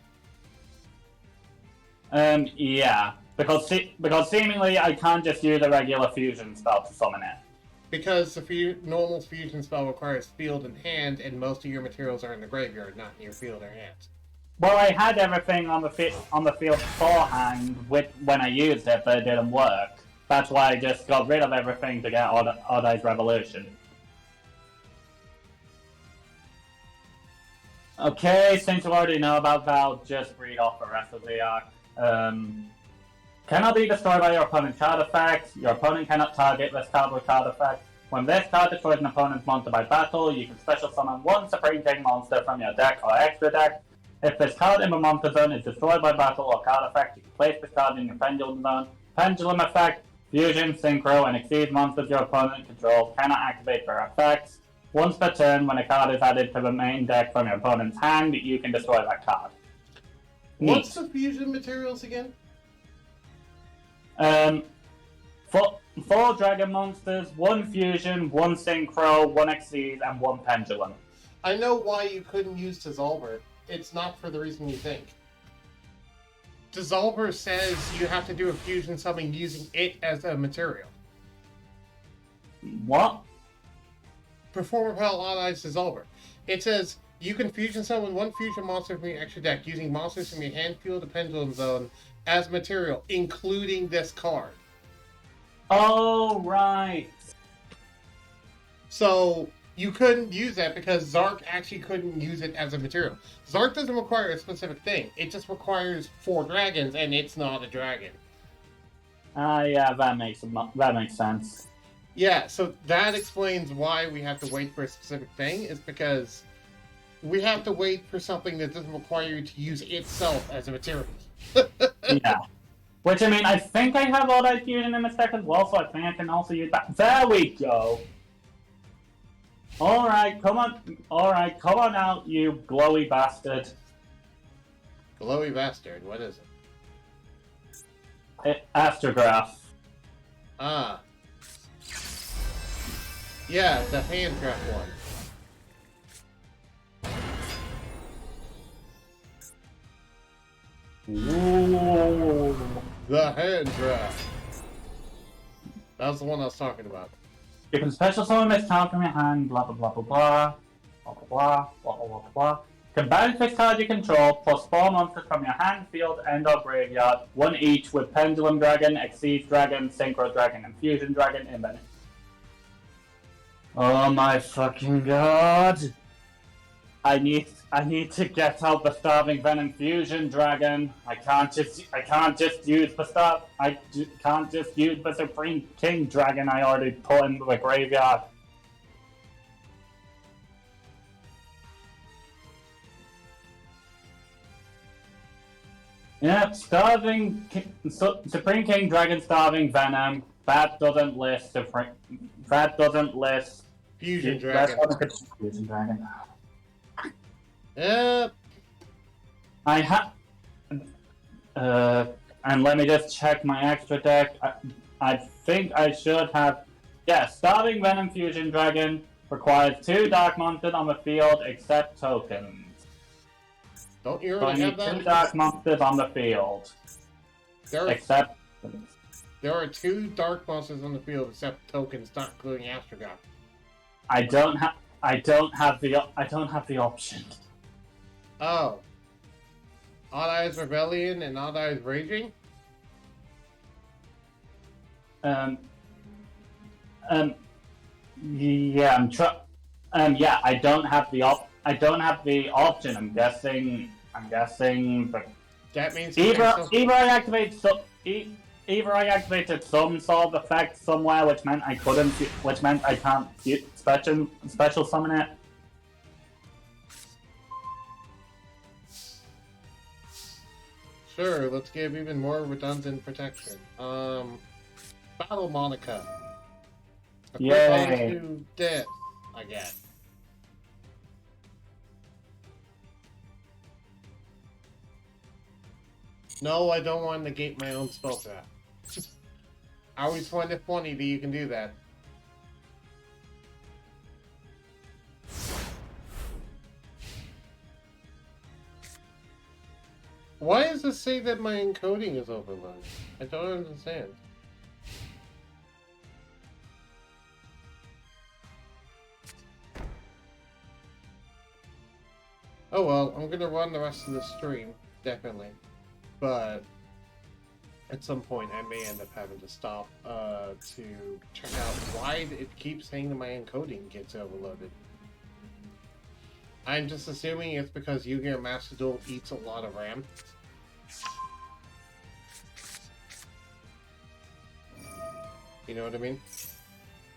Yeah. Because seemingly I can't just use a regular fusion spell to summon it. Because the normal fusion spell requires field in hand, and most of your materials are in the graveyard, not in your field or hand. Well, I had everything on the field beforehand when I used it, but it didn't work. That's why I just got rid of everything to get Odd Eyes Revolution. Okay, since you already know about that, I'll just read off the rest of the arc. Cannot be destroyed by your opponent's card effect. Your opponent cannot target this card with card effect. When this card destroys an opponent's monster by battle, you can special summon 1 Supreme King monster from your deck or extra deck. If this card in the monster zone is destroyed by battle or card effect, you can place this card in your pendulum zone. Pendulum effect, fusion, synchro, and exceed monsters your opponent controls cannot activate their effects. Once per turn, when a card is added to the main deck from your opponent's hand, you can destroy that card. What's the fusion materials again? 4 dragon monsters, 1 fusion, 1 synchro, 1 exceed, and 1 pendulum. I know why you couldn't use Dissolver. It's not for the reason you think. Dissolver says you have to do a fusion summon using it as a material. What? Perform Repel Odd Eyes Dissolver. It says you can fusion summon 1 fusion monster from your extra deck using monsters from your hand, field, or pendulum zone as material, including this card. Oh, right. So you couldn't use that because Zark actually couldn't use it as a material. Zark doesn't require a specific thing. It just requires 4 dragons, and it's not a dragon. Yeah, that makes sense. Yeah, so that explains why we have to wait for a specific thing, is because we have to wait for something that doesn't require you to use itself as a material. Yeah. Which, I mean, I think I have Odd Eyes Fusion in this deck as well, so I think I can also use that. There we go! Alright, come on out, you glowy bastard. Glowy bastard, what is it? Astrograph. Ah. Yeah, the hand trap one. Ooh. The hand trap. That was the one I was talking about. You can special summon this card from your hand, blah blah blah blah blah. Blah blah blah, blah blah blah blah. Combine this card you control, plus 4 monsters from your hand, field, and or graveyard, 1 each with Pendulum Dragon, Exceed Dragon, Synchro Dragon, and Fusion Dragon in them. Oh my fucking god! I need to get out the Starving Venom Fusion Dragon. I can't just use the Supreme King Dragon I already put in the graveyard. Yep, Supreme King Dragon Starving Venom. That doesn't list Fusion Dragon. Fusion Dragon. Yep. And let me just check my extra deck. I think I should have. Yeah, Starving Venom Fusion Dragon requires 2 dark monsters on the field except tokens. Don't you So I already need have that? 2 dark monsters on the field. except There are 2 dark monsters on the field except tokens, not including Astrogop. I don't have the option. Oh. Odd Eyes Rebellion and Odd Eyes Raging? Yeah, yeah, I don't have the option. I'm guessing that That means either I activated some sort of effect somewhere, which meant I can't special summon it. Sure, let's give even more redundant protection. Battle Monica. Yay. To death, I guess. No, I don't want to negate my own spell trap. I always find it funny that you can do that. Why does it say that my encoding is overloaded? I don't understand. Oh well, I'm gonna run the rest of the stream, definitely. But at some point I may end up having to stop to check out why it keeps saying that my encoding gets overloaded. I'm just assuming it's because Yugioh Master Duel eats a lot of RAM. You know what I mean?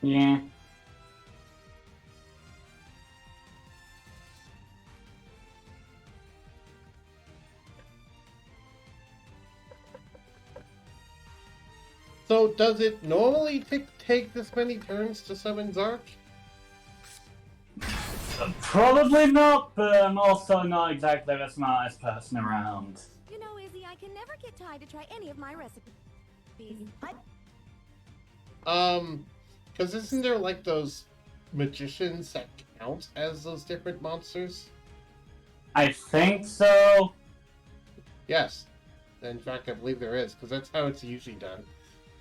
Yeah. So, does it normally take this many turns to summon Zark? Probably not, but I'm also not exactly the smartest person around. You know, Izzy, I can never get Ty to try any of my recipes. Because isn't there like those magicians that count as those different monsters? I think so. Yes. In fact, I believe there is, because that's how it's usually done.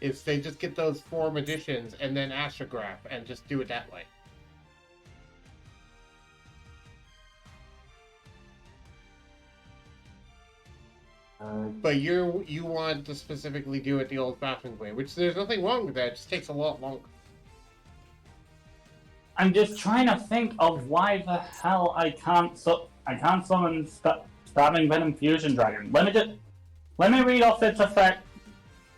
Is they just get those 4 magicians and then astrograph and just do it that way. But you want to specifically do it the old-fashioned way, which there's nothing wrong with that. It just takes a lot longer. I'm just trying to think of why the hell I can't summon Stabbing Venom Fusion Dragon. Let me read off its effect.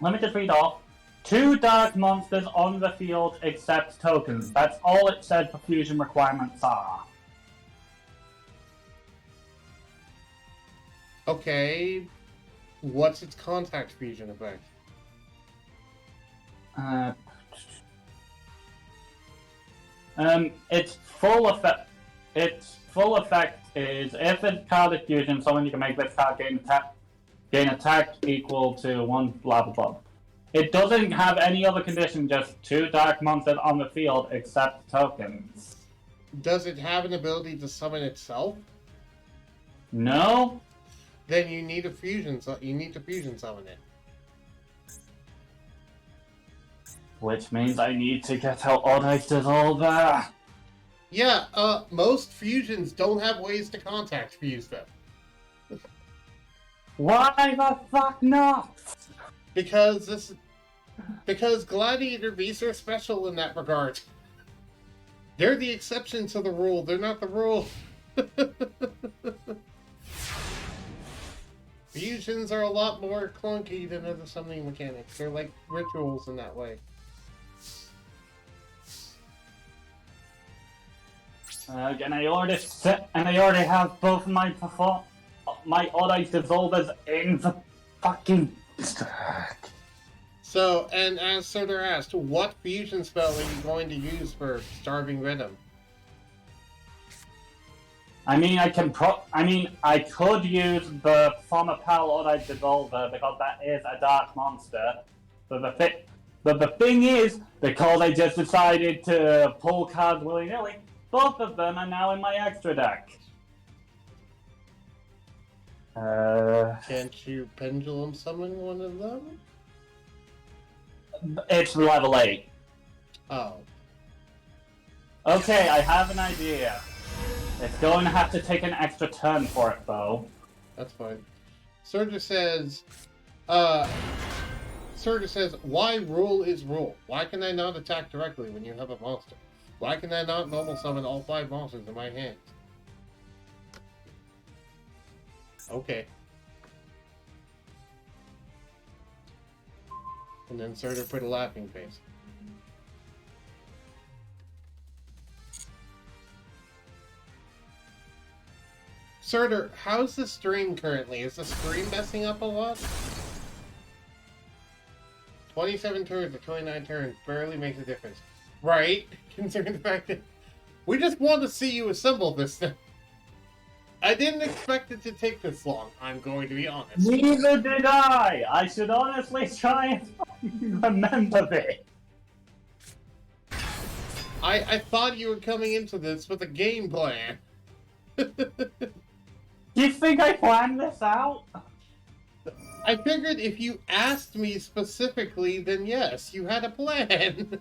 Let me just read off. 2 dark monsters on the field except tokens. That's all it said for fusion requirements are. Okay. What's its contact fusion effect? Its full effect is if it's card fusion, someone you can make this card gain attack equal to 1 blah blah blah. It doesn't have any other condition, just 2 dark monsters on the field except tokens. Does it have an ability to summon itself? No? Then you need a fusion. You need to fusion summon it. Which means I need to get out Odd Eyes Dissolver. Yeah, most fusions don't have ways to contact fuse them. Why the fuck not? Because Gladiator beasts are special in that regard. They're the exception to the rule. They're not the rule. Fusions are a lot more clunky than other summoning mechanics. They're like rituals in that way. And I already have both my Odd Eyes Dissolvers in the fucking stack. So, and as Soder asked, what fusion spell are you going to use for Starving Venom? I could use the Former Pal Odd Eyes Dissolver because that is a dark monster. But the thing is, because I just decided to pull cards willy-nilly, both of them are now in my extra deck. Can't you pendulum summon one of them? It's level 8. Oh. Okay, I have an idea. It's going to have to take an extra turn for it, though. That's fine. Surtur says, why rule is rule? Why can I not attack directly when you have a monster? Why can I not normal summon all 5 monsters in my hands? Okay. And then Surtur put a laughing face. Surtur, how's the stream currently? Is the stream messing up a lot? 27 turns or 29 turns barely makes a difference. Right? Considering the fact that we just want to see you assemble this thing. I didn't expect it to take this long, I'm going to be honest. Neither did I! I should honestly try and remember this. I thought you were coming into this with a game plan. Do you think I planned this out? I figured if you asked me specifically, then yes, you had a plan.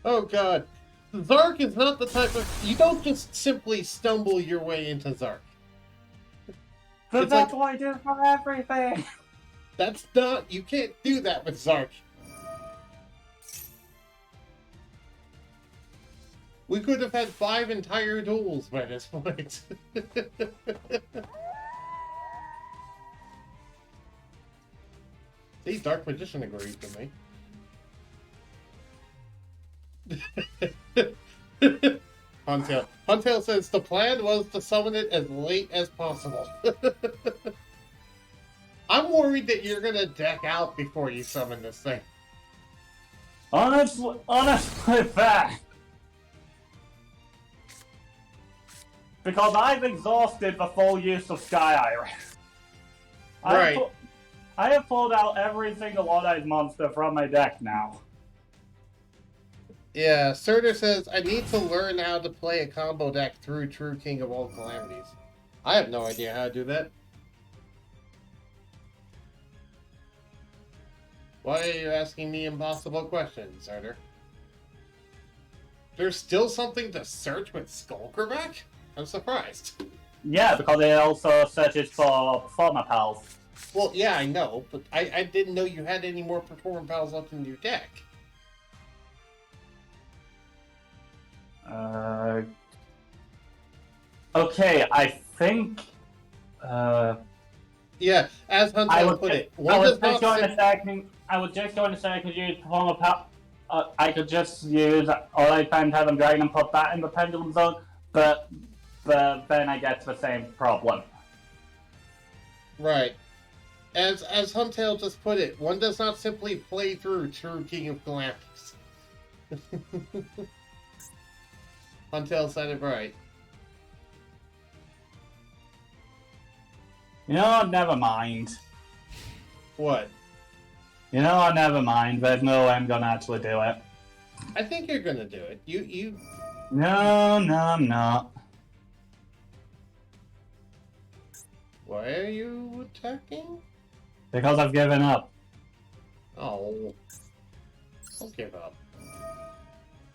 Oh god. Zark is not the type of... You don't just simply stumble your way into Zark. But It's that's like- what I do for everything! That's not... You can't do that with Zark. We could have had 5 entire duels by this point. See, Dark Magician agrees with me. Huntail says the plan was to summon it as late as possible. I'm worried that you're gonna deck out before you summon this thing. Honestly, fact. Because I've exhausted the full use of Sky Iris. Right. I have pulled out every single Odd-Eyes monster from my deck now. Yeah, Surtur says, I need to learn how to play a combo deck through True King of All Calamities. I have no idea how to do that. Why are you asking me impossible questions, Surtur? There's still something to search with Skulkerback? I'm surprised. Yeah, because it also searches for Performer Pals. Well, yeah, I know, but I didn't know you had any more Performer Pals left in your deck. Okay, I think. Yeah, as Hunter put it, one does not I was just going to say I could use Performer Pal. I could just use All-Eyes Phantasm Dragon and put that in the Pendulum Zone, but then I get to the same problem. Right. As Huntail just put it, one does not simply play through True King of Calamities. Huntail said it right. You know, never mind. What? You know, never mind. There's no way I'm gonna actually do it. I think you're gonna do it. You. No, I'm not. Why are you attacking? Because I've given up. Oh. Don't give up.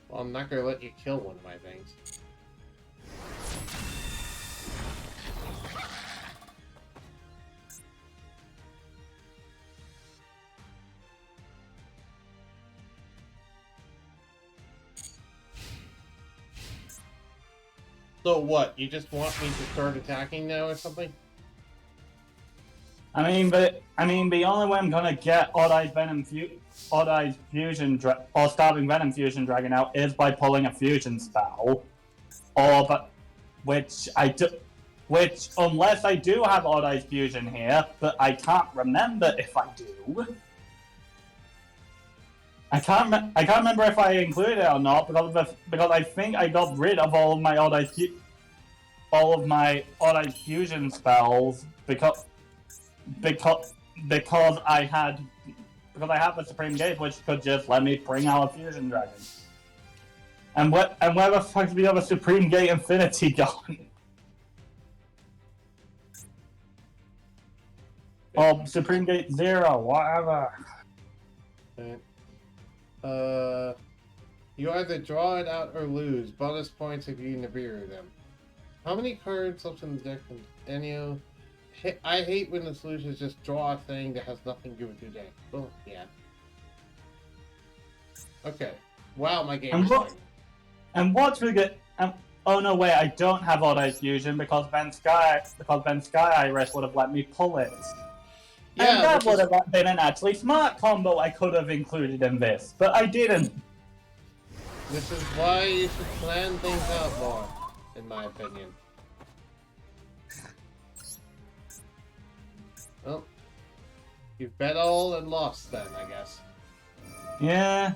Well, I'm not gonna let you kill one of my things. So what? You just want me to start attacking now or something? The only way I'm gonna get Odd-Eyes Fusion or Starving Venom Fusion Dragon out is by pulling a fusion spell, which unless I do have Odd-Eyes Fusion here, but I can't remember if I do. I can't remember if I included it or not because I think I got rid of all of my Odd-Eyes Fusion spells because I have a Supreme Gate which could just let me bring out a Fusion Dragon. And where the fuck's the other Supreme Gate Infinity gone? Oh, Supreme Gate 0, whatever. You either draw it out or lose. Bonus points if you Nibiru them. How many cards left in the deck from Daniel? I hate when the solution is just draw a thing that has nothing to do with your deck. Oh, yeah. Okay. Wow, my game is fine. And what's really good? Oh no, wait! I don't have Auto Fusion because Ben Sky Iris would have let me pull it. Yeah, and that would have been an actually smart combo I could have included in this, but I didn't. This is why you should plan things out more, in my opinion. Well, you've bet all and lost then, I guess. Yeah.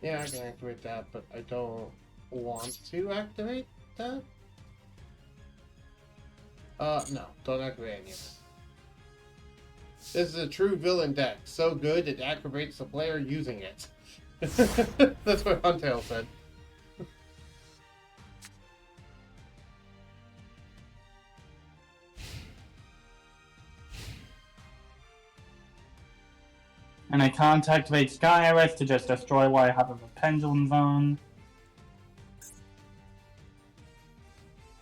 Yeah, I can activate that, but I don't want to activate that. No, don't activate any of it. This is a true villain deck. So good, it activates the player using it. That's what Huntail said. And I can't activate Sky Iris to just destroy what I have of a Pendulum Zone.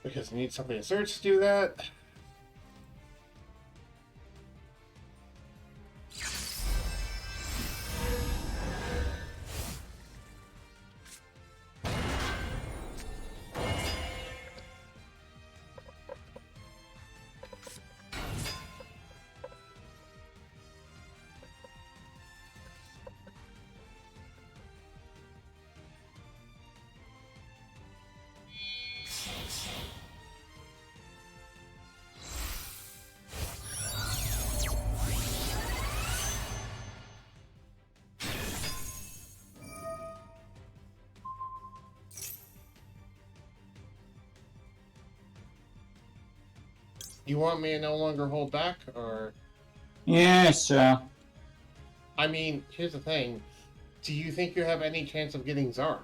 Because you need something to search to do that. You want me to no longer hold back, or? Yeah, sure. I mean, here's the thing. Do you think you have any chance of getting Zark?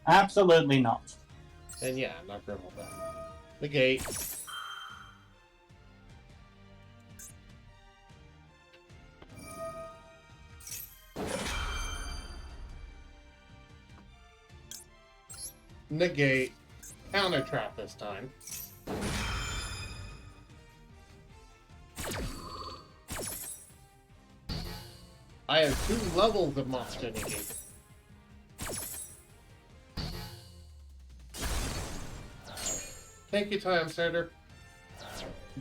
Absolutely not. Then yeah, I'm not gonna hold back. Negate. Negate. Counter trap this time. I have 2 levels of monster negate. Take your time, Sartor.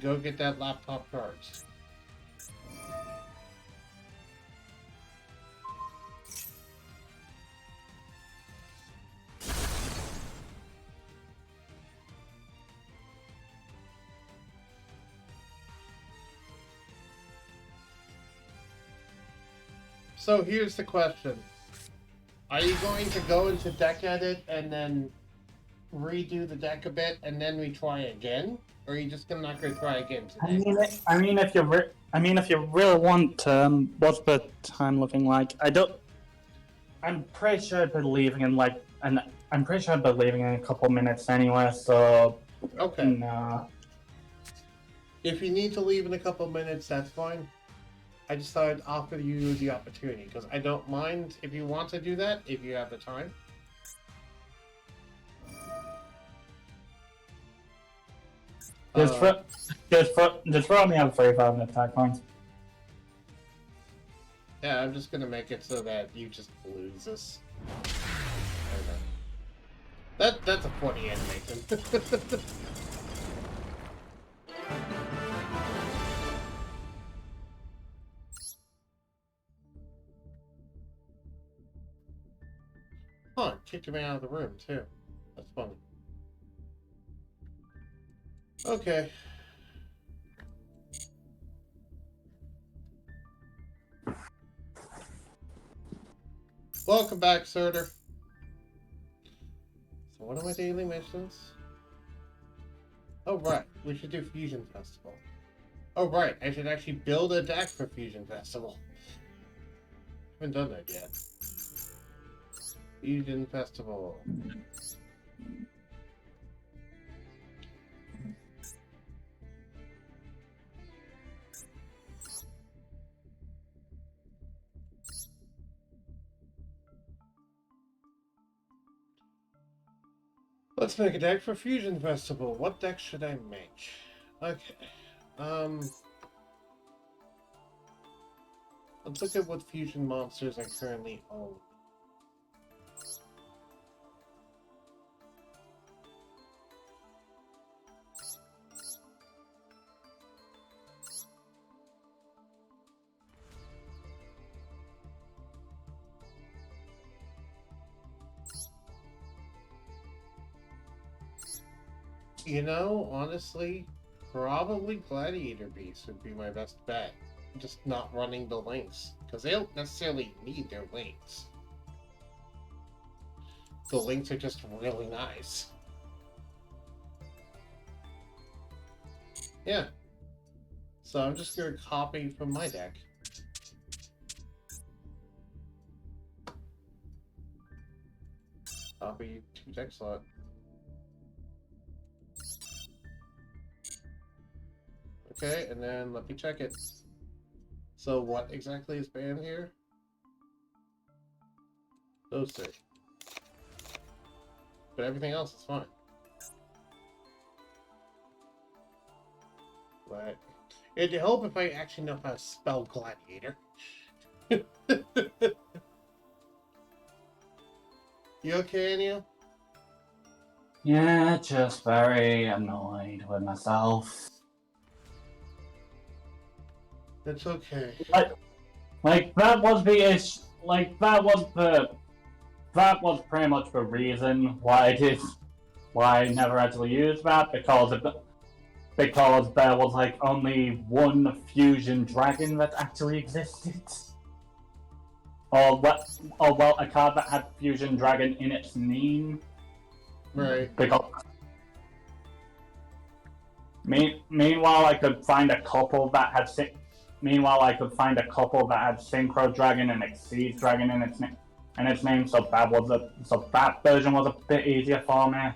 Go get that laptop charged. So here's the question. Are you going to go into deck edit and then redo the deck a bit and then retry again? Or are you just not going to try again today? I mean, if you really want, what's the time looking like? I'm pretty sure I'd be leaving in I'm pretty sure I'd be leaving in a couple minutes anyway. So. Okay. Nah. If you need to leave in a couple minutes, that's fine. I just thought I'd offer you the opportunity, because I don't mind if you want to do that, if you have the time. Just throw me out 35 attack points. Yeah, I'm just gonna make it so that you just lose this. That's a funny animation. Huh, kicked me out of the room, too. That's funny. Okay. Welcome back, Surtur. So what are my daily missions? Oh, right. We should do Fusion Festival. Oh, right. I should actually build a deck for Fusion Festival. Haven't done that yet. Fusion Festival. Let's make a deck for Fusion Festival. What deck should I make? Okay. Let's look at what fusion monsters I currently own. You know, honestly, probably Gladiator Beast would be my best bet. Just not running the links, because they don't necessarily need their links. The links are just really nice. Yeah. So I'm just going to copy from my deck. Copy to deck slot. Okay, and then let me check it. So what exactly is banned here? Those three. But everything else is fine. But it'd help if I actually know how to spell Gladiator. You okay, Neil? Yeah, just very annoyed with myself. It's okay. Like that was the issue. Like that was pretty much the reason why I never actually used that, because there was like only one fusion dragon that actually existed. Or well, a card that had fusion dragon in its name. Right. Because meanwhile, I could find a couple that had Synchro Dragon and Exceed Dragon in its name, so that version was a bit easier for me.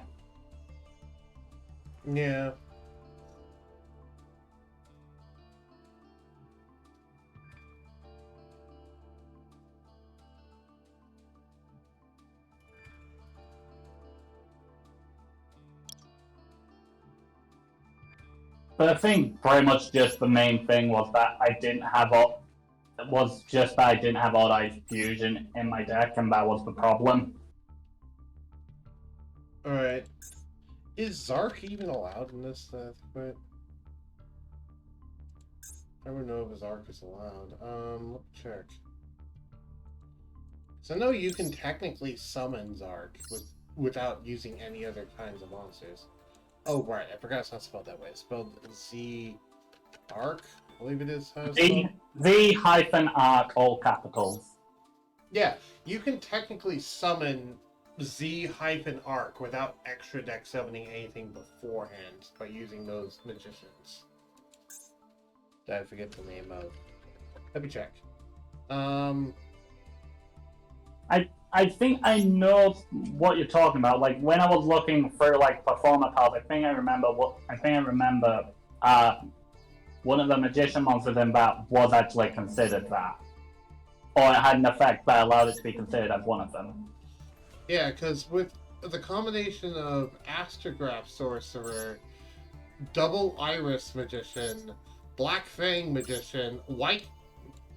Yeah. But I think pretty much just the main thing was that I didn't have all Ice Fusion in my deck, and that was the problem. Alright. Is Zark even allowed in this threat? I don't know if Zark is allowed. Let's check. So I know you can technically summon Zark without using any other kinds of monsters. Oh, right. I forgot it's not spelled that way. It's spelled Z-Arc, I believe it is. Z-Arc, all capitals. Yeah, you can technically summon Z-Arc without extra deck summoning anything beforehand by using those magicians. Did I forget the name of? Let me check. I think I know what you're talking about. Like when I was looking for like performer cards, I think I remember one of the magician monsters in that was actually considered that, or it had an effect that allowed it to be considered as one of them. Yeah, because with the combination of Astrograph Sorcerer, Double Iris Magician, Black Fang Magician, White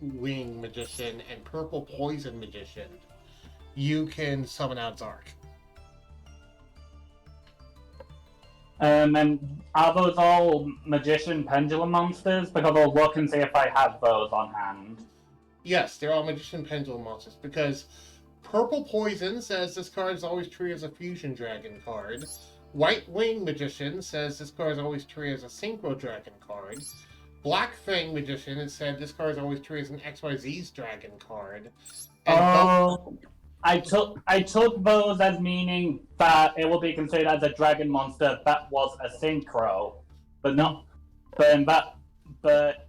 Wing Magician, and Purple Poison Magician, you can summon out Zark. And are those all magician pendulum monsters? Because I'll look and see if I have those on hand. Yes, they're all Magician Pendulum monsters, because Purple Poison says this card is always treated as a Fusion Dragon card. White Wing Magician says this card is always treated as a Synchro Dragon card. Black Fang Magician has said this card is always treated as an XYZ's Dragon card. And I took those as meaning that it will be considered as a dragon monster that was a synchro, but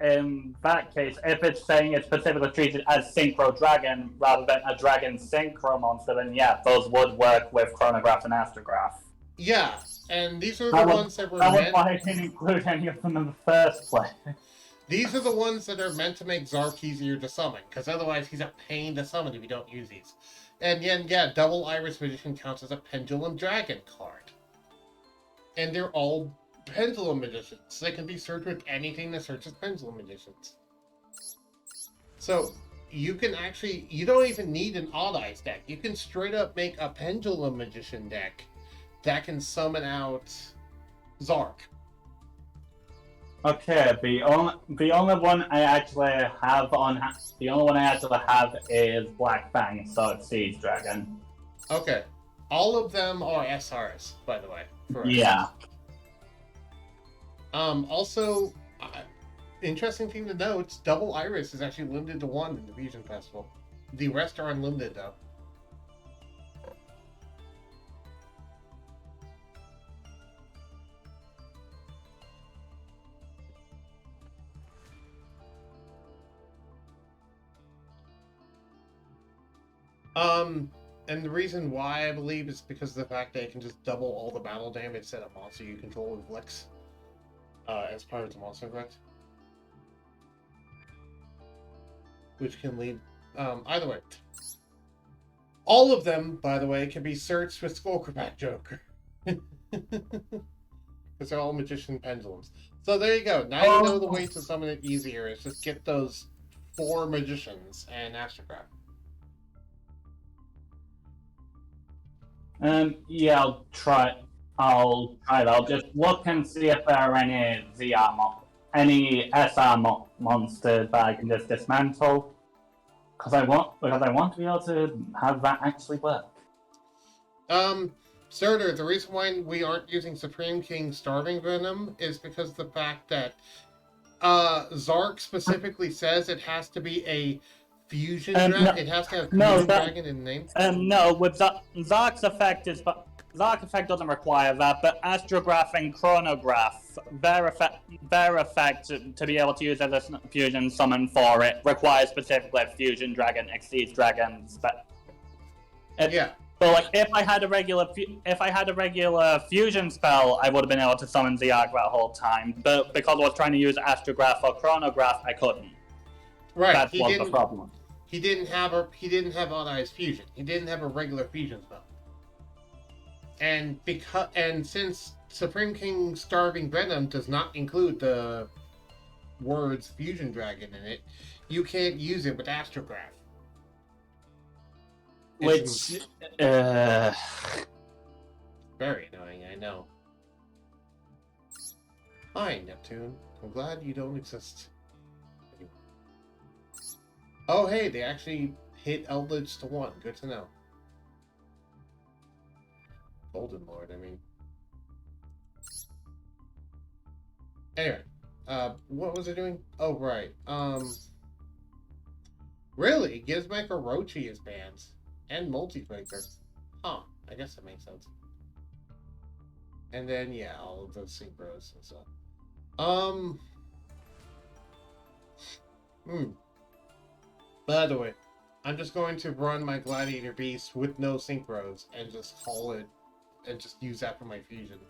in that case, if it's saying it's specifically treated as synchro dragon rather than a dragon synchro monster, then yeah, those would work with chronograph and astrograph. Yeah, and these are the ones that were That was meant... why I didn't include any of them in the first place. These are the ones that are meant to make Zark easier to summon, because otherwise he's a pain to summon if you don't use these. And yeah, Double Iris Magician counts as a Pendulum Dragon card. And they're all Pendulum Magicians. They can be searched with anything that searches Pendulum Magicians. So, you can actually... You don't even need an Odd Eyes deck. You can straight up make a Pendulum Magician deck that can summon out Zark. Okay, the only one I actually have is Black Fang, so it's Siege Dragon. Okay. All of them are SRs, by the way. Correct. Yeah. Also, interesting thing to note, Double Iris is actually limited to 1 in the Fusion Festival. The rest are unlimited, though. And the reason why I believe is because of the fact that it can just double all the battle damage that a monster you control inflicts as part of the monster effect. Which can lead... either way. All of them, by the way, can be searched with Skullcrabat Joker. Because they're all Magician Pendulums. So there you go. Now you know the way to summon it easier is just get those 4 Magicians and Astrograph. Yeah, I'll try that. I'll just look and see if there are any any SR monsters that I can just dismantle. Because I want to be able to have that actually work. Surtur, the reason why we aren't using Supreme King Starving Venom is because of the fact that Zark specifically says it has to be a Fusion Dragon? No, it has to have Fusion Dragon in the name? No, with Zark's effect doesn't require that, but Astrograph and Chronograph, their effect to be able to use as a fusion summon for it requires specifically Fusion Dragon, Exceeds Dragon. Yeah. So, like, if I had a regular fusion spell, I would have been able to summon Zark that whole time. But because I was trying to use Astrograph or Chronograph, I couldn't. Right. That was the problem. He didn't have Odd Eyes Fusion. He didn't have a regular fusion spell. And since Supreme King Starving Venom does not include the words Fusion Dragon in it, you can't use it with Astrograph. Which very annoying, I know. Hi, Neptune. I'm glad you don't exist. Oh, hey, they actually hit Eldritch to 1. Good to know. Golden Lord, I mean. Anyway, what was I doing? Oh, right. Really? Gizmek or Rochi is banned. And Multifaker. Huh, I guess that makes sense. And then, yeah, all of those synchros and stuff. By the way, I'm just going to run my Gladiator Beast with no synchros and just call it, and just use that for my fusion,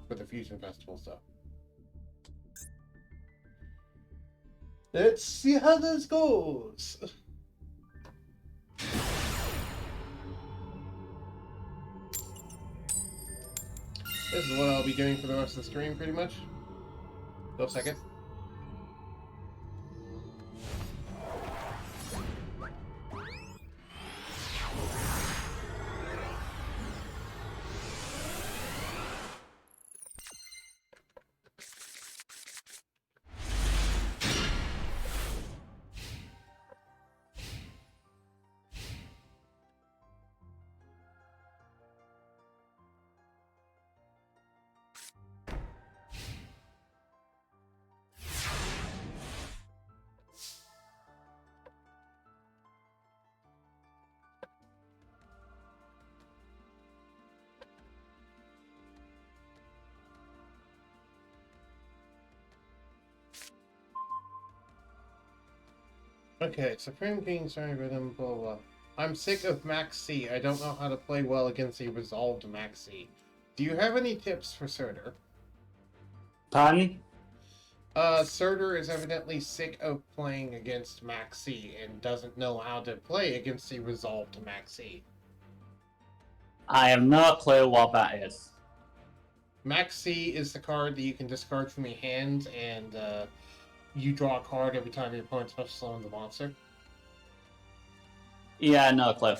for the Fusion Festival stuff. Let's see how this goes. This is what I'll be doing for the rest of the stream, pretty much. Go a second. Okay, Supreme King, sorry, rhythm, blah, blah. I'm sick of Max C. I don't know how to play well against a resolved Max C. Do you have any tips for Surtur? Pardon? Surtur is evidently sick of playing against Max C and doesn't know how to play against a resolved Max C. I have no clue what that is. Max C is the card that you can discard from your hand, and you draw a card every time your opponent special summons a monster. Yeah, no clue.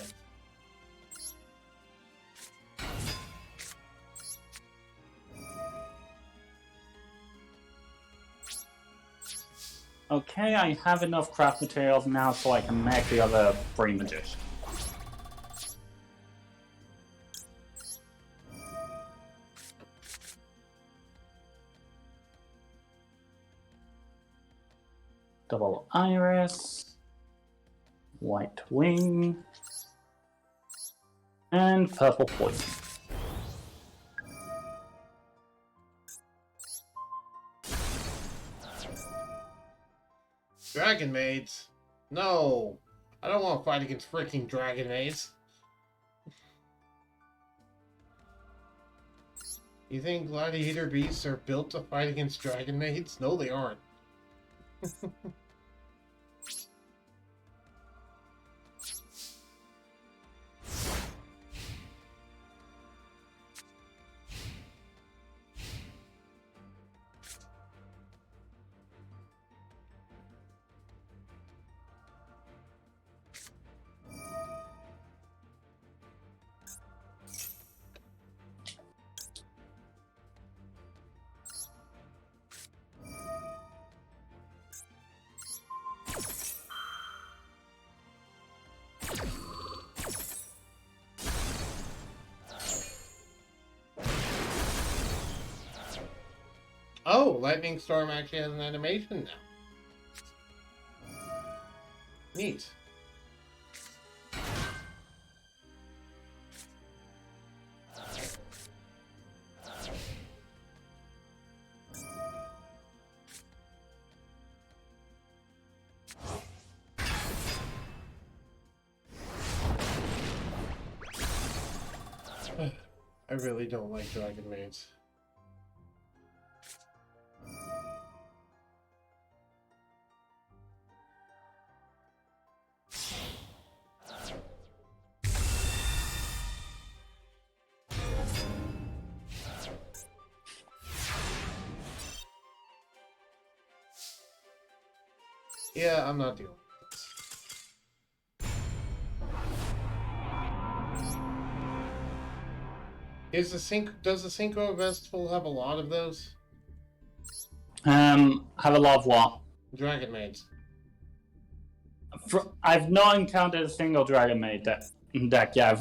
Okay, I have enough craft materials now so I can make the other free magician. Double iris, white wing, and purple poison. Dragon Maids? No! I don't want to fight against freaking Dragon Maids. You think gladiator beasts are built to fight against Dragon Maids? No, they aren't. Oh, Lightning Storm actually has an animation now. Neat. I really don't like Dragon Maids. Yeah, I'm not dealing with this. Does the Synchro Festival have a lot of those? Have a lot of what? Dragon Maids. I've not encountered a single Dragon Maid deck yet.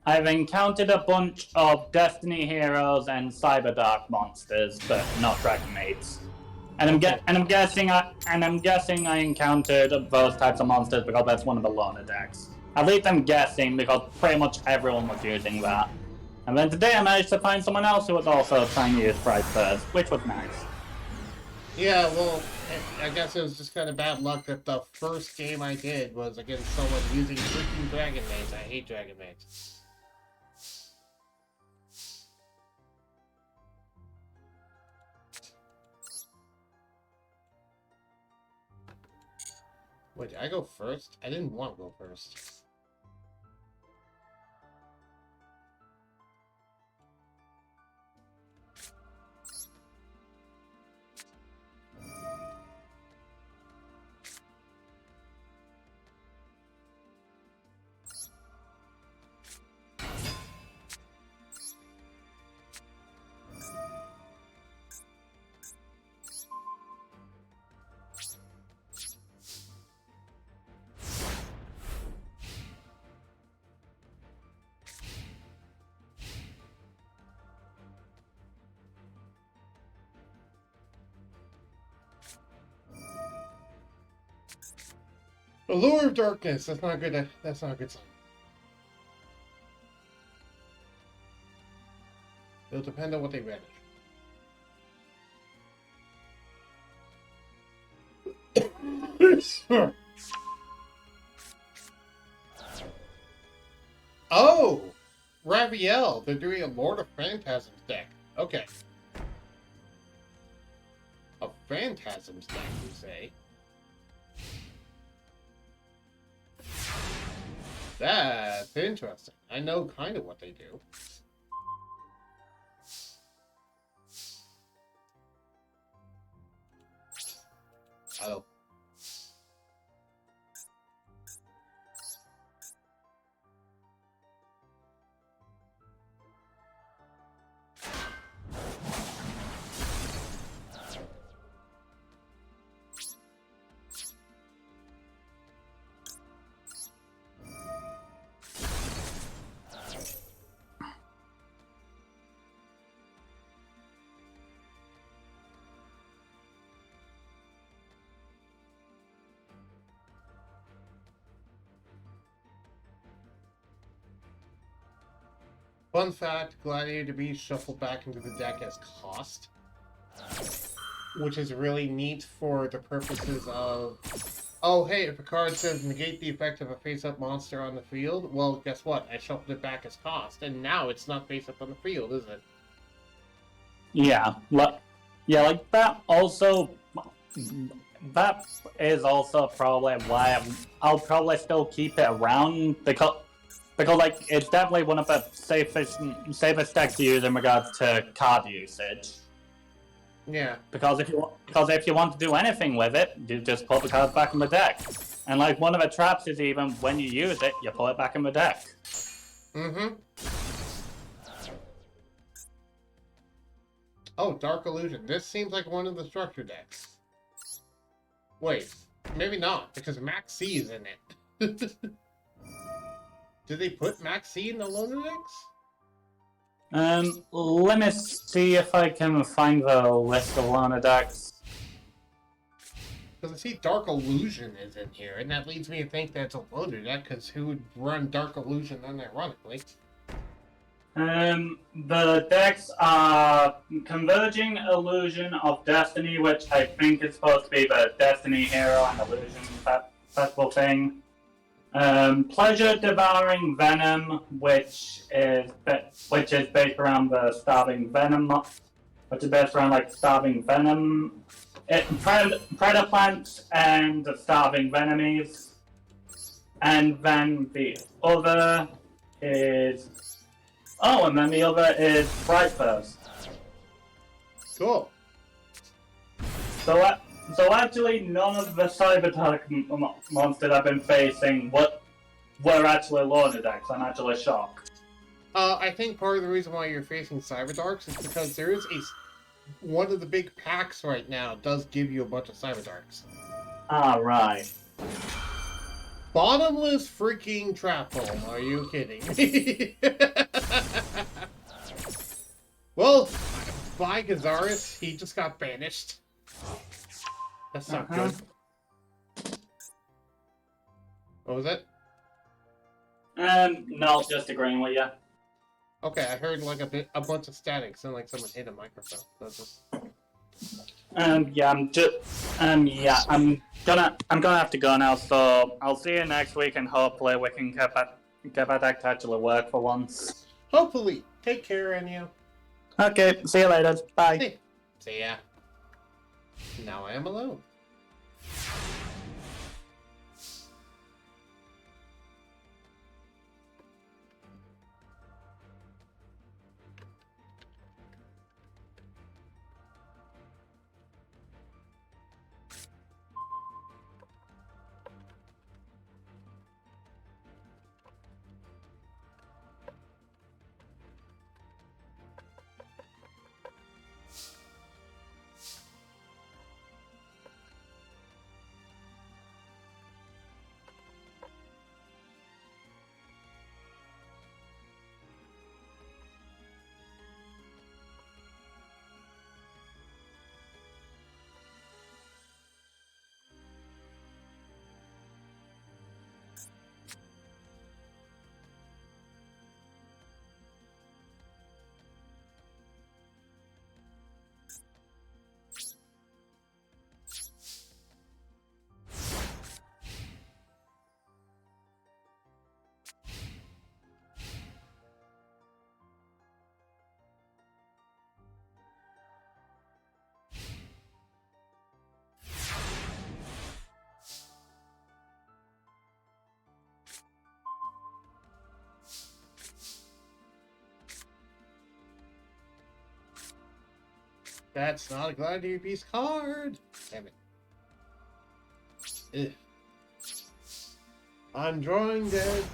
I've encountered a bunch of Destiny Heroes and Cyberdark monsters, but not Dragon Maids. And I'm guessing I encountered those types of monsters because that's one of the loner decks. At least I'm guessing because pretty much everyone was using that. And then today I managed to find someone else who was also trying to use Pride First, which was nice. Yeah, well, I guess it was just kind of bad luck that the first game I did was against someone using freaking Dragon Maids. I hate Dragon Maids. Wait, did I go first? I didn't want to go first. Allure of Darkness. That's not good. That's not a good sign. It'll depend on what they banish. Oh! Raviel, they're doing a Lord of Phantasms deck. Okay. A Phantasms deck, you say? That's interesting. I know kind of what they do. Oh. Fun fact, Gladiator Beast shuffled back into the deck as cost. Which is really neat for the purposes of... Oh, hey, if a card says negate the effect of a face-up monster on the field, well, guess what? I shuffled it back as cost, and now it's not face-up on the field, is it? Yeah, like that also... That is also probably why I'll probably still keep it around, because like it's definitely one of the safest decks to use in regards to card usage. Yeah. Because if you want to do anything with it, you just put the cards back in the deck. And like one of the traps is even when you use it, you put it back in the deck. Mm-hmm. Oh, Dark Illusion. This seems like one of the structure decks. Wait, maybe not, because Max C is in it. Did they put Max C in the loaner decks? Let me see if I can find the list of loaner decks. Because I see Dark Illusion is in here, and that leads me to think that's a loaner deck, because who would run Dark Illusion unironically? The decks are Converging Illusion of Destiny, which I think is supposed to be the Destiny Hero and Illusion festival thing. Pleasure Devouring Venom, which is based around the Starving Venom, which is based around like Starving Venom, Predator Plants and the Starving Venemies, and then the other is and then the other is Bright Burst. Cool. So actually, none of the Cyberdark monsters I've been facing were actually loaner decks. I'm actually shocked. I think part of the reason why you're facing Cyberdarks is because there is one of the big packs right now does give you a bunch of Cyberdarks. Ah, right. Bottomless freaking trap hole. Are you kidding me? Well, by Gazaris, he just got banished. That's not good. What was it? No, just agreeing with you. Okay, I heard like a bunch of static, sounded like someone hit a microphone. That's just... I'm gonna have to go now. So I'll see you next week, and hopefully we can get that deck to actually work for once. Hopefully. Take care, Ennio. Okay, see you later. Bye. See ya. Now I am alone. That's not a Gladiator Beast card! Damn it. Ugh. I'm drawing dead.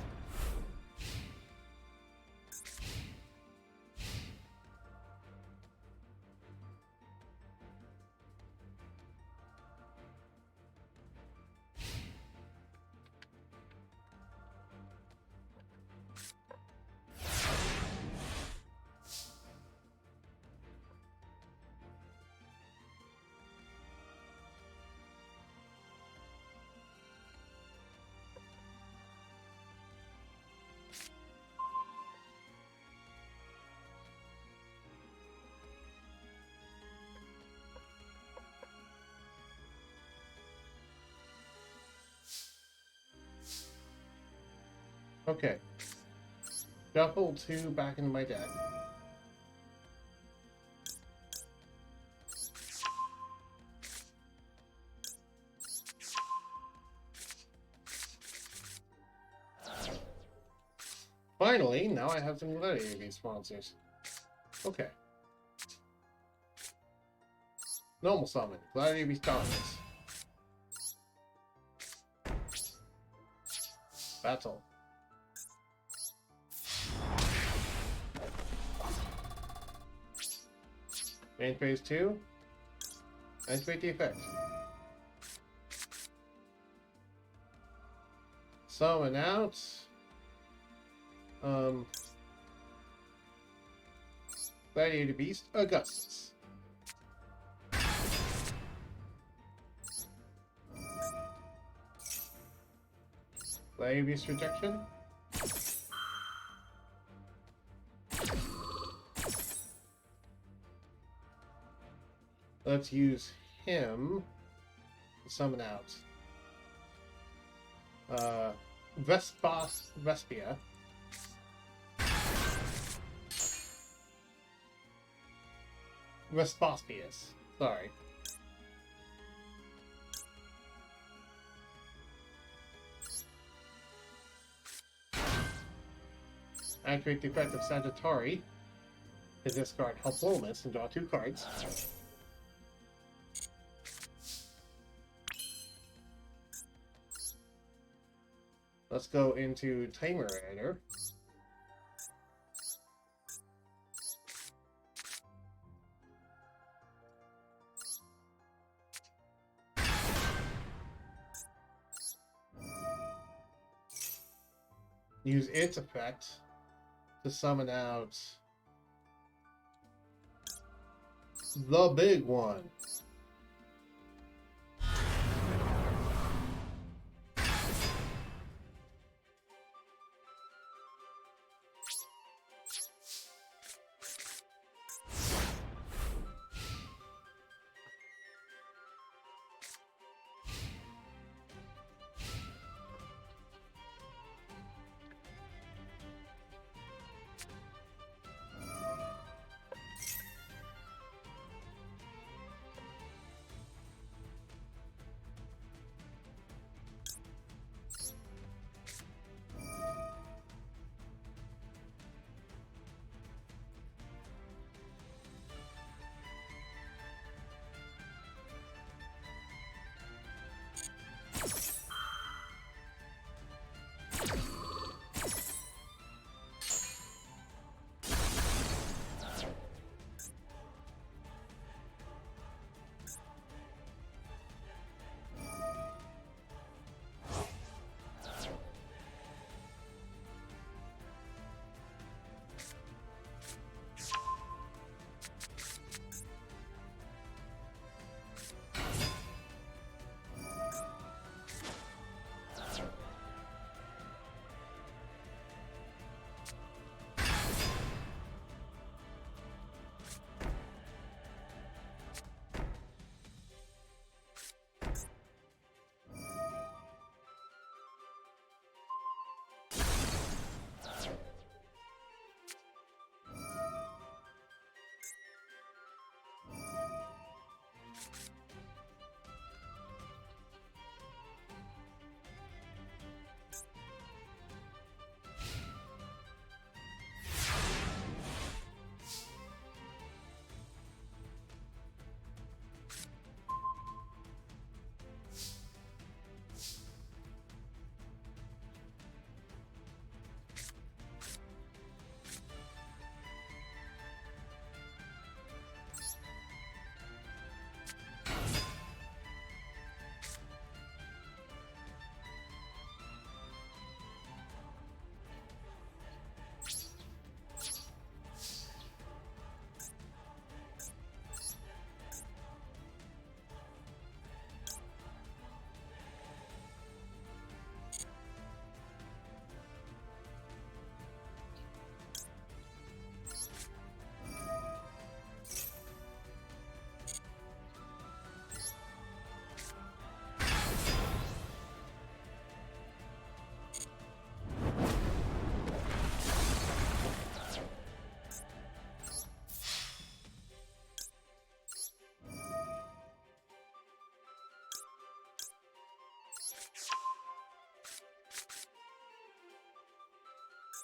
Okay. Shuffle 2 back into my deck. Finally, now I have some Gladiator Beast sponsors. Okay. Normal summon. Gladiator Beast dominance. Battle. Main phase 2. Activate the effect. Summon out. Gladiator Beast Augustus. Gladiator Beast Rejection. Let's use him to summon out Vespia. Vespaspius. Sorry. Activate the effect of Sagittari to discard Helplomus and draw 2 cards. Let's go into Tamer Editor. Use its effect to summon out the big one.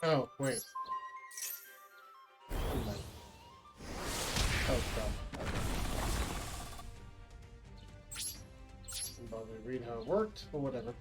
Oh, wait. Oh, God. Didn't bother to read how it worked, or whatever.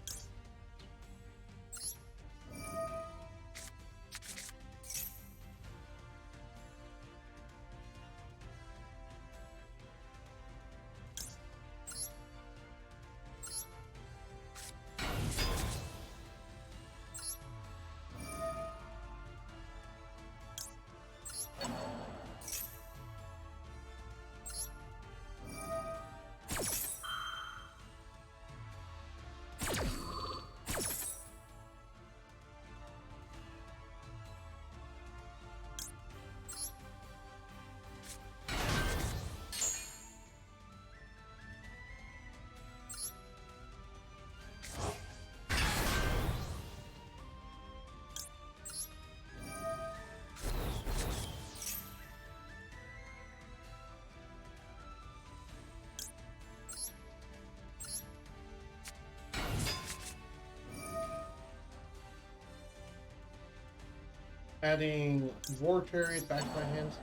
Adding war chariot back to my hands.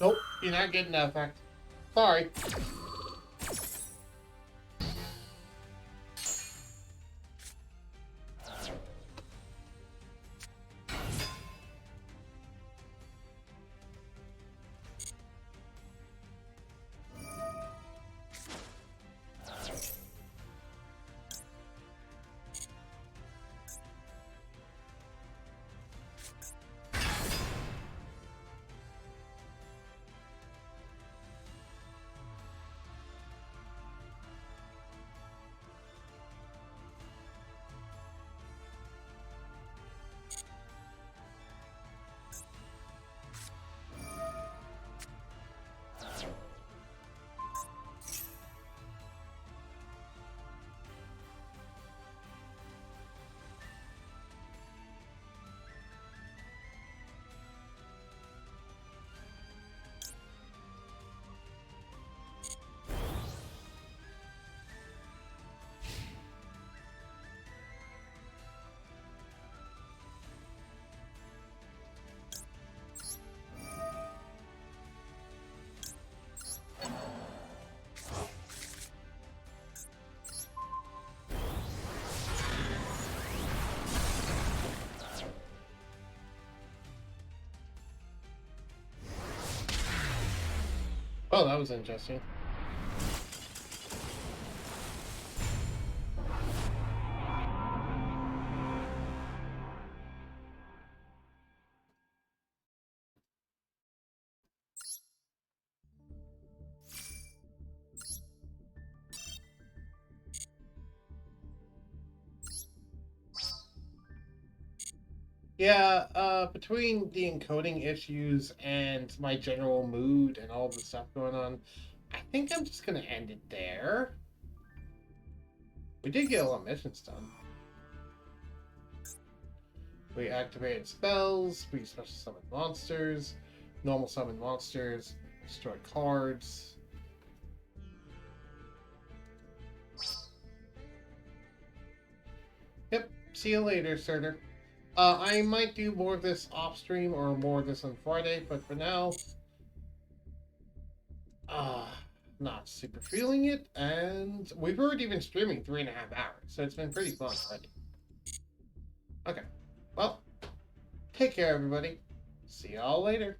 Nope, you're not getting that effect. Sorry. Oh, that was interesting. Yeah, between the encoding issues and my general mood and all the stuff going on, I think I'm just gonna end it there. We did get a lot of missions done. We activated spells, we special summoned monsters, normal summon monsters, destroyed cards. Yep, see you later, Surtur. I might do more of this off stream or more of this on Friday, but for now, not super feeling it, and we've already been streaming 3.5 hours, so it's been pretty fun already. Okay, well, take care, everybody. See y'all later.